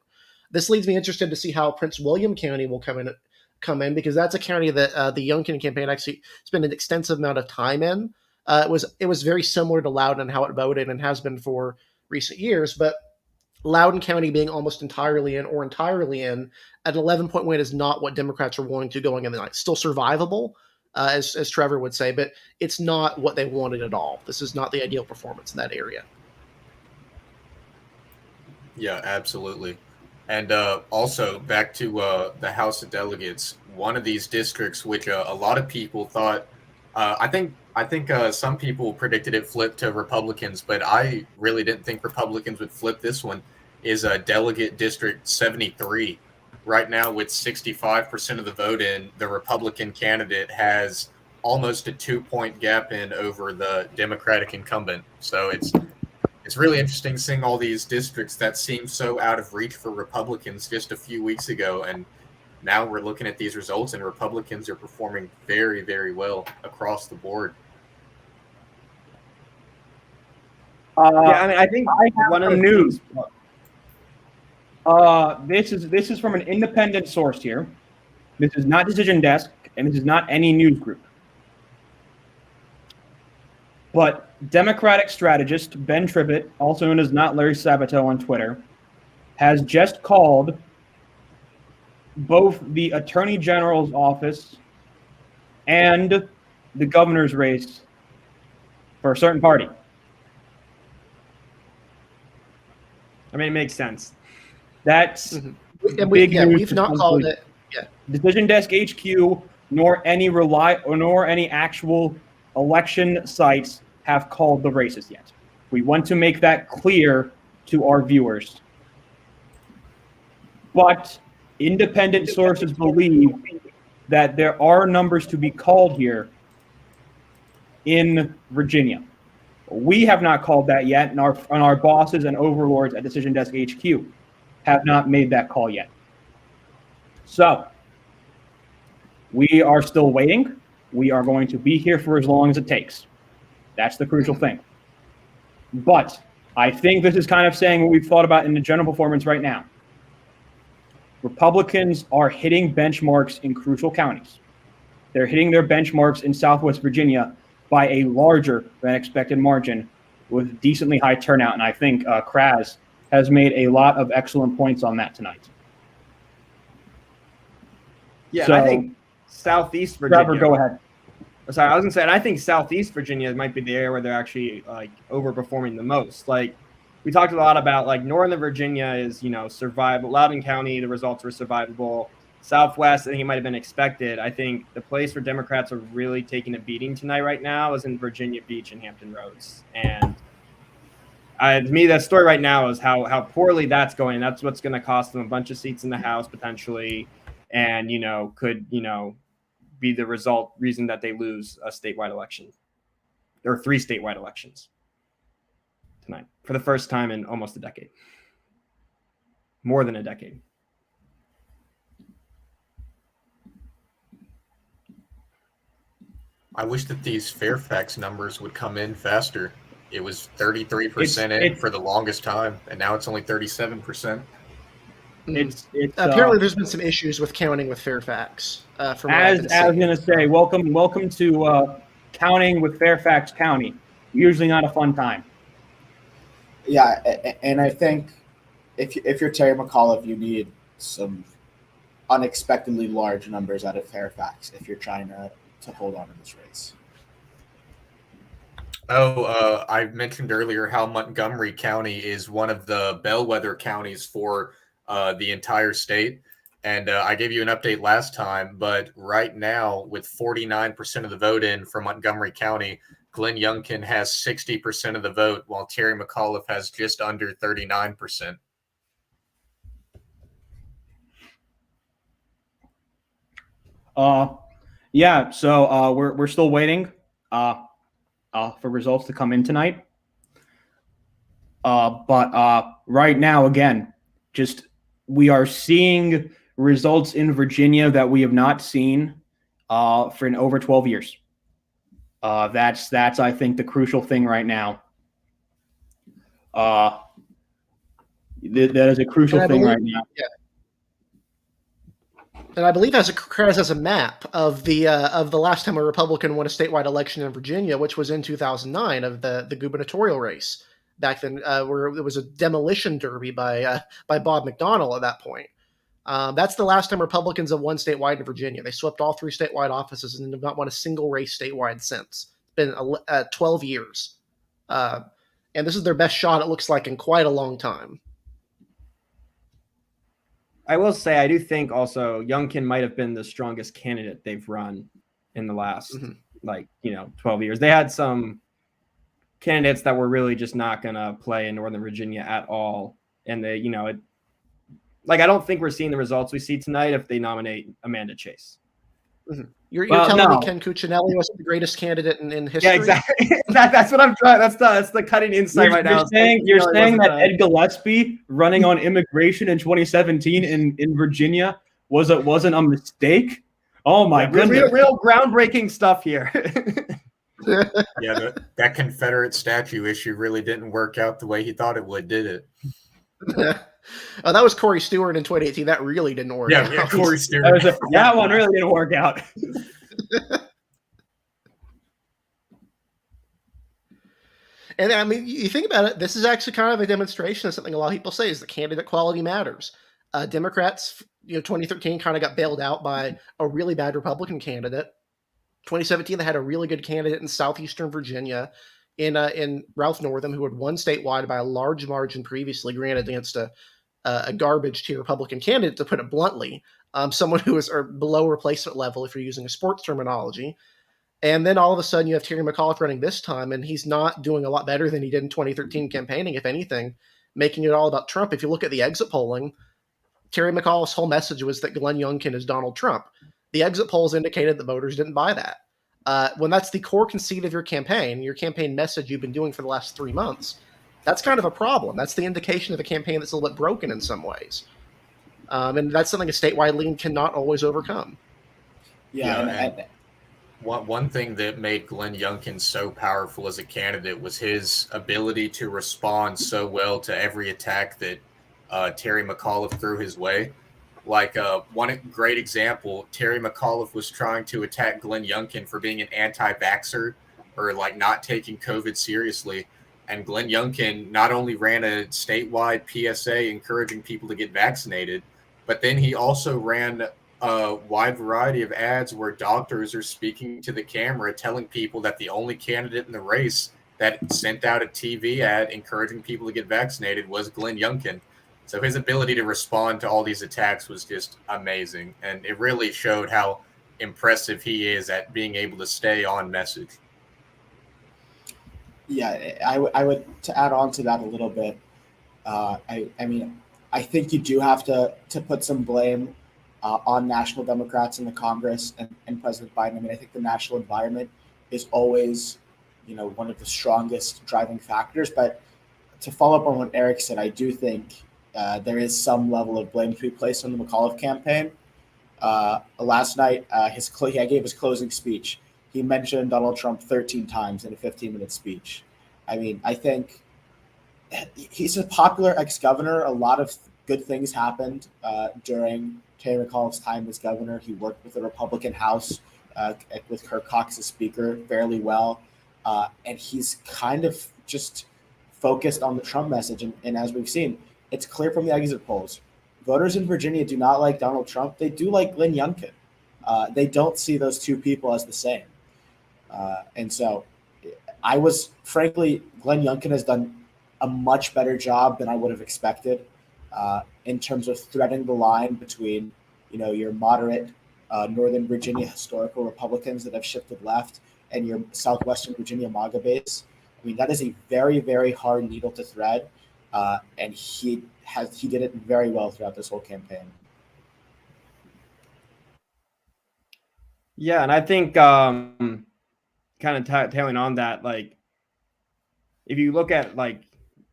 This leaves me interested to see how Prince William County will come in because that's a county that the Youngkin campaign actually spent an extensive amount of time in. It was very similar to Loudoun and how it voted and has been for recent years, but Loudoun County being almost entirely in or entirely in at an 11-point win is not what Democrats are willing to going in the night. Still survivable, as Trevor would say, but it's not what they wanted at all. This is not the ideal performance in that area. Yeah, absolutely. And also back to the House of Delegates, one of these districts, which a lot of people thought, I think some people predicted it flipped to Republicans, but I really didn't think Republicans would flip this one, is Delegate District 73. Right now, with 65% of the vote in, the Republican candidate has almost a 2-point gap in over the Democratic incumbent. So it's really interesting seeing all these districts that seemed so out of reach for Republicans just a few weeks ago. And now we're looking at these results, and Republicans are performing very, very well across the board. Yeah, I mean, I think one of the news. This is from an independent source here. This is not Decision Desk, and this is not any news group. But Democratic strategist Ben Tribbett, also known as Not Larry Sabato on Twitter, has just called both the Attorney General's office and the governor's race for a certain party. I mean, it makes sense. That's big news. We've not called it. Yeah. Decision Desk HQ, nor any actual election sites have called the races yet. We want to make that clear to our viewers. But independent sources believe that there are numbers to be called here in Virginia. We have not called that yet, and our bosses and overlords at Decision Desk HQ have not made that call yet. So we are still waiting. We are going to be here for as long as it takes. That's the crucial thing. But I think this is kind of saying what we've thought about in the general performance right now. Republicans are hitting benchmarks in crucial counties. They're hitting their benchmarks in Southwest Virginia by a larger than expected margin with decently high turnout. And I think Kraz has made a lot of excellent points on that tonight. Yeah, so, and I think Southeast Virginia. Trevor, go ahead. Sorry, I was gonna say, and I think Southeast Virginia might be the area where they're actually like overperforming the most. Like we talked a lot about, like Northern Virginia is survivable. Loudoun County, the results were survivable. Southwest, I think it might have been expected. I think the place where Democrats are really taking a beating tonight right now is in Virginia Beach and Hampton Roads. And to me, that story right now is how poorly that's going. That's what's going to cost them a bunch of seats in the House potentially, and could be the reason that they lose a statewide election or 3 statewide elections tonight for the first time in almost a decade, more than a decade. I wish that these Fairfax numbers would come in faster. It was 33% in for the longest time, and now it's only 37%. It's Apparently there's been some issues with counting with Fairfax. From what I've as been I was seeing. going to say, welcome to counting with Fairfax County. Usually not a fun time. Yeah, and I think if you're Terry McAuliffe, you need some unexpectedly large numbers out of Fairfax if you're trying to hold on to this race. I mentioned earlier how Montgomery County is one of the bellwether counties for the entire state. And I gave you an update last time, but right now, with 49% of the vote in for Montgomery County, Glenn Youngkin has 60% of the vote, while Terry McAuliffe has just under 39%. Yeah, so we're still waiting for results to come in tonight. But right now, again, just we are seeing results in Virginia that we have not seen for in over 12 years. That's I think the crucial thing right now. That is a crucial thing right now. Yeah. And I believe as a map of the last time a Republican won a statewide election in Virginia, which was in 2009 of the gubernatorial race back then, where there was a demolition derby by Bob McDonnell at that point. That's the last time Republicans have won statewide in Virginia. They swept all 3 statewide offices and have not won a single race statewide since. It's been 12 years. And this is their best shot, it looks like, in quite a long time. I will say I do think also Youngkin might have been the strongest candidate they've run in the last 12 years. They had some candidates that were really just not going to play in Northern Virginia at all, and they I don't think we're seeing the results we see tonight if they nominate Amanda Chase. Mm-hmm. You're telling me Ken Cuccinelli wasn't the greatest candidate in history? Yeah, exactly. That's what I'm trying. That's the cutting insight right now. You're saying that Ed Gillespie running on immigration in 2017 in Virginia wasn't a mistake? Oh my goodness! Real groundbreaking stuff here. Yeah, that Confederate statue issue really didn't work out the way he thought it would, did it? That was Corey Stewart in 2018. That really didn't work out. Yeah, Corey Stewart. That one really didn't work out. And I mean, you think about it, this is actually kind of a demonstration of something a lot of people say is that candidate quality matters. Democrats, 2013 kind of got bailed out by a really bad Republican candidate. 2017, they had a really good candidate in southeastern Virginia in Ralph Northam, who had won statewide by a large margin previously, granted against a garbage tier Republican candidate, to put it bluntly, someone who is below replacement level if you're using a sports terminology. And then all of a sudden you have Terry McAuliffe running this time, and he's not doing a lot better than he did in 2013 campaigning, if anything, making it all about Trump. If you look at the exit polling, Terry McAuliffe's whole message was that Glenn Youngkin is Donald Trump. The exit polls indicated that voters didn't buy that. When that's the core conceit of your campaign message you've been doing for the last 3 months, that's kind of a problem. That's the indication of a campaign that's a little bit broken in some ways. And that's something a statewide lean cannot always overcome. Yeah. One thing that made Glenn Youngkin so powerful as a candidate was his ability to respond so well to every attack that Terry McAuliffe threw his way. Like one great example, Terry McAuliffe was trying to attack Glenn Youngkin for being an anti-vaxxer or like not taking COVID seriously. And Glenn Youngkin not only ran a statewide PSA encouraging people to get vaccinated, but then he also ran a wide variety of ads where doctors are speaking to the camera, telling people that the only candidate in the race that sent out a TV ad encouraging people to get vaccinated was Glenn Youngkin. So his ability to respond to all these attacks was just amazing. And it really showed how impressive he is at being able to stay on message. Yeah, I would, to add on to that a little bit, I mean, I think you do have to put some blame on national Democrats in the Congress and President Biden. I mean, I think the national environment is always, one of the strongest driving factors. But to follow up on what Eric said, I do think there is some level of blame to be placed on the McAuliffe campaign. Last night, he gave his closing speech. He mentioned Donald Trump 13 times in a 15-minute speech. I mean, I think he's a popular ex-governor. A lot of good things happened during Terry McAuliffe's time as governor. He worked with the Republican House with Kirk Cox as Speaker fairly well, and he's kind of just focused on the Trump message. And as we've seen, it's clear from the exit polls, voters in Virginia do not like Donald Trump. They do like Glenn Youngkin. They don't see those two people as the same. And so frankly, Glenn Youngkin has done a much better job than I would have expected in terms of threading the line between, your moderate Northern Virginia historical Republicans that have shifted left and your Southwestern Virginia MAGA base. I mean, that is a very, very hard needle to thread, and he did it very well throughout this whole campaign. Yeah, and I think kind of tailing on that, like if you look at like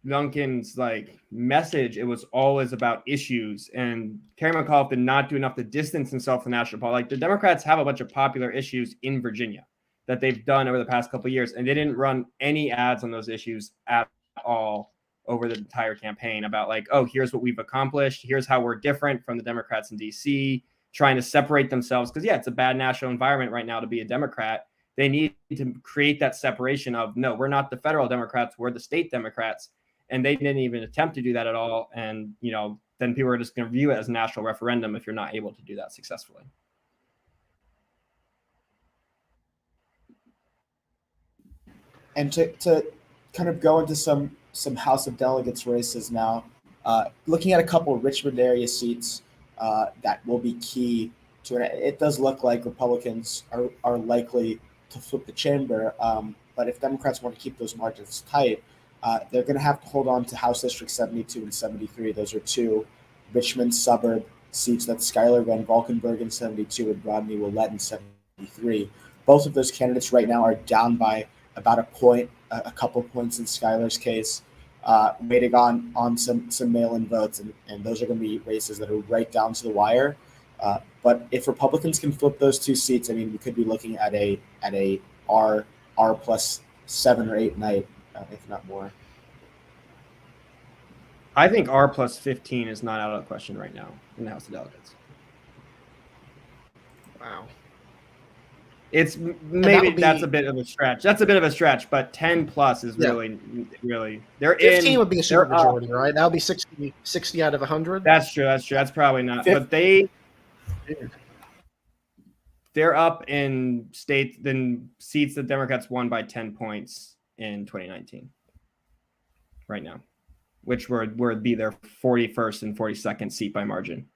Youngkin's like message, it was always about issues, and Terry McAuliffe did not do enough to distance himself from national politics. Like the Democrats have a bunch of popular issues in Virginia that they've done over the past couple of years, and they didn't run any ads on those issues at all over the entire campaign about like, oh, here's what we've accomplished, here's how we're different from the Democrats in DC, trying to separate themselves, because it's a bad national environment right now to be a Democrat. They need to create that separation of, no, we're not the federal Democrats, we're the state Democrats. And they didn't even attempt to do that at all. And, then people are just going to view it as a national referendum if you're not able to do that successfully. And to kind of go into some House of Delegates races now, looking at a couple of Richmond area seats that will be key to it. It does look like Republicans are likely to flip the chamber. But if Democrats want to keep those margins tight, they're going to have to hold on to House District 72 and 73. Those are two Richmond suburb seats that Schuyler Van Valkenburg in 72 and Rodney Willett in 73. Both of those candidates right now are down by about a point, a couple points in Schuyler's case, waiting on some mail-in votes, and those are going to be races that are right down to the wire. But if Republicans can flip those two seats, I mean, we could be looking at a R plus 7 or 8 night, if not more. I think R plus 15 is not out of the question right now in the House of Delegates. Wow. It's maybe that's a bit of a stretch. That's a bit of a stretch, but 10 plus is really they're 15 would be a super majority, right? That would be 60 out of 100. That's true. That's probably not. But they're up in seats that Democrats won by 10 points in 2019 right now, which would be their 41st and 42nd seat by margin.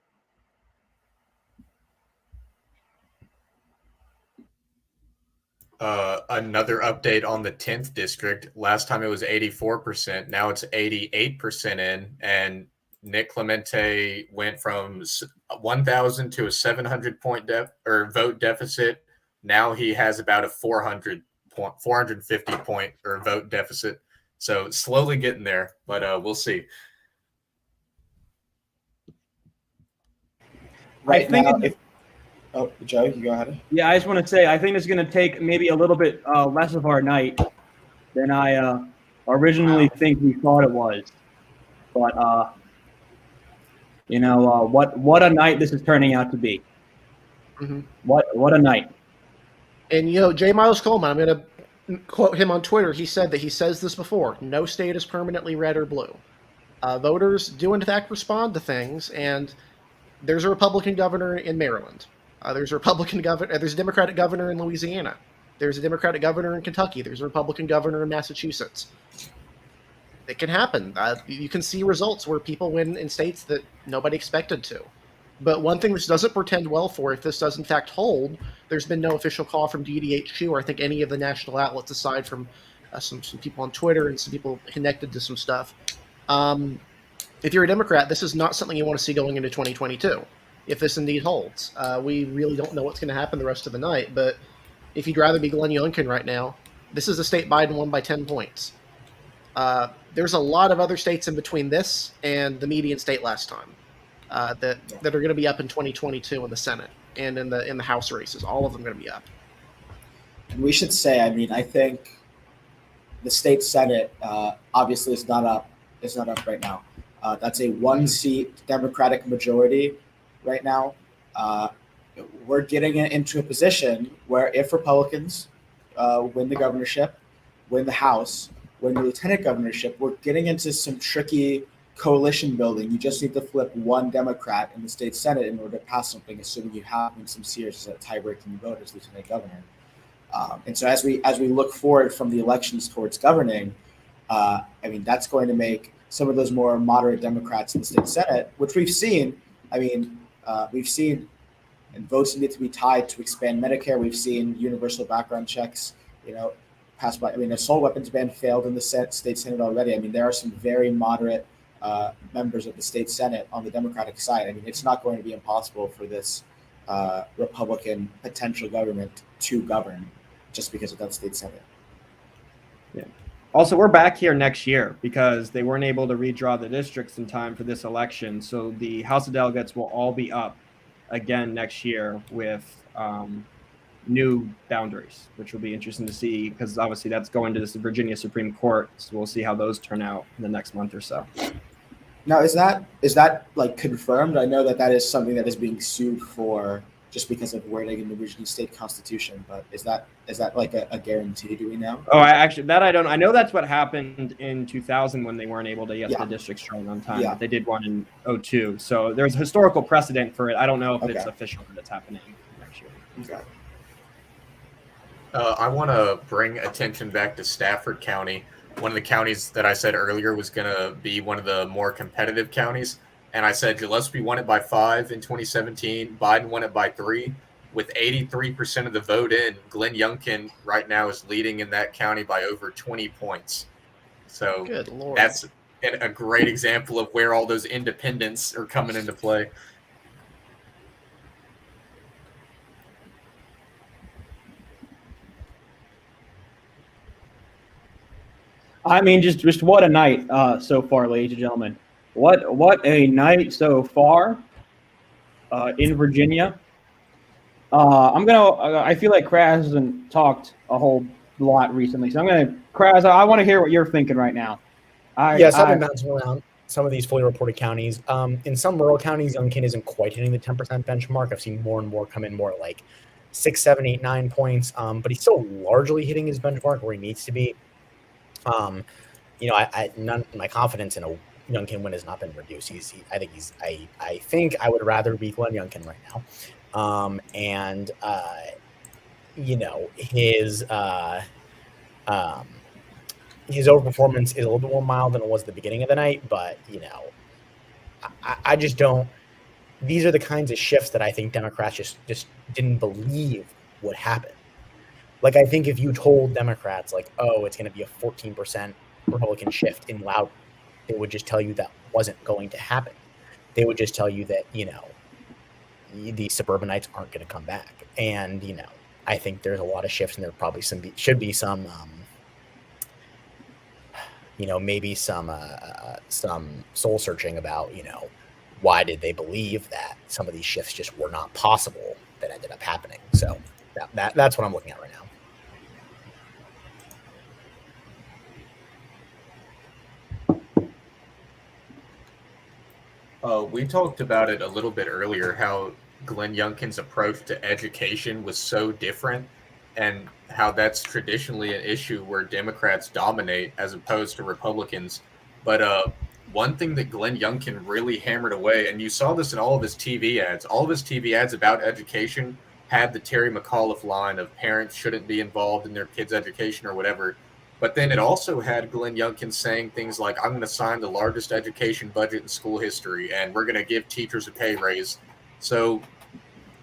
Another update on the 10th district. Last time it was 84%. Now it's 88% in. And Nick Clemente went from 1,000 to a 700 point vote deficit. Now he has about a 450 point vote deficit. So slowly getting there, but we'll see. Right now, Joe, you go ahead. Yeah, I just want to say I think it's going to take maybe a little bit less of our night than I originally think we thought it was. But what a night this is turning out to be. Mm-hmm. What a night. And J. Miles Coleman, I'm going to quote him on Twitter. He said that he says this before: no state is permanently red or blue. Voters do in fact respond to things, and there's a Republican governor in Maryland. There's a Republican governor. There's a Democratic governor in Louisiana. There's a Democratic governor in Kentucky. There's a Republican governor in Massachusetts. It can happen. You can see results where people win in states that nobody expected to. But one thing this doesn't portend well for, if this does in fact hold, there's been no official call from DDHQ or I think any of the national outlets aside from some people on Twitter and some people connected to some stuff. If you're a Democrat, this is not something you want to see going into 2022. If this indeed holds, we really don't know what's going to happen the rest of the night. But if you'd rather be Glenn Youngkin right now, this is the state Biden won by 10 points. There's a lot of other states in between this and the median state last time that are going to be up in 2022 in the Senate and in the House races. All of them going to be up. And we should say, I mean, I think the state Senate obviously is not up. Is not up right now. That's a one-seat Democratic majority right now. We're getting into a position where if Republicans win the governorship, win the House, win the lieutenant governorship, we're getting into some tricky coalition building. You just need to flip one Democrat in the state Senate in order to pass something, assuming you have some serious tie-breaking vote as lieutenant governor. And so as we look forward from the elections towards governing, I mean, that's going to make some of those more moderate Democrats in the state Senate, which we've seen. I mean, we've seen and votes need to be tied to expand Medicare. We've seen universal background checks, passed by. I mean, assault weapons ban failed in the state Senate already. I mean, there are some very moderate members of the state Senate on the Democratic side. I mean, it's not going to be impossible for this Republican potential government to govern just because of that state Senate. Yeah. Also, we're back here next year because they weren't able to redraw the districts in time for this election. So the House of Delegates will all be up again next year with new boundaries, which will be interesting to see because obviously that's going to the Virginia Supreme Court. So we'll see how those turn out in the next month or so. Now, is that like confirmed? I know that is something that is being sued for just because of wording in the Virginia state constitution, but is that like a guarantee? Do we know? Oh, I don't. I know that's what happened in 2000 when they weren't able to get the districts drawn on time. Yeah. But they did one in 2002. So there's historical precedent for it. I don't know if it's official that it's happening next year. Okay. I want to bring attention back to Stafford County. One of the counties that I said earlier was going to be one of the more competitive counties. And I said Gillespie won it by 5 in 2017. Biden won it by 3. With 83% of the vote in, Glenn Youngkin right now is leading in that county by over 20 points. So Good Lord. That's a great example of where all those independents are coming into play. I mean, just what a night so far, ladies and gentlemen. What a night so far in Virginia. I feel like Kraz hasn't talked a whole lot recently, so Kraz, I want to hear what you're thinking right now. I've been bouncing around some of these fully reported counties. In some rural counties, Youngkin isn't quite hitting the 10% benchmark. I've seen more and more come in more like 6, 7, 8, 9 points, but he's still largely hitting his benchmark where he needs to be. My confidence in a Youngkin win has not been reduced. I think I would rather beat Glenn Youngkin right now. His overperformance is a little bit more mild than it was at the beginning of the night, but I just don't. These are the kinds of shifts that I think Democrats just didn't believe would happen. Like, I think if you told Democrats, like, oh, it's going to be a 14% Republican shift in Loudoun, they would just tell you that wasn't going to happen. They would just tell you that, the suburbanites aren't going to come back. And, I think there's a lot of shifts, and there probably should be some, maybe some soul searching about, why did they believe that some of these shifts just were not possible that ended up happening. So that's what I'm looking at right now. We talked about it a little bit earlier, how Glenn Youngkin's approach to education was so different and how that's traditionally an issue where Democrats dominate as opposed to Republicans. But one thing that Glenn Youngkin really hammered away, and you saw this in all of his TV ads about education had the Terry McAuliffe line of parents shouldn't be involved in their kids' education or whatever. But then it also had Glenn Youngkin saying things like, I'm going to sign the largest education budget in school history, and we're going to give teachers a pay raise. So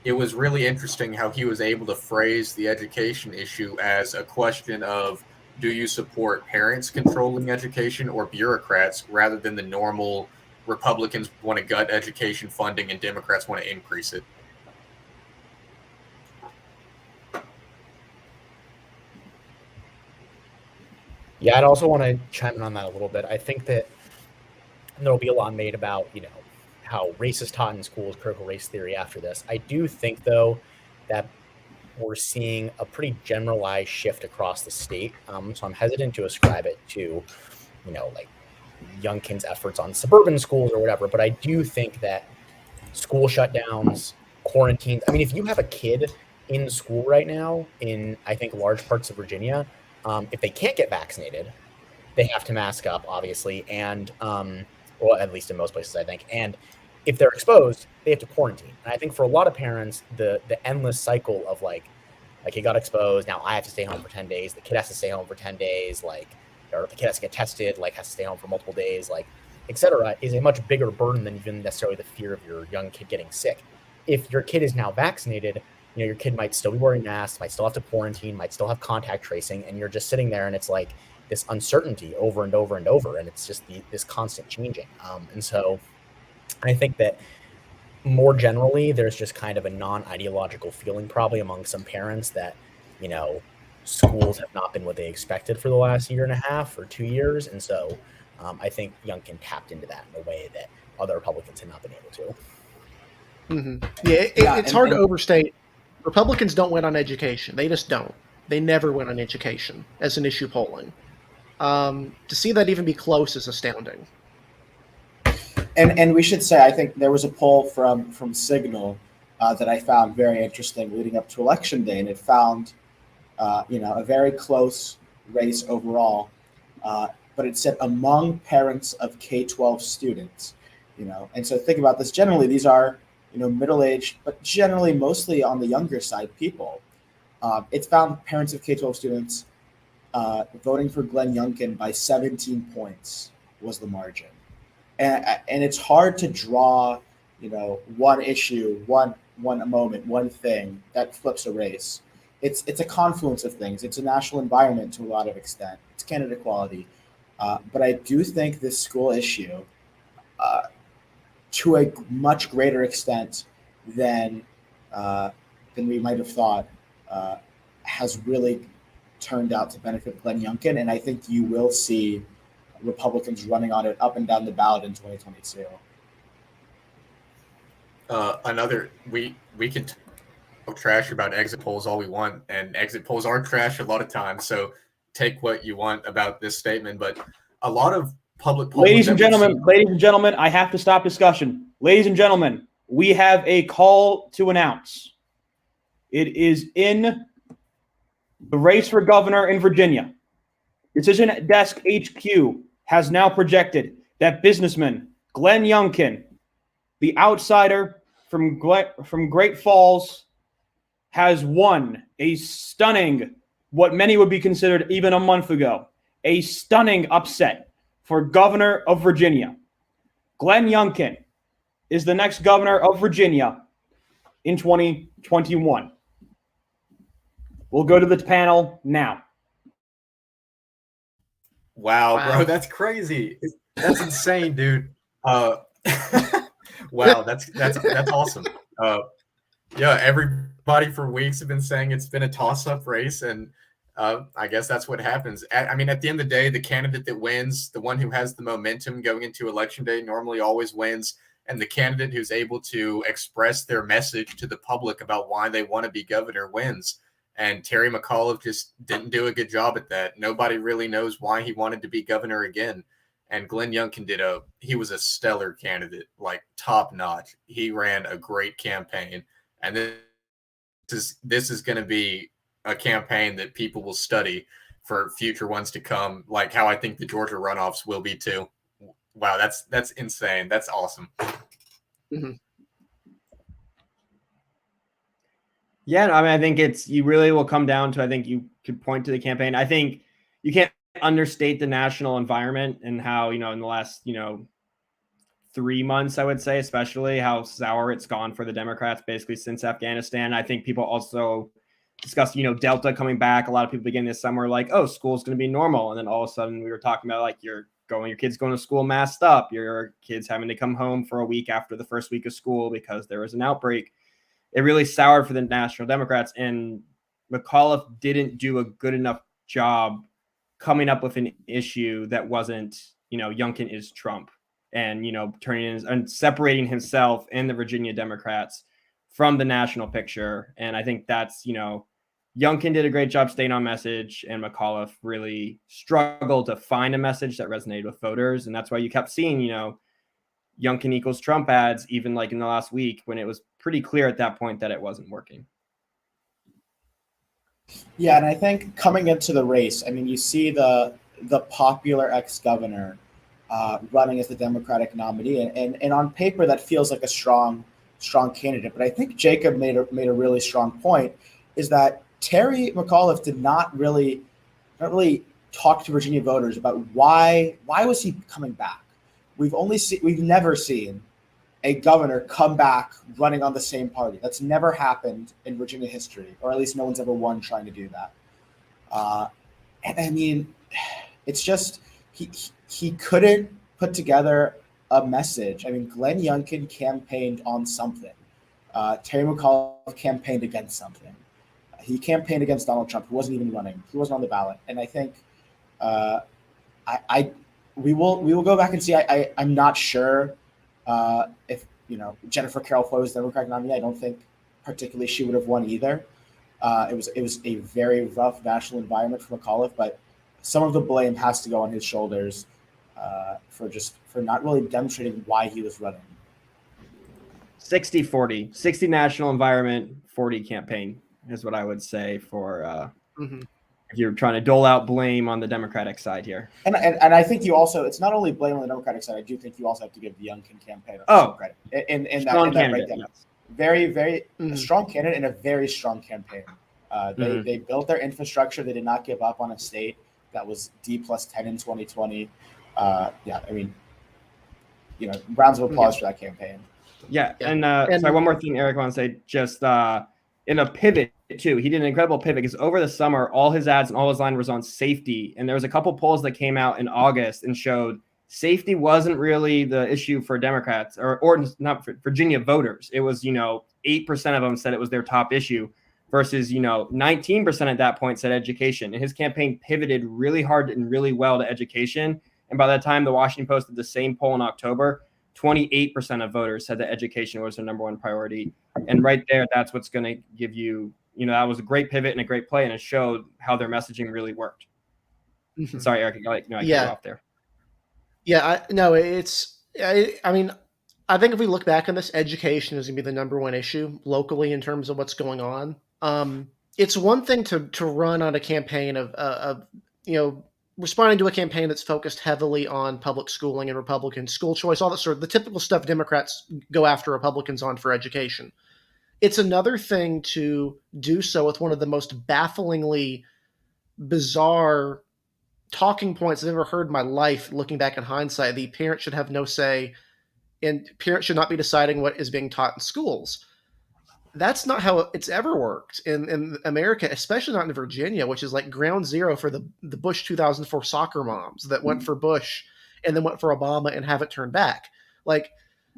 it was really interesting how he was able to phrase the education issue as a question of, do you support parents controlling education or bureaucrats, rather than the normal Republicans want to gut education funding and Democrats want to increase it. Yeah, I'd also want to chime in on that a little bit. I think that there'll be a lot made about, how race is taught in schools, critical race theory after this. I do think, though, that we're seeing a pretty generalized shift across the state. So I'm hesitant to ascribe it to, like Youngkin's efforts on suburban schools or whatever. But I do think that school shutdowns, quarantines. I mean, if you have a kid in school right now in, I think, large parts of Virginia, if they can't get vaccinated, they have to mask up, obviously, and well, at least in most places, I think. And if they're exposed, they have to quarantine. And I think for a lot of parents, the endless cycle of like he got exposed, now I have to stay home for 10 days. The kid has to stay home for 10 days, or the kid has to get tested, has to stay home for multiple days, et cetera, is a much bigger burden than even necessarily the fear of your young kid getting sick. If your kid is now vaccinated, your kid might still be wearing masks, might still have to quarantine, might still have contact tracing, and you're just sitting there and it's like this uncertainty over and over and over, and it's just this constant changing. And so I think that more generally, there's just kind of a non-ideological feeling probably among some parents that, schools have not been what they expected for the last year and a half or 2 years. And so I think Youngkin tapped into that in a way that other Republicans have not been able to. Mm-hmm. Yeah, it's hard to overstate. Republicans don't win on education. They just don't. They never win on education as an issue polling. To see that even be close is astounding. And we should say, I think there was a poll from Signal that I found very interesting leading up to Election Day, and it found a very close race overall. But it said among parents of K-12 students, and so think about this. Generally, these are middle-aged, but generally mostly on the younger side people. It found parents of K-12 students voting for Glenn Youngkin by 17 points was the margin. And it's hard to draw, one issue, one moment, one thing that flips a race. It's a confluence of things. It's a national environment to a lot of extent. It's candidate equality. But I do think this school issue, to a much greater extent than we might have thought, has really turned out to benefit Glenn Youngkin. And I think you will see Republicans running on it up and down the ballot in 2022. We can talk trash about exit polls all we want, and exit polls are trash a lot of times. So take what you want about this statement, but a lot of public polls. Ladies and gentlemen, I have to stop discussion. Ladies and gentlemen, we have a call to announce. It is in the race for governor in Virginia. Decision Desk HQ has now projected that businessman Glenn Youngkin, the outsider from Great Falls, has won a stunning, what many would be considered even a month ago, a stunning upset for governor of Virginia. Glenn Youngkin is the next governor of Virginia in 2021. We'll go to the panel now. Wow, bro, that's crazy. That's insane, dude. Wow, that's awesome. Yeah, everybody for weeks have been saying it's been a toss-up race, and I guess that's what happens. At the end of the day, the candidate that wins, the one who has the momentum going into Election Day, normally always wins, and the candidate who's able to express their message to the public about why they want to be governor wins. And Terry McAuliffe just didn't do a good job at that. Nobody really knows why he wanted to be governor again. And Glenn Youngkin he was a stellar candidate, top notch. He ran a great campaign. And this is going to be a campaign that people will study for future ones to come, like how I think the Georgia runoffs will be too. Wow, that's insane. That's awesome. Mm-hmm. Yeah, I think you really will come down to, I think you could point to the campaign. I think you can't understate the national environment and how, in the last, 3 months, I would say, especially how sour it's gone for the Democrats basically since Afghanistan. I think people also discussed, Delta coming back. A lot of people beginning this summer like, oh, school's going to be normal. And then all of a sudden we were talking about your kids going to school masked up, your kids having to come home for a week after the first week of school because there was an outbreak. It really soured for the National Democrats, and McAuliffe didn't do a good enough job coming up with an issue that wasn't, Youngkin is Trump, and, turning and separating himself and the Virginia Democrats from the national picture. And I think that's, Youngkin did a great job staying on message, and McAuliffe really struggled to find a message that resonated with voters. And that's why you kept seeing, Youngkin equals Trump ads, even like in the last week, when it was pretty clear at that point that it wasn't working. Yeah, and I think coming into the race, I mean, you see the popular ex-governor running as the Democratic nominee, and on paper that feels like a strong candidate. But I think Jacob made a really strong point, is that Terry McAuliffe did not really talk to Virginia voters about why was he coming back. We've never seen a governor come back running on the same party. That's never happened in Virginia history, or at least no one's ever won trying to do that. And I mean, it's just he couldn't put together a message. I mean, Glenn Youngkin campaigned on something. Terry McAuliffe campaigned against something. He campaigned against Donald Trump, who wasn't even running. He wasn't on the ballot. And I think we will go back and see. I'm not sure if Jennifer Carroll Foy was Democratic nominee. I don't think particularly she would have won either. It was a very rough national environment for McAuliffe, but some of the blame has to go on his shoulders for not really demonstrating why he was running. 60-40, 60 national environment, 40 campaign is what I would say for if you're trying to dole out blame on the Democratic side here. And I think you also, it's not only blame on the Democratic side. I do think you also have to give the Youngkin campaign some credit in that breakdown. Very, very strong candidate and a very strong campaign. They built their infrastructure. They did not give up on a state that was D+10 in 2020. I mean, rounds of applause for that campaign. Yeah, and sorry, one more thing, Eric, I want to say, just in a pivot too. He did an incredible pivot because over the summer, all his ads and all his line was on safety, and there was a couple polls that came out in August and showed safety wasn't really the issue for Democrats or not for Virginia voters. It was 8% of them said it was their top issue, versus 19% at that point said education. And his campaign pivoted really hard and really well to education. And by the time the Washington Post did the same poll in October, 28% of voters said that education was their number one priority. And right there, that's what's going to give you, that was a great pivot and a great play, and it showed how their messaging really worked. Sorry, Eric, I cut you off there. Yeah, I mean, I think if we look back on this, education is going to be the number one issue locally in terms of what's going on. It's one thing to run on a campaign of responding to a campaign that's focused heavily on public schooling and Republican school choice, all that sort of the typical stuff Democrats go after Republicans on for education. It's another thing to do so with one of the most bafflingly bizarre talking points I've ever heard in my life, looking back in hindsight. The parents should have no say, and parents should not be deciding what is being taught in schools. That's not how it's ever worked in America, especially not in Virginia, which is like ground zero for the Bush 2004 soccer moms that went for Bush and then went for Obama and haven't turned back. Like,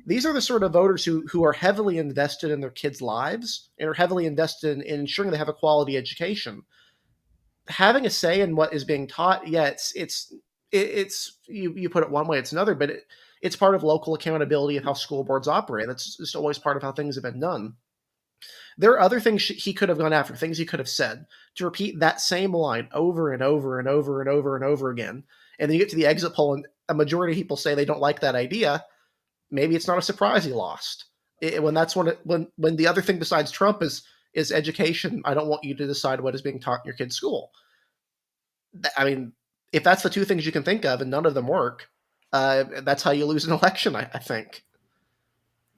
these are the sort of voters who are heavily invested in their kids' lives and are heavily invested in ensuring they have a quality education. Having a say in what is being taught, it's you put it one way, it's another, but it's part of local accountability of how school boards operate. That's just always part of how things have been done. There are other things he could have gone after, things he could have said, to repeat that same line over and over and over and over and over again. And then you get to the exit poll and a majority of people say they don't like that idea. Maybe it's not a surprise he lost. When the other thing besides Trump is education, I don't want you to decide what is being taught in your kid's school. I mean, if that's the two things you can think of and none of them work, that's how you lose an election, I think.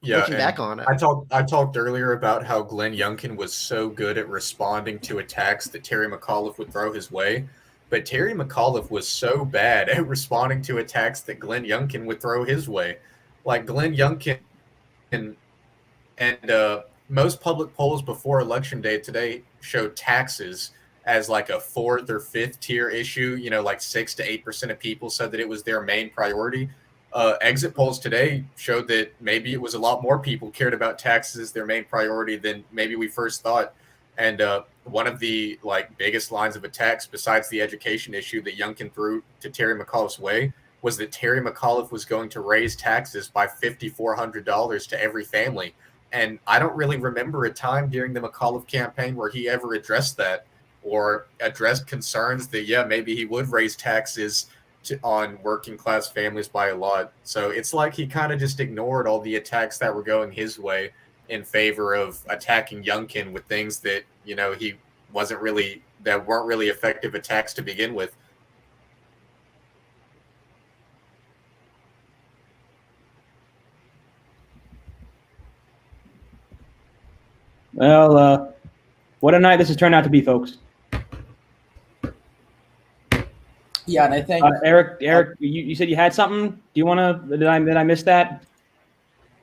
Yeah, looking back on it. I talked earlier about how Glenn Youngkin was so good at responding to attacks that Terry McAuliffe would throw his way, but Terry McAuliffe was so bad at responding to attacks that Glenn Youngkin would throw his way. Like Glenn Youngkin and most public polls before Election Day today showed taxes as like a fourth or fifth tier issue. Like 6 to 8% of people said that it was their main priority. Exit polls today showed that maybe it was a lot more people cared about taxes as their main priority than maybe we first thought. And one of the biggest lines of attacks besides the education issue that Youngkin threw to Terry McAuliffe's way was that Terry McAuliffe was going to raise taxes by $5,400 to every family And I don't really remember a time during the McAuliffe campaign where he ever addressed that or addressed concerns that, yeah, maybe he would raise taxes on working class families by a lot. So it's like he kind of just ignored all the attacks that were going his way in favor of attacking Youngkin with things that, he that weren't really effective attacks to begin with. Well, what a night this has turned out to be, folks. Yeah, and I think Eric, you said you had something. Do you want to? Did I miss that?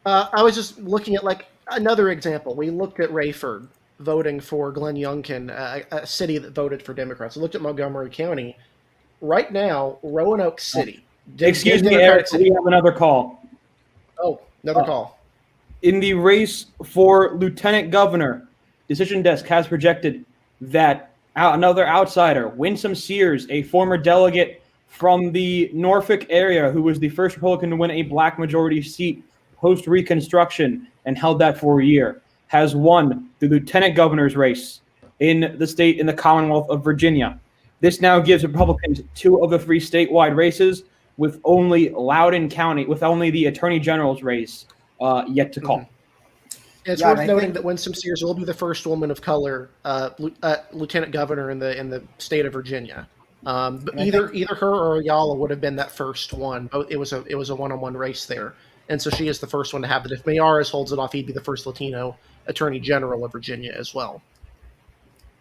I was just looking at like another example. We looked at Rayford voting for Glenn Youngkin, a city that voted for Democrats. We looked at Montgomery County. Right now, Roanoke City. Excuse me, Eric. We have another call. Oh, another call. In the race for lieutenant governor, Decision Desk has projected that another outsider, Winsome Sears, a former delegate from the Norfolk area who was the first Republican to win a black majority seat post-Reconstruction and held that for a year, has won the lieutenant governor's race in the state in the Commonwealth of Virginia. This now gives Republicans 2 of the 3 statewide races, with only Loudoun County, with only the attorney general's race yet to call. Mm-hmm. It's worth noting that Winsome Sears will be the first woman of color lieutenant governor in the state of Virginia. But either her or Ayala would have been that first one. It was a one-on-one race there, and so she is the first one to have it. If Mayares holds it off, he'd be the first Latino attorney general of Virginia as well.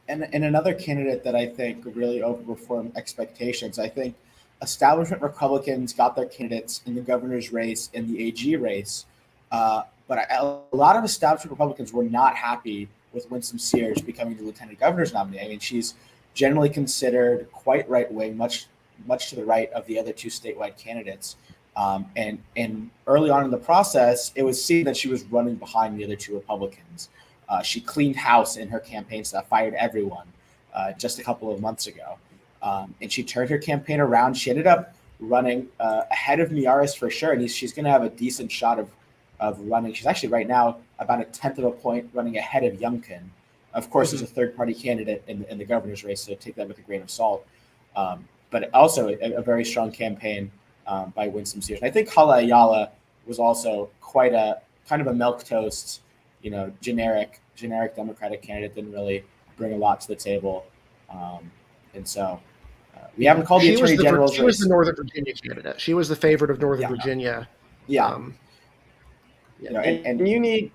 And another candidate that I think really overperformed expectations. I think establishment Republicans got their candidates in the governor's race and the AG race. But a lot of establishment Republicans were not happy with Winsome Sears becoming the lieutenant governor's nominee. I mean, she's generally considered quite right-wing, much to the right of the other 2 statewide candidates. And early on in the process, it was seen that she was running behind the other 2 Republicans. She cleaned house in her campaign staff, fired everyone just a couple of months ago. And she turned her campaign around. She ended up running ahead of Mayares for sure, and she's going to have a decent shot of running. She's actually right now about a 1/10 of a point running ahead of Youngkin. Of course, there's a third-party candidate in the governor's race, so take that with a grain of salt. But also a very strong campaign by Winsome Sears. And I think Hala Ayala was also quite a kind of a milquetoast, generic Democratic candidate, didn't really bring a lot to the table. And so we haven't called the Attorney General's race. She was the Northern Virginia candidate. She was the favorite of Northern Virginia. Yeah. And you need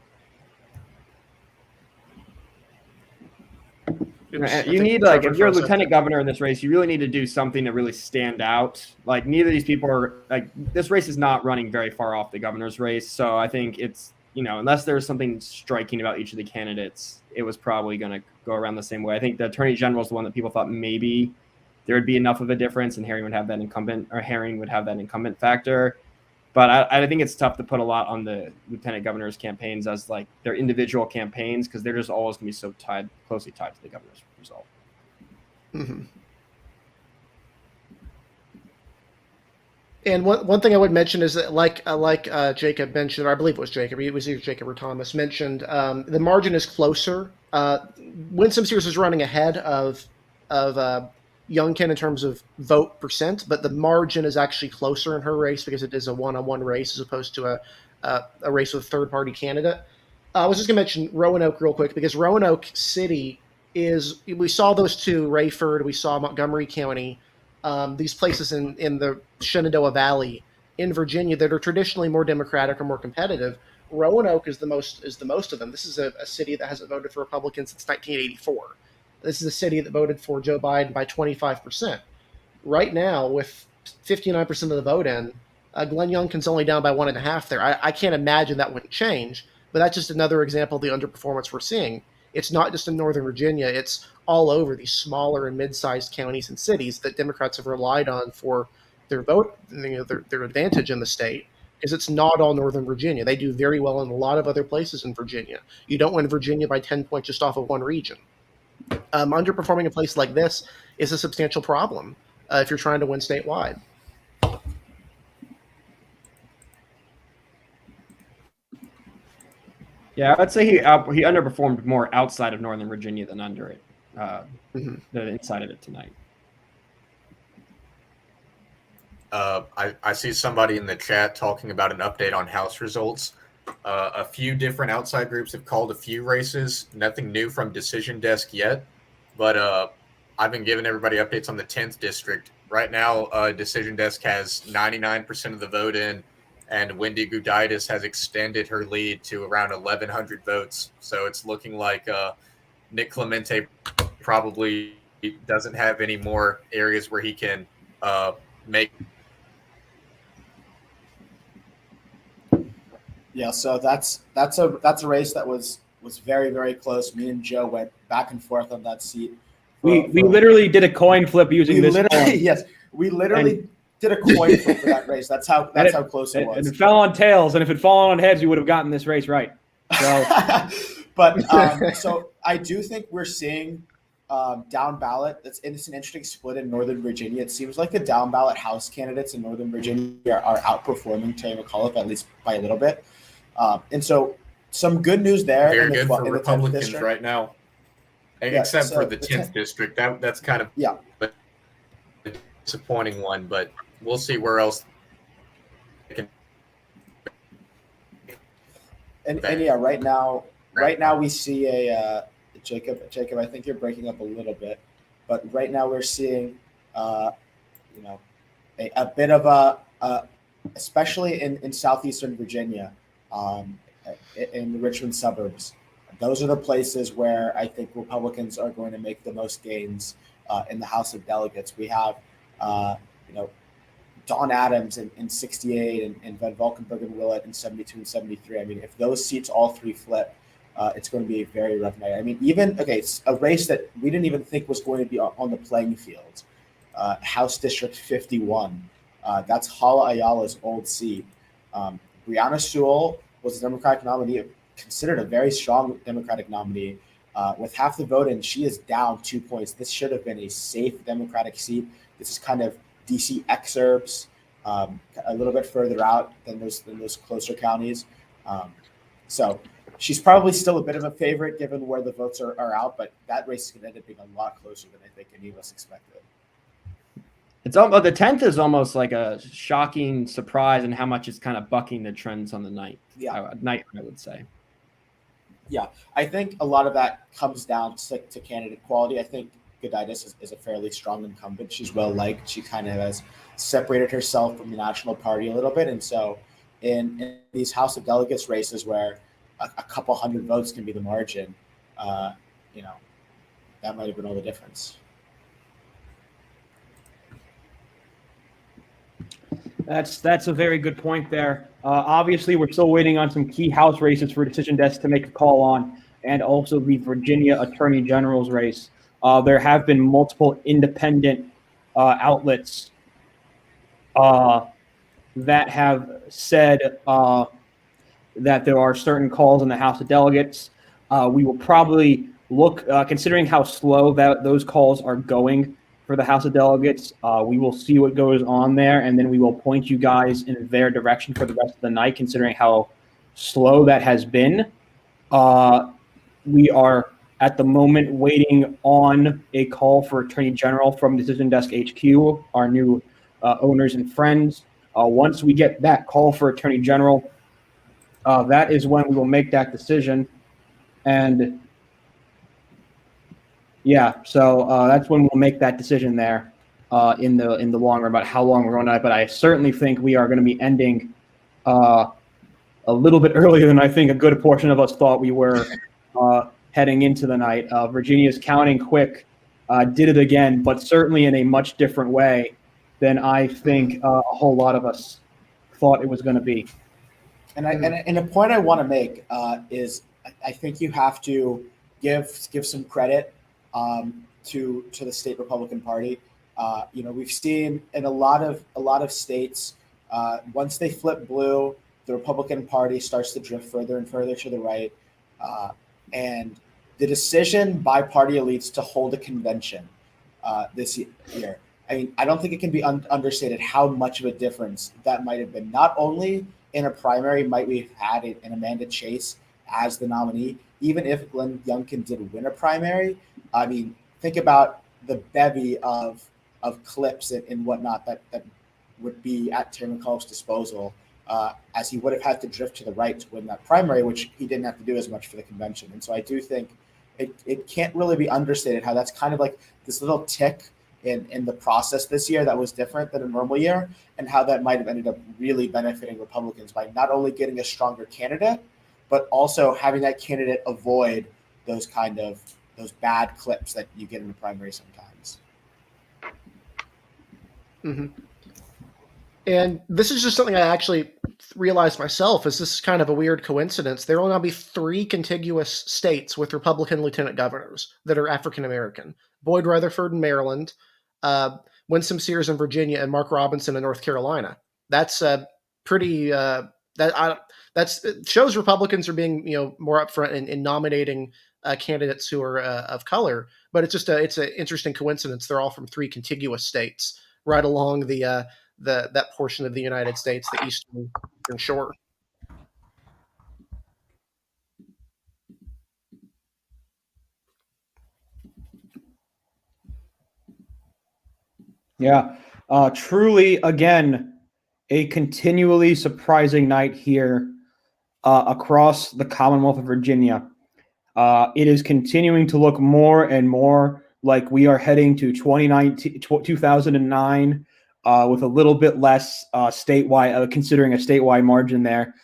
like, if you're a lieutenant governor in this race, you really need to do something to really stand out. Like, neither of these people are like, this race is not running very far off the governor's race. So I think it's, unless there's something striking about each of the candidates, it was probably going to go around the same way. I think the attorney general is the one that people thought maybe there would be enough of a difference and Herring would have that incumbent factor. But I think it's tough to put a lot on the lieutenant governor's campaigns as like their individual campaigns, because they're just always going to be so closely tied to the governor's result. Mm-hmm. And one thing I would mention is that, like Jacob mentioned, or I believe it was Jacob, it was either Jacob or Thomas mentioned, the margin is closer. Winsome Sears is running ahead of Youngkin in terms of vote percent, but the margin is actually closer in her race because it is a one-on-one race as opposed to a race with a third-party candidate. I was just going to mention Roanoke real quick because Roanoke City we saw those 2, Rayford, we saw Montgomery County, these places in the Shenandoah Valley in Virginia that are traditionally more Democratic or more competitive. Roanoke is the most of them. This is a city that hasn't voted for Republicans since 1984. This is a city that voted for Joe Biden by 25%. Right now, with 59% of the vote in, Glenn Youngkin's only down by 1.5 there. I can't imagine that wouldn't change, but that's just another example of the underperformance we're seeing. It's not just in Northern Virginia. It's all over these smaller and mid-sized counties and cities that Democrats have relied on for their vote, their advantage in the state, because it's not all Northern Virginia. They do very well in a lot of other places in Virginia. You don't win Virginia by 10 points just off of one region. Underperforming a place like this is a substantial problem if you're trying to win statewide. Yeah, I'd say he underperformed more outside of Northern Virginia than under it, than inside of it tonight. I see somebody in the chat talking about an update on House results. A few different outside groups have called a few races. Nothing new from Decision Desk yet, but I've been giving everybody updates on the 10th district. Right now, Decision Desk has 99% of the vote in, and Wendy Gudaitis has extended her lead to around 1,100 votes. So it's looking like Nick Clemente probably doesn't have any more areas where he can make. Yeah, so that's a race that was very, very close. Me and Joe went back and forth on that seat. We literally did a coin flip using this. Yes, we literally did a coin flip for that race. That's how close it was. And it fell on tails, and if it fallen on heads, we would have gotten this race right. So, so I do think we're seeing down ballot. It's an interesting split in Northern Virginia. It seems like the down ballot House candidates in Northern Virginia are outperforming Terry McAuliffe, at least by a little bit. And so some good news there. Very good for Republicans right now, except for the 10th district. That's kind of a disappointing one, but we'll see where else. And yeah, right now we see a Jacob. I think you're breaking up a little bit, but right now we're seeing, a bit of a especially in southeastern Virginia, in the Richmond suburbs. Those are the places where I think Republicans are going to make the most gains in the House of Delegates. We have, Don Adams in 68 and Van Valkenburg and Willett in 72 and 73. I mean, if those seats all three flip, it's going to be a very rough night. I mean, it's a race that we didn't even think was going to be on the playing field. House District 51. That's Hala Ayala's old seat. Brianna Sewell was a Democratic nominee, considered a very strong Democratic nominee. With half the vote in, she is down 2 points. This should have been a safe Democratic seat. This is kind of DC exurbs, a little bit further out than those closer counties. So she's probably still a bit of a favorite given where the votes are out, but that race is going to end up being a lot closer than I think any of us expected. It's almost, the 10th is almost like a shocking surprise in how much it's kind of bucking the trends on the night. I would say. Yeah, I think a lot of that comes down to candidate quality. I think Gudaitis is a fairly strong incumbent. She's well liked. She kind of has separated herself from the national party a little bit, and so in these House of Delegates races where a couple hundred votes can be the margin, that might have been all the difference. That's a very good point there. Obviously, we're still waiting on some key House races for Decision Desk to make a call on, and also the Virginia Attorney General's race. There have been multiple independent outlets that have said that there are certain calls in the House of Delegates. We will probably look, considering how slow those calls are going for the House of Delegates, we will see what goes on there, and then we will point you guys in their direction for the rest of the night, considering how slow that has been. We are at the moment waiting on a call for Attorney General from Decision Desk HQ, our new owners and friends. Once we get that call for Attorney General, that is when we will make that decision. And so that's when we'll make that decision there in the long run about how long we're going tonight. But I certainly think we are going to be ending a little bit earlier than I think a good portion of us thought we were heading into the night. Virginia's counting quick did it again, but certainly in a much different way than I think a whole lot of us thought it was going to be. And a point I want to make is I think you have to give some credit to the state Republican Party. We've seen in a lot of states, once they flip blue, the Republican Party starts to drift further and further to the right. And the decision by party elites to hold a convention this year, I mean, I don't think it can be understated how much of a difference that might have been. Not only in a primary might we have had an Amanda Chase as the nominee, even if Glenn Youngkin did win a primary. I mean, think about the bevy of clips and whatnot that would be at Terry McAuliffe's disposal, as he would have had to drift to the right to win that primary, which he didn't have to do as much for the convention. And so I do think it can't really be understated how that's kind of like this little tick in the process this year that was different than a normal year, and how that might have ended up really benefiting Republicans by not only getting a stronger candidate, but also having that candidate avoid those bad clips that you get in the primary sometimes. Mm-hmm. And this is just something I actually realized myself, is this is kind of a weird coincidence. There will now be 3 contiguous states with Republican lieutenant governors that are African-American. Boyd Rutherford in Maryland, Winsome Sears in Virginia, and Mark Robinson in North Carolina. That's pretty it shows Republicans are being more upfront in nominating candidates who are of color. But it's an interesting coincidence. They're all from 3 contiguous states right along that portion of the United States, the eastern shore. Yeah, truly, again, a continually surprising night here across the Commonwealth of Virginia. It is continuing to look more and more like we are heading to 2009 with a little bit less statewide, considering a statewide margin there.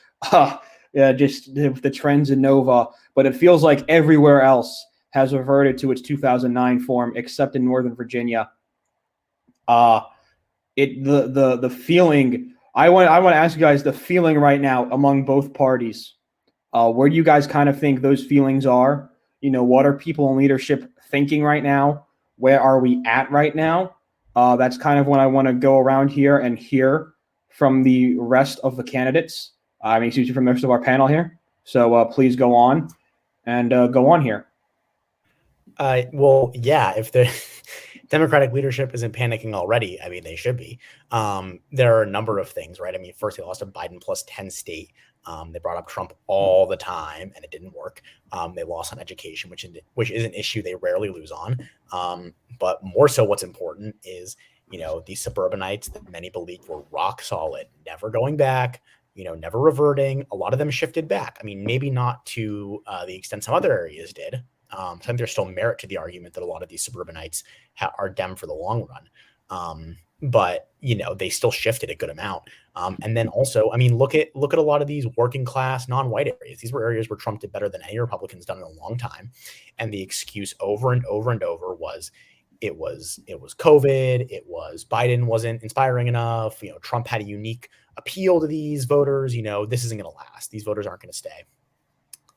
Just the trends in Nova, but it feels like everywhere else has reverted to its 2009 form, except in Northern Virginia. The feeling. I want to ask you guys the feeling right now among both parties. Where do you guys kind of think those feelings are? What are people in leadership thinking right now? Where are we at right now? That's kind of when I want to go around here and hear from the rest of the candidates. Excuse me, from the rest of our panel here. So please go on and go on here. Well, yeah, if the Democratic leadership isn't panicking already, they should be. There are a number of things, right? First, they lost a Biden plus 10 state. They brought up Trump all the time, and it didn't work. They lost on education, which is an issue they rarely lose on. But more so, what's important is, these suburbanites that many believed were rock solid, never going back, never reverting. A lot of them shifted back. Maybe not to the extent some other areas did. I think there's still merit to the argument that a lot of these suburbanites are Dem for the long run. But they still shifted a good amount. And then also, look at a lot of these working class, non-white areas. These were areas where Trump did better than any Republican's done in a long time. And the excuse over and over and over was it was COVID. It was Biden wasn't inspiring enough. Trump had a unique appeal to these voters. This isn't going to last. These voters aren't going to stay.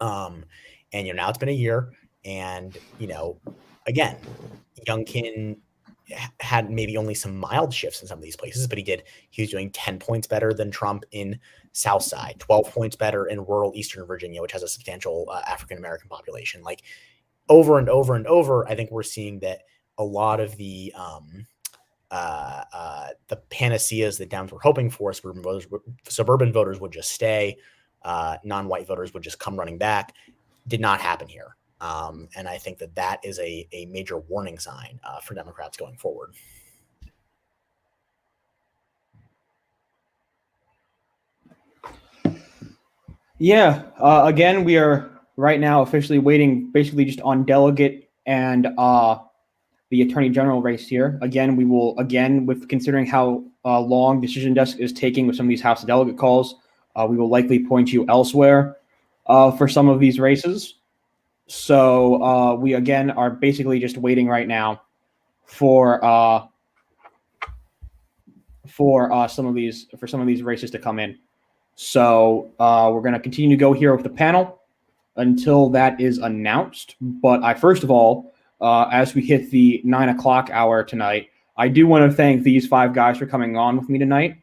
And now it's been a year. And, again, Youngkin had maybe only some mild shifts in some of these places, but he was doing 10 points better than Trump in Southside, 12 points better in rural Eastern Virginia, which has a substantial African-American population. Like over and over and over, I think we're seeing that a lot of the panaceas that Dems were hoping for, suburban voters would just stay, non-white voters would just come running back, did not happen here. And I think that is a major warning sign for Democrats going forward. Yeah. Again, we are right now officially waiting basically just on delegate and the attorney general race here. Again, we will, with considering how long Decision Desk is taking with some of these House delegate calls, we will likely point you elsewhere for some of these races. So we again are basically just waiting right now for some of these races to come in. So we're going to continue to go here with the panel until that is announced. But I first of all, as we hit the 9 o'clock hour tonight, I do want to thank these 5 guys for coming on with me tonight.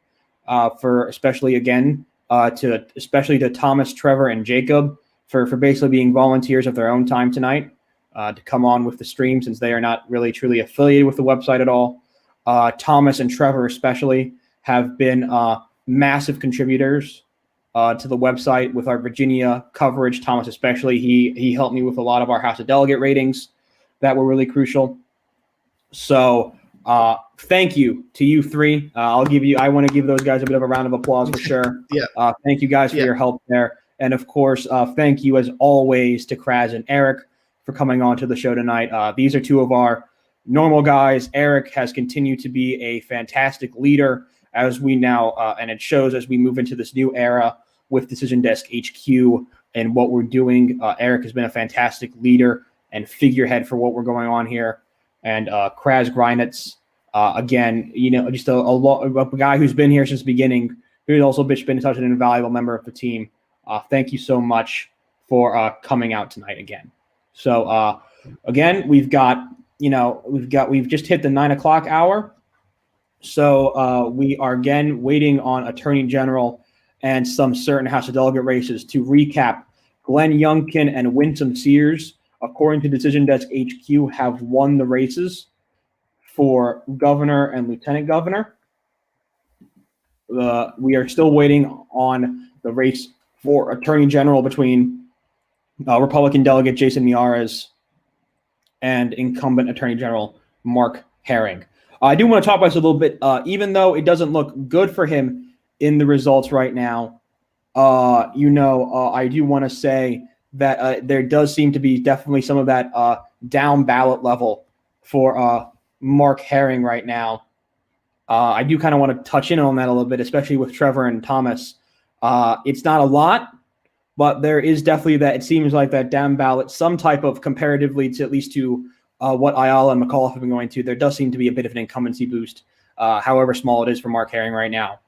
Especially to Thomas, Trevor, and Jacob. For basically being volunteers of their own time tonight to come on with the stream, since they are not really truly affiliated with the website at all. Thomas and Trevor especially have been massive contributors to the website with our Virginia coverage. Thomas, especially, he helped me with a lot of our House of Delegate ratings that were really crucial. So thank you to you three. I want to give those guys a bit of a round of applause for sure. Yeah. Thank you guys for your help there. And of course, thank you as always to Kraz and Eric for coming on to the show tonight. These are two of our normal guys. Eric has continued to be a fantastic leader as we now, and it shows as we move into this new era with Decision Desk HQ and what we're doing. Eric has been a fantastic leader and figurehead for what we're going on here. And Kraz Greinitz, again, just a guy who's been here since the beginning, who's also been such an invaluable member of the team. Thank you so much for coming out tonight again. So again, we've just hit the 9 o'clock hour. So we are again waiting on Attorney General and some certain House of Delegate races. To recap, Glenn Youngkin and Winsome Sears, according to Decision Desk HQ, have won the races for governor and lieutenant governor. We are still waiting on the race for Attorney General between Republican delegate Jason Miyares and incumbent Attorney General Mark Herring. I do want to talk about this a little bit, even though it doesn't look good for him in the results right now. I do want to say that there does seem to be definitely some of that down ballot level for Mark Herring right now. I do kind of want to touch in on that a little bit, especially with Trevor and Thomas. It's not a lot, but there is definitely that. It seems like that down ballot, some type of comparatively to at least to what Ayala and McAuliffe have been going to, there does seem to be a bit of an incumbency boost, however small it is for Mark Herring right now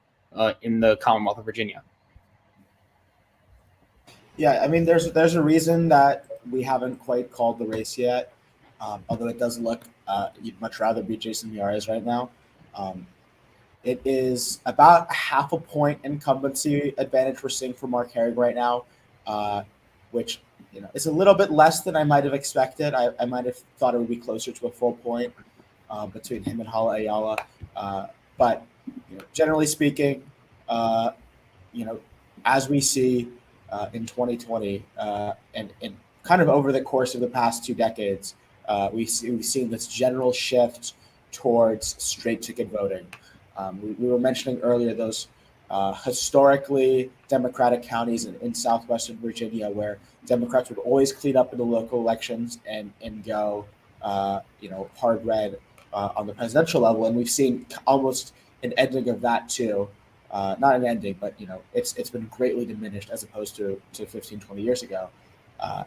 in the Commonwealth of Virginia. Yeah, I mean, there's a reason that we haven't quite called the race yet, although it does look you'd much rather beat Jason Miyares right now. It is about half a point incumbency advantage we're seeing for Mark Herring right now, which is a little bit less than I might have expected. I might have thought it would be closer to a full point between him and Hala Ayala, but generally speaking, as we see in 2020 and kind of over the course of the past 2 decades, we've seen this general shift towards straight ticket voting. We were mentioning earlier those historically Democratic counties in southwestern Virginia where Democrats would always clean up in the local elections and go hard red on the presidential level, and we've seen almost an ending of that too. Not an ending, but it's been greatly diminished as opposed to 15, 20 years ago.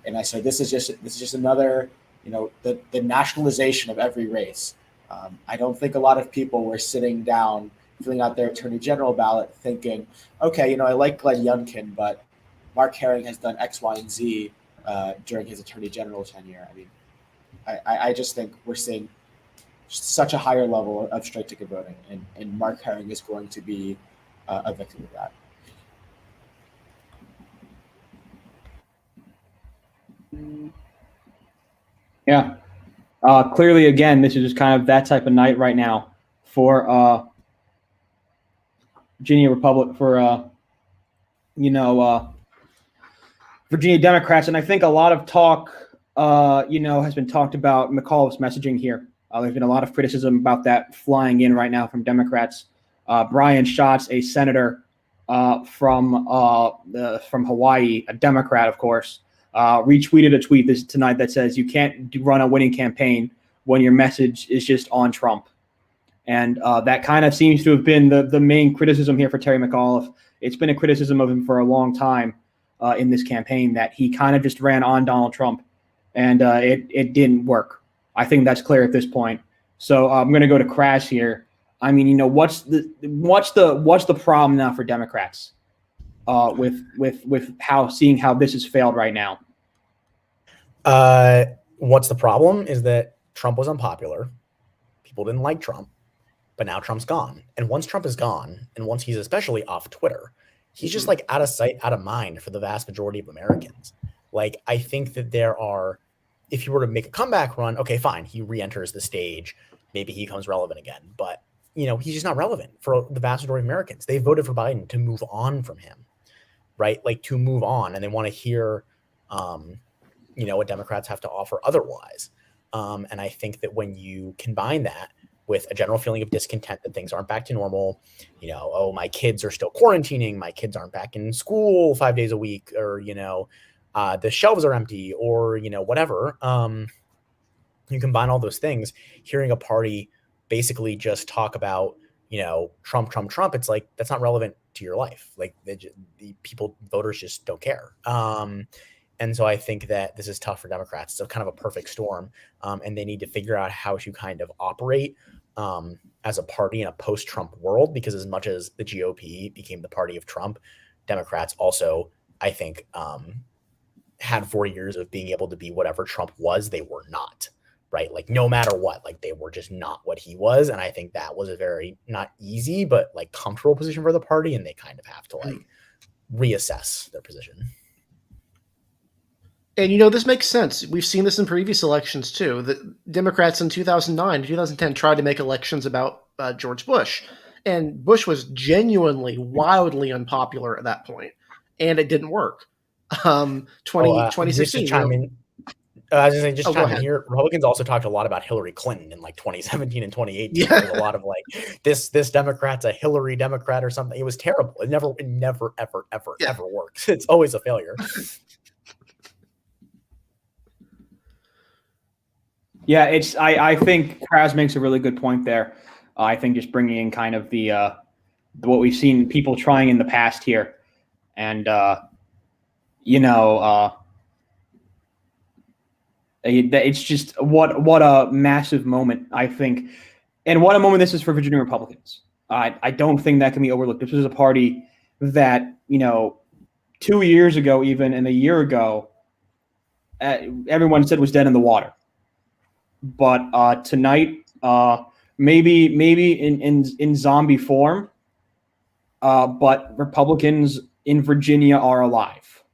And I say this is just another the nationalization of every race. I don't think a lot of people were sitting down filling out their attorney general ballot thinking, okay, I like Glenn Youngkin, but Mark Herring has done X, Y, and Z during his attorney general tenure. I mean, I just think we're seeing such a higher level of straight ticket voting, and Mark Herring is going to be a victim of that. Yeah. Clearly, again, this is just kind of that type of night right now for Virginia Republic, for Virginia Democrats, and I think a lot of talk, has been talked about McAuliffe's messaging here. There's been a lot of criticism about that flying in right now from Democrats. Brian Schatz, a senator from Hawaii, a Democrat, of course, retweeted a tweet tonight that says you can't run a winning campaign when your message is just on Trump. And that kind of seems to have been the main criticism here for Terry McAuliffe. It's been a criticism of him for a long time in this campaign that he kind of just ran on Donald Trump, and it didn't work. I think that's clear at this point. So I'm going to go to Kraz here. I mean, what's the problem now for Democrats with seeing how this has failed right now? What's the problem is that Trump was unpopular. People didn't like Trump, but now Trump's gone. And once Trump is gone, and once he's especially off Twitter, he's just like out of sight, out of mind for the vast majority of Americans. Like, I think that if he were to make a comeback run, okay, fine. He re-enters the stage. Maybe he becomes relevant again. But, he's just not relevant for the vast majority of Americans. They voted for Biden to move on from him. right? Like to move on, and they want to hear, what Democrats have to offer otherwise. And I think that when you combine that with a general feeling of discontent that things aren't back to normal, oh, my kids are still quarantining, my kids aren't back in school 5 days a week, or, the shelves are empty, or, whatever. You combine all those things, hearing a party basically just talk about, Trump, Trump, Trump, it's like, that's not relevant to your life. Like the voters just don't care. And so I think that this is tough for Democrats. It's kind of a perfect storm. And they need to figure out how to kind of operate as a party in a post-Trump world, because as much as the GOP became the party of Trump, Democrats also, I think, had 4 years of being able to be whatever Trump was, they were not, right? Like no matter what, like they were just not what he was. And I think that was a very not easy, but like comfortable position for the party. And they kind of have to like reassess their position. And this makes sense. We've seen this in previous elections too. The Democrats in 2009, 2010 tried to make elections about George Bush, and Bush was genuinely wildly unpopular at that point, and it didn't work. 2016. Just to chime in, I was just saying, chime in ahead. here. Republicans also talked a lot about Hillary Clinton in like 2017 and 2018. Yeah. There's a lot of like this Democrat's a Hillary Democrat or something. It was terrible. It never, ever works. It's always a failure. Yeah, I think Kraz makes a really good point there. I think just bringing in kind of the what we've seen people trying in the past here, and it's just what a massive moment, I think, and what a moment this is for Virginia Republicans. I don't think that can be overlooked. This was a party that 2 years ago, even, and a year ago, everyone said was dead in the water. But tonight, maybe in zombie form, but Republicans in Virginia are alive.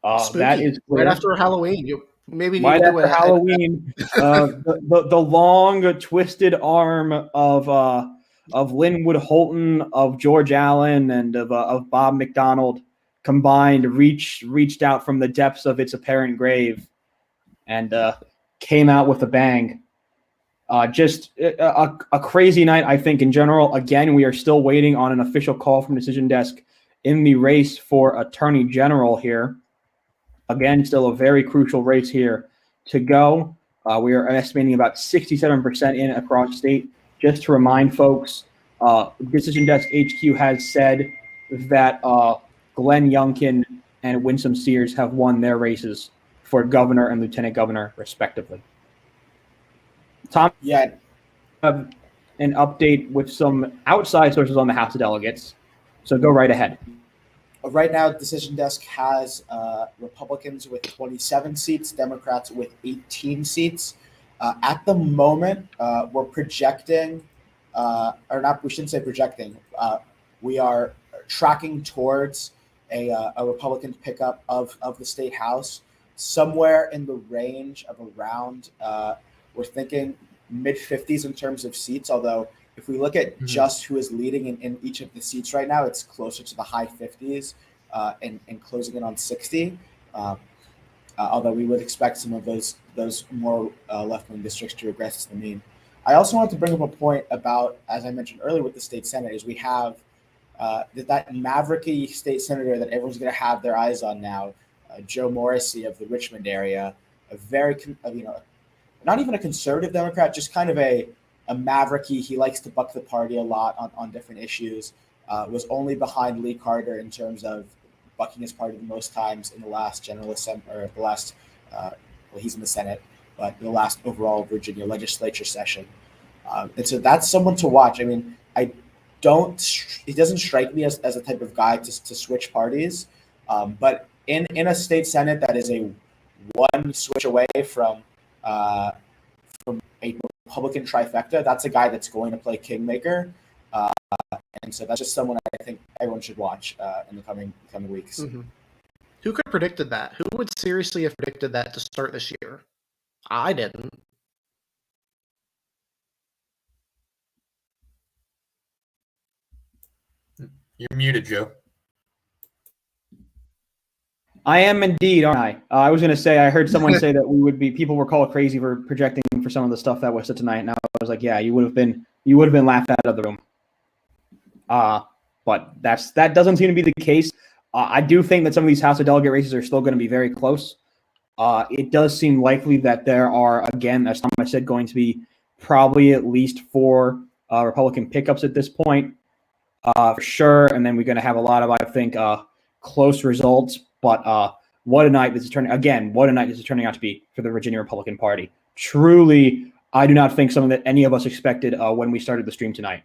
That is clear. Right after Halloween. Right after Halloween, the long twisted arm of Linwood Holton, of George Allen, and of Bob McDonald combined reached out from the depths of its apparent grave, and came out with a bang. Just a crazy night, I think, in general. Again, we are still waiting on an official call from Decision Desk in the race for Attorney General here. Again, still a very crucial race here to go. We are estimating about 67% in across state. Just to remind folks, Decision Desk HQ has said that Glenn Youngkin and Winsome Sears have won their races for governor and lieutenant governor, respectively. Tom, have an update with some outside sources on the House of Delegates, so go right ahead. Right now, Decision Desk has Republicans with 27 seats, Democrats with 18 seats. At the moment, we're projecting, or not, we shouldn't say projecting. We are tracking towards a Republican pickup of the state House, somewhere in the range of around, we're thinking mid-50s in terms of seats, although if we look at just who is leading in each of the seats right now, it's closer to the high 50s and closing in on 60. Although we would expect some of those more left-wing districts to regress to the mean. I also want to bring up a point about, as I mentioned earlier with the state senate, is we have that mavericky state senator that everyone's going to have their eyes on now, Joe Morrissey of the Richmond area, a very, not even a conservative Democrat, just kind of a maverick. He likes to buck the party a lot on different issues. Was only behind Lee Carter in terms of bucking his party the most times in the last General Assembly, or the last, he's in the Senate, but the last overall Virginia legislature session. And so that's someone to watch. I mean, he doesn't strike me as a type of guy to switch parties. But in a state Senate that is a one switch away from a Republican trifecta, that's a guy that's going to play kingmaker. And so that's just someone I think everyone should watch in the coming weeks. Mm-hmm. Who could have predicted that? Who would seriously have predicted that to start this year? I didn't. You're muted, Joe. I am indeed, aren't I? I was going to say, I heard someone say that people were called crazy for projecting for some of the stuff that was said tonight. And I was like, yeah, you would have been laughed out of the room. But that doesn't seem to be the case. I do think that some of these House of Delegate races are still going to be very close. It does seem likely that there are, again, as Tom said, going to be probably at least 4 Republican pickups at this point, for sure. And then we're going to have a lot of, I think, close results. But what a night this is turning out to be for the Virginia Republican Party. Truly, I do not think something that any of us expected when we started the stream tonight.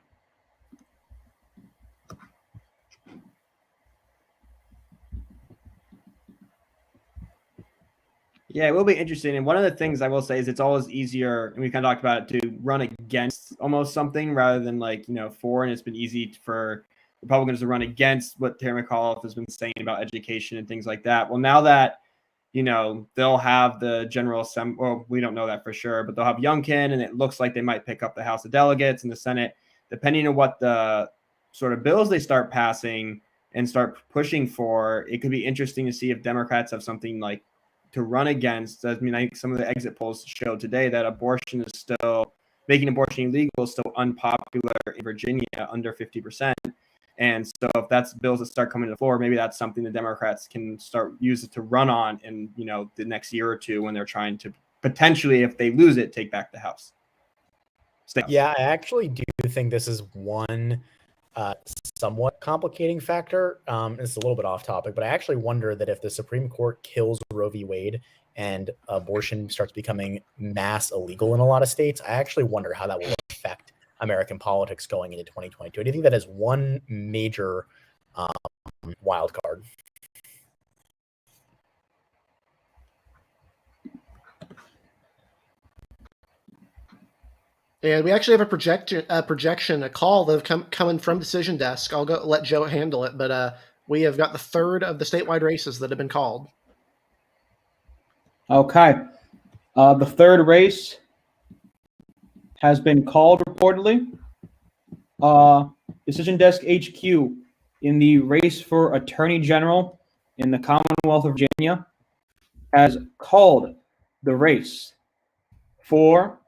Yeah, it will be interesting. And one of the things I will say is it's always easier, and we kind of talked about it, to run against almost something rather than for. And it's been easy for Republicans to run against what Terry McAuliffe has been saying about education and things like that. Well, now that, they'll have the General Assembly, well, we don't know that for sure, but they'll have Youngkin, and it looks like they might pick up the House of Delegates and the Senate, depending on what the sort of bills they start passing and start pushing for. It could be interesting to see if Democrats have something to run against. I think some of the exit polls showed today that making abortion illegal is still unpopular in Virginia, under 50%. And so if that's bills that start coming to the floor, maybe that's something the Democrats can start using to run on in, the next year or two when they're trying to potentially, if they lose it, take back the House. Yeah, I actually do think this is one somewhat complicating factor. It's a little bit off topic, but I actually wonder that if the Supreme Court kills Roe v. Wade and abortion starts becoming mass illegal in a lot of states, I actually wonder how that will affect American politics going into 2022. Do you think that is one major wild card? And we actually have a call that coming from Decision Desk. I'll go let Joe handle it, but we have got the third of the statewide races that have been called. Okay. The third race has been called reportedly. Decision Desk HQ in the race for Attorney General in the Commonwealth of Virginia has called the race for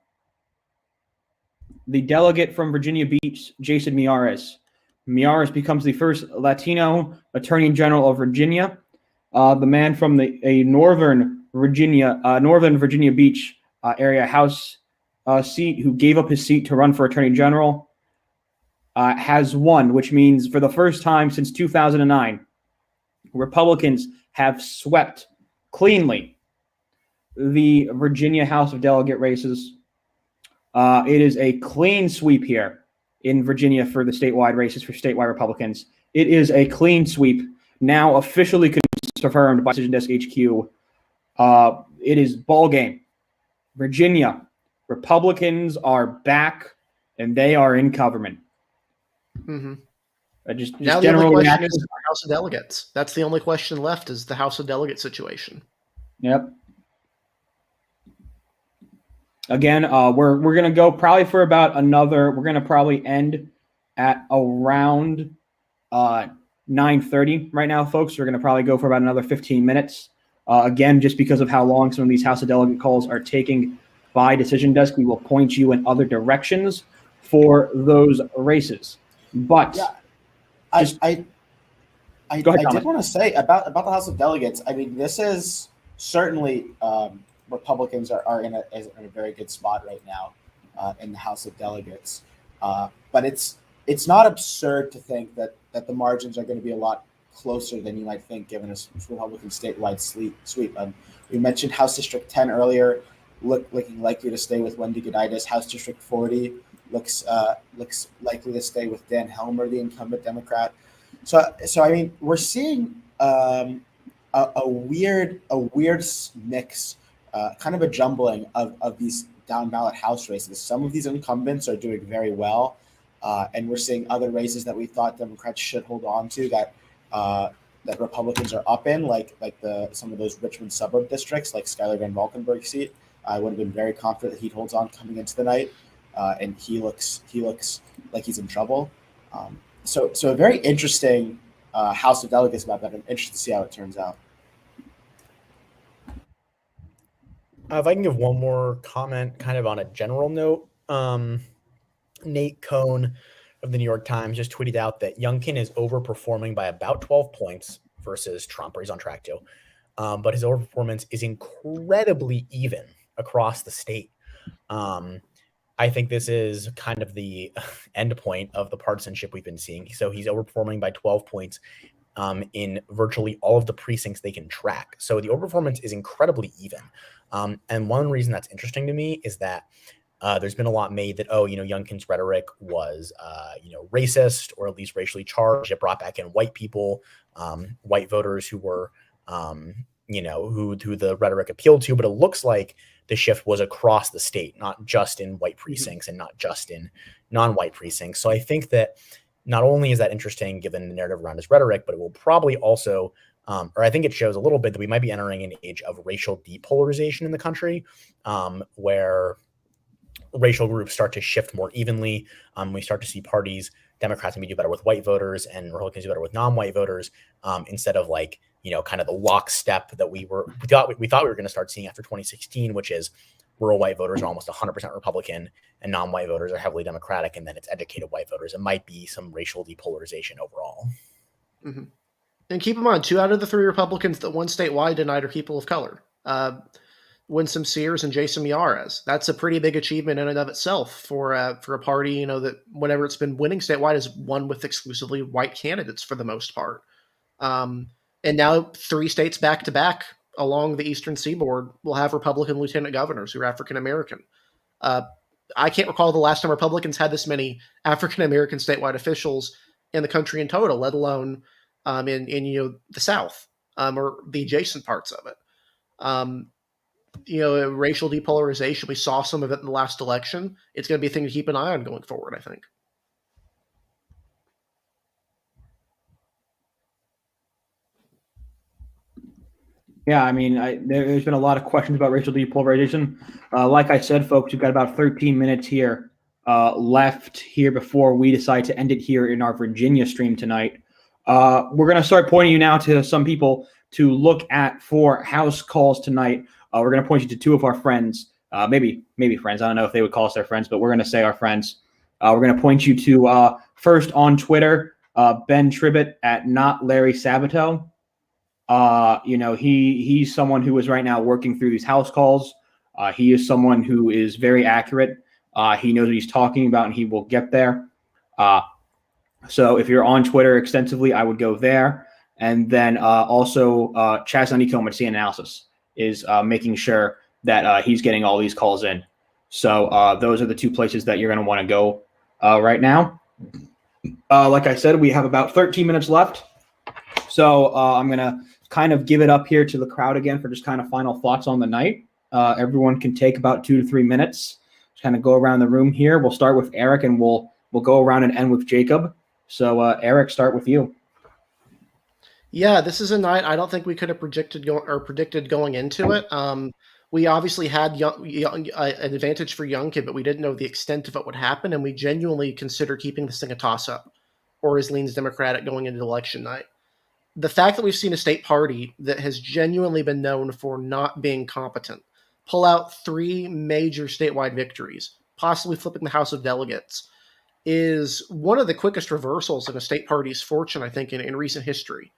the delegate from Virginia Beach, Jason Miyares. Miyares becomes the first Latino Attorney General of Virginia. The man from a Northern Virginia Beach area House seat, who gave up his seat to run for Attorney General, has won, which means for the first time since 2009, Republicans have swept cleanly the Virginia House of Delegate races. It is a clean sweep here in Virginia for the statewide races for statewide Republicans. It is a clean sweep, now officially confirmed by Decision Desk HQ. It is ball game. Virginia, Republicans are back, and they are in government. Mm-hmm. Just now the only question is the House of Delegates. That's the only question left, is the House of Delegate situation. Yep. Again, we're gonna go probably for about another. We're gonna probably end at around 9:30 right now, folks. We're gonna probably go for about another 15 minutes. Again, just because of how long some of these House of Delegate calls are taking by Decision Desk, we will point you in other directions for those races. But yeah, I did want to say about the House of Delegates. I mean, this is certainly. Republicans are in a very good spot right now in the House of Delegates, but it's not absurd to think that the margins are going to be a lot closer than you might think, given a Republican statewide sweep. We mentioned House District 10 earlier, looking likely to stay with Wendy Goditis. House District 40 looks likely to stay with Dan Helmer, the incumbent Democrat. So I mean, we're seeing a weird mix. Kind of a jumbling of these down ballot House races. Some of these incumbents are doing very well, and we're seeing other races that we thought Democrats should hold on to that Republicans are up in, like some of those Richmond suburb districts, like Skylar Van Valkenburg's seat. I would have been very confident that he holds on coming into the night, and he looks like he's in trouble. So a very interesting House of Delegates map that I'm interested to see how it turns out. If I can give one more comment kind of on a general note, Nate Cohn of the New York Times just tweeted out that Youngkin is overperforming by about 12 points versus Trump, or he's on track to. But his overperformance is incredibly even across the state. I think this is kind of the end point of the partisanship we've been seeing. So he's overperforming by 12 points in virtually all of the precincts they can track. So the overperformance is incredibly even. And one reason that's interesting to me is that there's been a lot made that, Youngkin's rhetoric was, racist or at least racially charged. It brought back in white people, white voters who were, who the rhetoric appealed to. But it looks like the shift was across the state, not just in white precincts and not just in non-white precincts. So I think that not only is that interesting given the narrative around his rhetoric, but it will probably also, or I think it shows a little bit that we might be entering an age of racial depolarization in the country, where racial groups start to shift more evenly. We start to see parties, Democrats maybe do better with white voters and Republicans do better with non-white voters, instead of kind of the lockstep that we thought we were going to start seeing after 2016, which is rural white voters are almost 100% Republican and non-white voters are heavily Democratic, and then it's educated white voters. It might be some racial depolarization overall. Mm-hmm. And keep in mind, 2 out of the 3 Republicans that won statewide tonight are people of color. Winsome Sears and Jason Miyares. That's a pretty big achievement in and of itself for a party, that whenever it's been winning statewide has won with exclusively white candidates for the most part. And now 3 states back to back along the Eastern Seaboard will have Republican lieutenant governors who are African American. I can't recall the last time Republicans had this many African American statewide officials in the country in total, let alone in the South or the adjacent parts of it. Racial depolarization, we saw some of it in the last election. It's going to be a thing to keep an eye on going forward, I think. Yeah, I mean, there's been a lot of questions about racial depolarization. Like I said, folks, we've got about 13 minutes here left here before we decide to end it here in our Virginia stream tonight. We're going to start pointing you now to some people to look at for house calls tonight. We're going to point you to 2 of our friends, maybe friends. I don't know if they would call us their friends, but we're going to say our friends. We're going to point you to first on Twitter, Ben Tribbett at Not Larry Sabato. He's someone who is right now working through these house calls. He is someone who is very accurate. He knows what he's talking about, and he will get there. So if you're on Twitter extensively, I would go there. And then also Chaz Honeycomb at CN Analysis is making sure that he's getting all these calls in. So those are the 2 places that you're going to want to go right now. Like I said, we have about 13 minutes left. So I'm going to kind of give it up here to the crowd again for just kind of final thoughts on the night. Everyone can take about 2 to 3 minutes. Just kind of go around the room here. We'll start with Eric, and we'll go around and end with Jacob. So Eric, start with you. Yeah, this is a night I don't think we could have predicted going into it. We obviously had an advantage for Youngkin, but we didn't know the extent of what would happen, and we genuinely consider keeping this thing a toss-up, or as leans Democratic going into election night. The fact that we've seen a state party that has genuinely been known for not being competent pull out 3 major statewide victories, possibly flipping the House of Delegates, is one of the quickest reversals in a state party's fortune, I think, in recent history.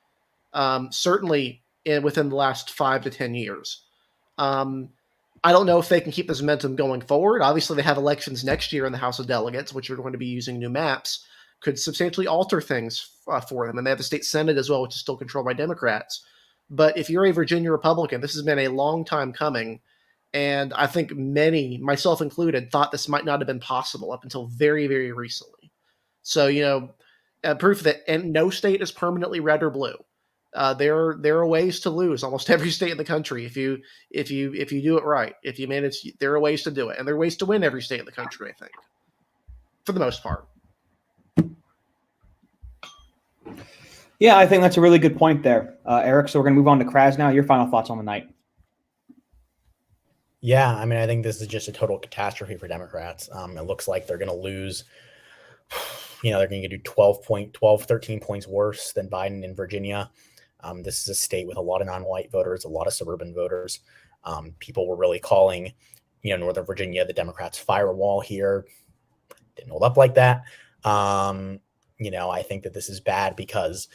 Certainly within the last 5 to 10 years. I don't know if they can keep this momentum going forward. Obviously, they have elections next year in the House of Delegates, which are going to be using new maps, could substantially alter things for them. And they have the state Senate as well, which is still controlled by Democrats. But if you're a Virginia Republican, this has been a long time coming. And I think many, myself included, thought this might not have been possible up until very, very recently. So, proof that no state is permanently red or blue. There are ways to lose almost every state in the country if you do it right. If you manage, there are ways to do it, and there are ways to win every state in the country, I think, for the most part. Yeah, I think that's a really good point there, Eric. So we're going to move on to Kraz now. Your final thoughts on the night? Yeah, I mean, I think this is just a total catastrophe for Democrats. It looks like they're going to lose. They're going to do 13 points worse than Biden in Virginia. This is a state with a lot of non-white voters, a lot of suburban voters. People were really calling, Northern Virginia, the Democrats' firewall here. Didn't hold up like that. I think that this is bad because,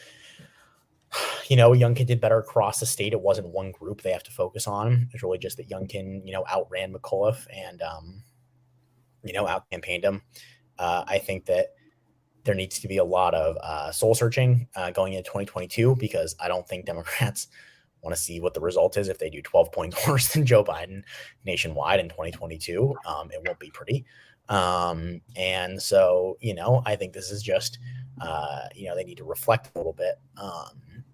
Youngkin did better across the state. It wasn't one group they have to focus on. It's really just that Youngkin, outran McAuliffe and, out-campaigned him. I think that there needs to be a lot of soul searching going into 2022 because I don't think Democrats want to see what the result is if they do 12 points worse than Joe Biden nationwide in 2022. It won't be pretty. And so, I think this is just, they need to reflect a little bit.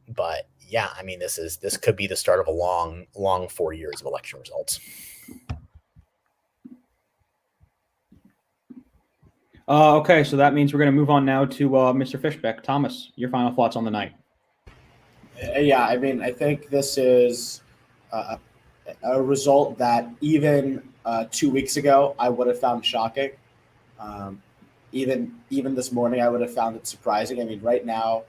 But yeah, I mean, this could be the start of a long 4 years of election results. Okay, so that means we're going to move on now to Mr. Fishbeck. Thomas, your final thoughts on the night. Yeah, I mean, I think this is a result that even 2 weeks ago I would have found shocking. Even this morning I would have found it surprising. I mean, right now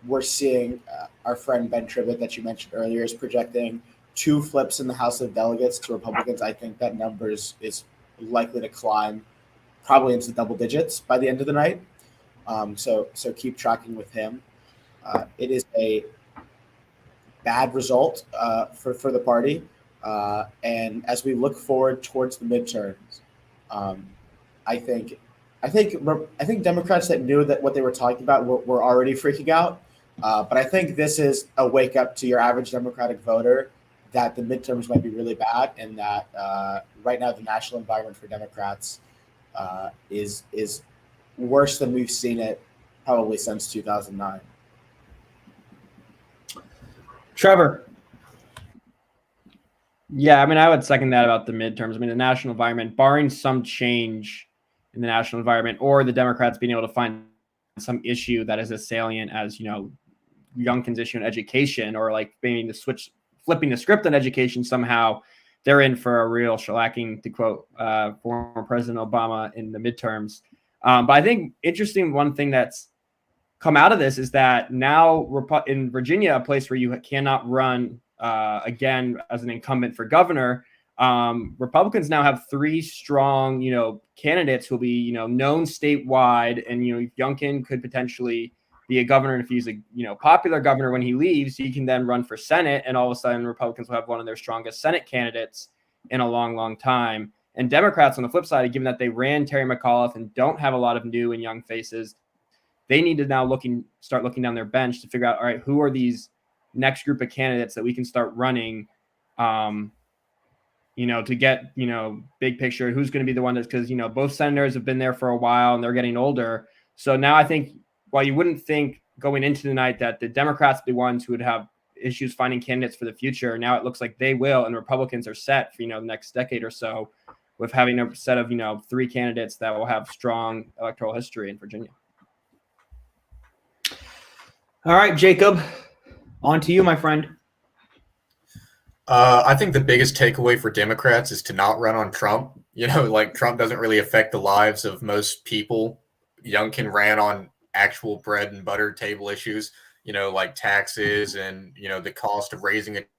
we're seeing our friend Ben Tribbett that you mentioned earlier is projecting 2 flips in the House of Delegates to Republicans. I think that number is likely to climb probably into double digits by the end of the night. So keep tracking with him. It is a bad result for the party. And as we look forward towards the midterms, I think Democrats that knew that what they were talking about were already freaking out. But I think this is a wake up to your average Democratic voter that the midterms might be really bad, and that right now the national environment for Democrats is worse than we've seen it probably since 2009. Trevor. Yeah, I mean, I would second that about the midterms. I mean, the national environment, barring some change in the national environment or the Democrats being able to find some issue that is as salient as, Youngkin's issue in education, or like maybe flipping the script on education somehow, they're in for a real shellacking, to quote former President Obama in the midterms. But I think interesting, one thing that's come out of this is that now in Virginia, a place where you cannot run again as an incumbent for governor, Republicans now have 3 strong, candidates who will be, known statewide, and Youngkin could potentially be a governor. And if he's a popular governor when he leaves, he can then run for Senate, and all of a sudden Republicans will have one of their strongest Senate candidates in a long time. And Democrats, on the flip side, given that they ran Terry McAuliffe and don't have a lot of new and young faces, they need to now start looking down their bench to figure out, all right, who are these next group of candidates that we can start running, to get, big picture, who's going to be the one that's, because, both senators have been there for a while and they're getting older. So now I think, while you wouldn't think going into the night that the Democrats would be ones who would have issues finding candidates for the future, now it looks like they will, and Republicans are set for, the next decade or so with having a set of, 3 candidates that will have strong electoral history in Virginia. All right, Jacob, on to you, my friend. I think the biggest takeaway for Democrats is to not run on Trump. Trump doesn't really affect the lives of most people. Youngkin ran on actual bread and butter table issues, like taxes and, the cost of raising it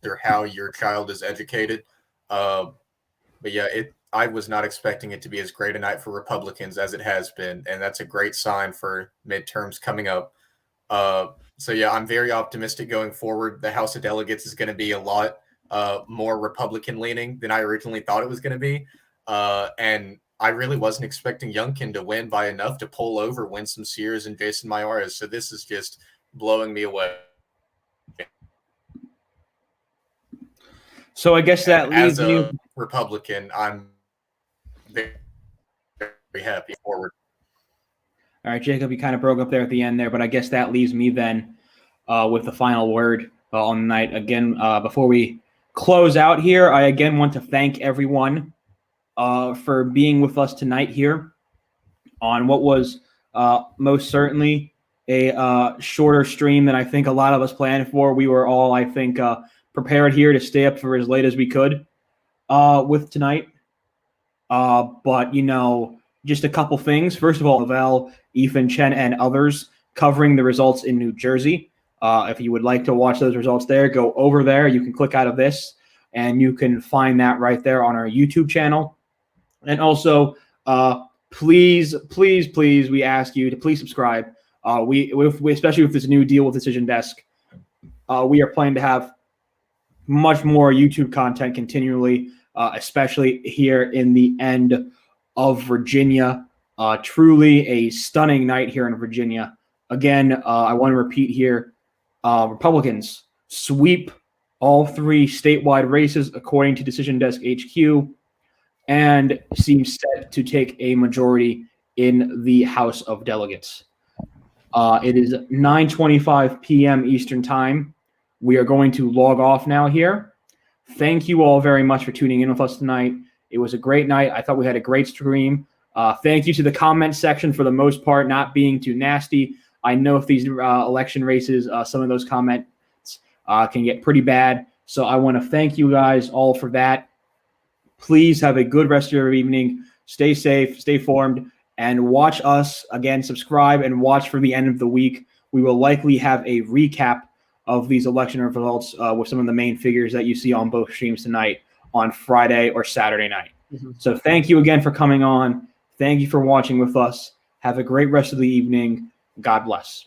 or how your child is educated. But yeah, I was not expecting it to be as great a night for Republicans as it has been. And that's a great sign for midterms coming up. So yeah, I'm very optimistic going forward. The House of Delegates is going to be a lot more Republican leaning than I originally thought it was going to be. And I really wasn't expecting Youngkin to win by enough to pull over Winsome Sears and Jason Mayares. So this is just blowing me away. So I guess that leaves as a you. Republican, I'm very, very happy forward. All right, Jacob, you kind of broke up there at the end there, but I guess that leaves me then with the final word on the night. Again, before we close out here, I again want to thank everyone for being with us tonight here on what was most certainly a shorter stream than I think a lot of us planned for. We were all, I think, prepared here to stay up for as late as we could with tonight. But, just a couple things. First of all, Lavelle, Ethan, Chen, and others covering the results in New Jersey. If you would like to watch those results there, go over there. You can click out of this, and you can find that right there on our YouTube channel. And also, please, we ask you to please subscribe. We especially with this new deal with Decision Desk, we are planning to have much more YouTube content continually, especially here in the end of Virginia. Truly a stunning night here in Virginia. Again, I want to repeat here, Republicans sweep all 3 statewide races according to Decision Desk HQ and seem set to take a majority in the House of Delegates. It is 9:25 p.m. Eastern Time. We are going to log off now here. Thank you all very much for tuning in with us tonight. It was a great night. I thought we had a great stream. Thank you to the comment section for the most part, not being too nasty. I know if these election races, some of those comments can get pretty bad. So I want to thank you guys all for that. Please have a good rest of your evening. Stay safe, stay formed, and watch us. Again, subscribe and watch for the end of the week. We will likely have a recap of these election results with some of the main figures that you see on both streams tonight on Friday or Saturday night. Mm-hmm. So thank you again for coming on. Thank you for watching with us. Have a great rest of the evening. God bless.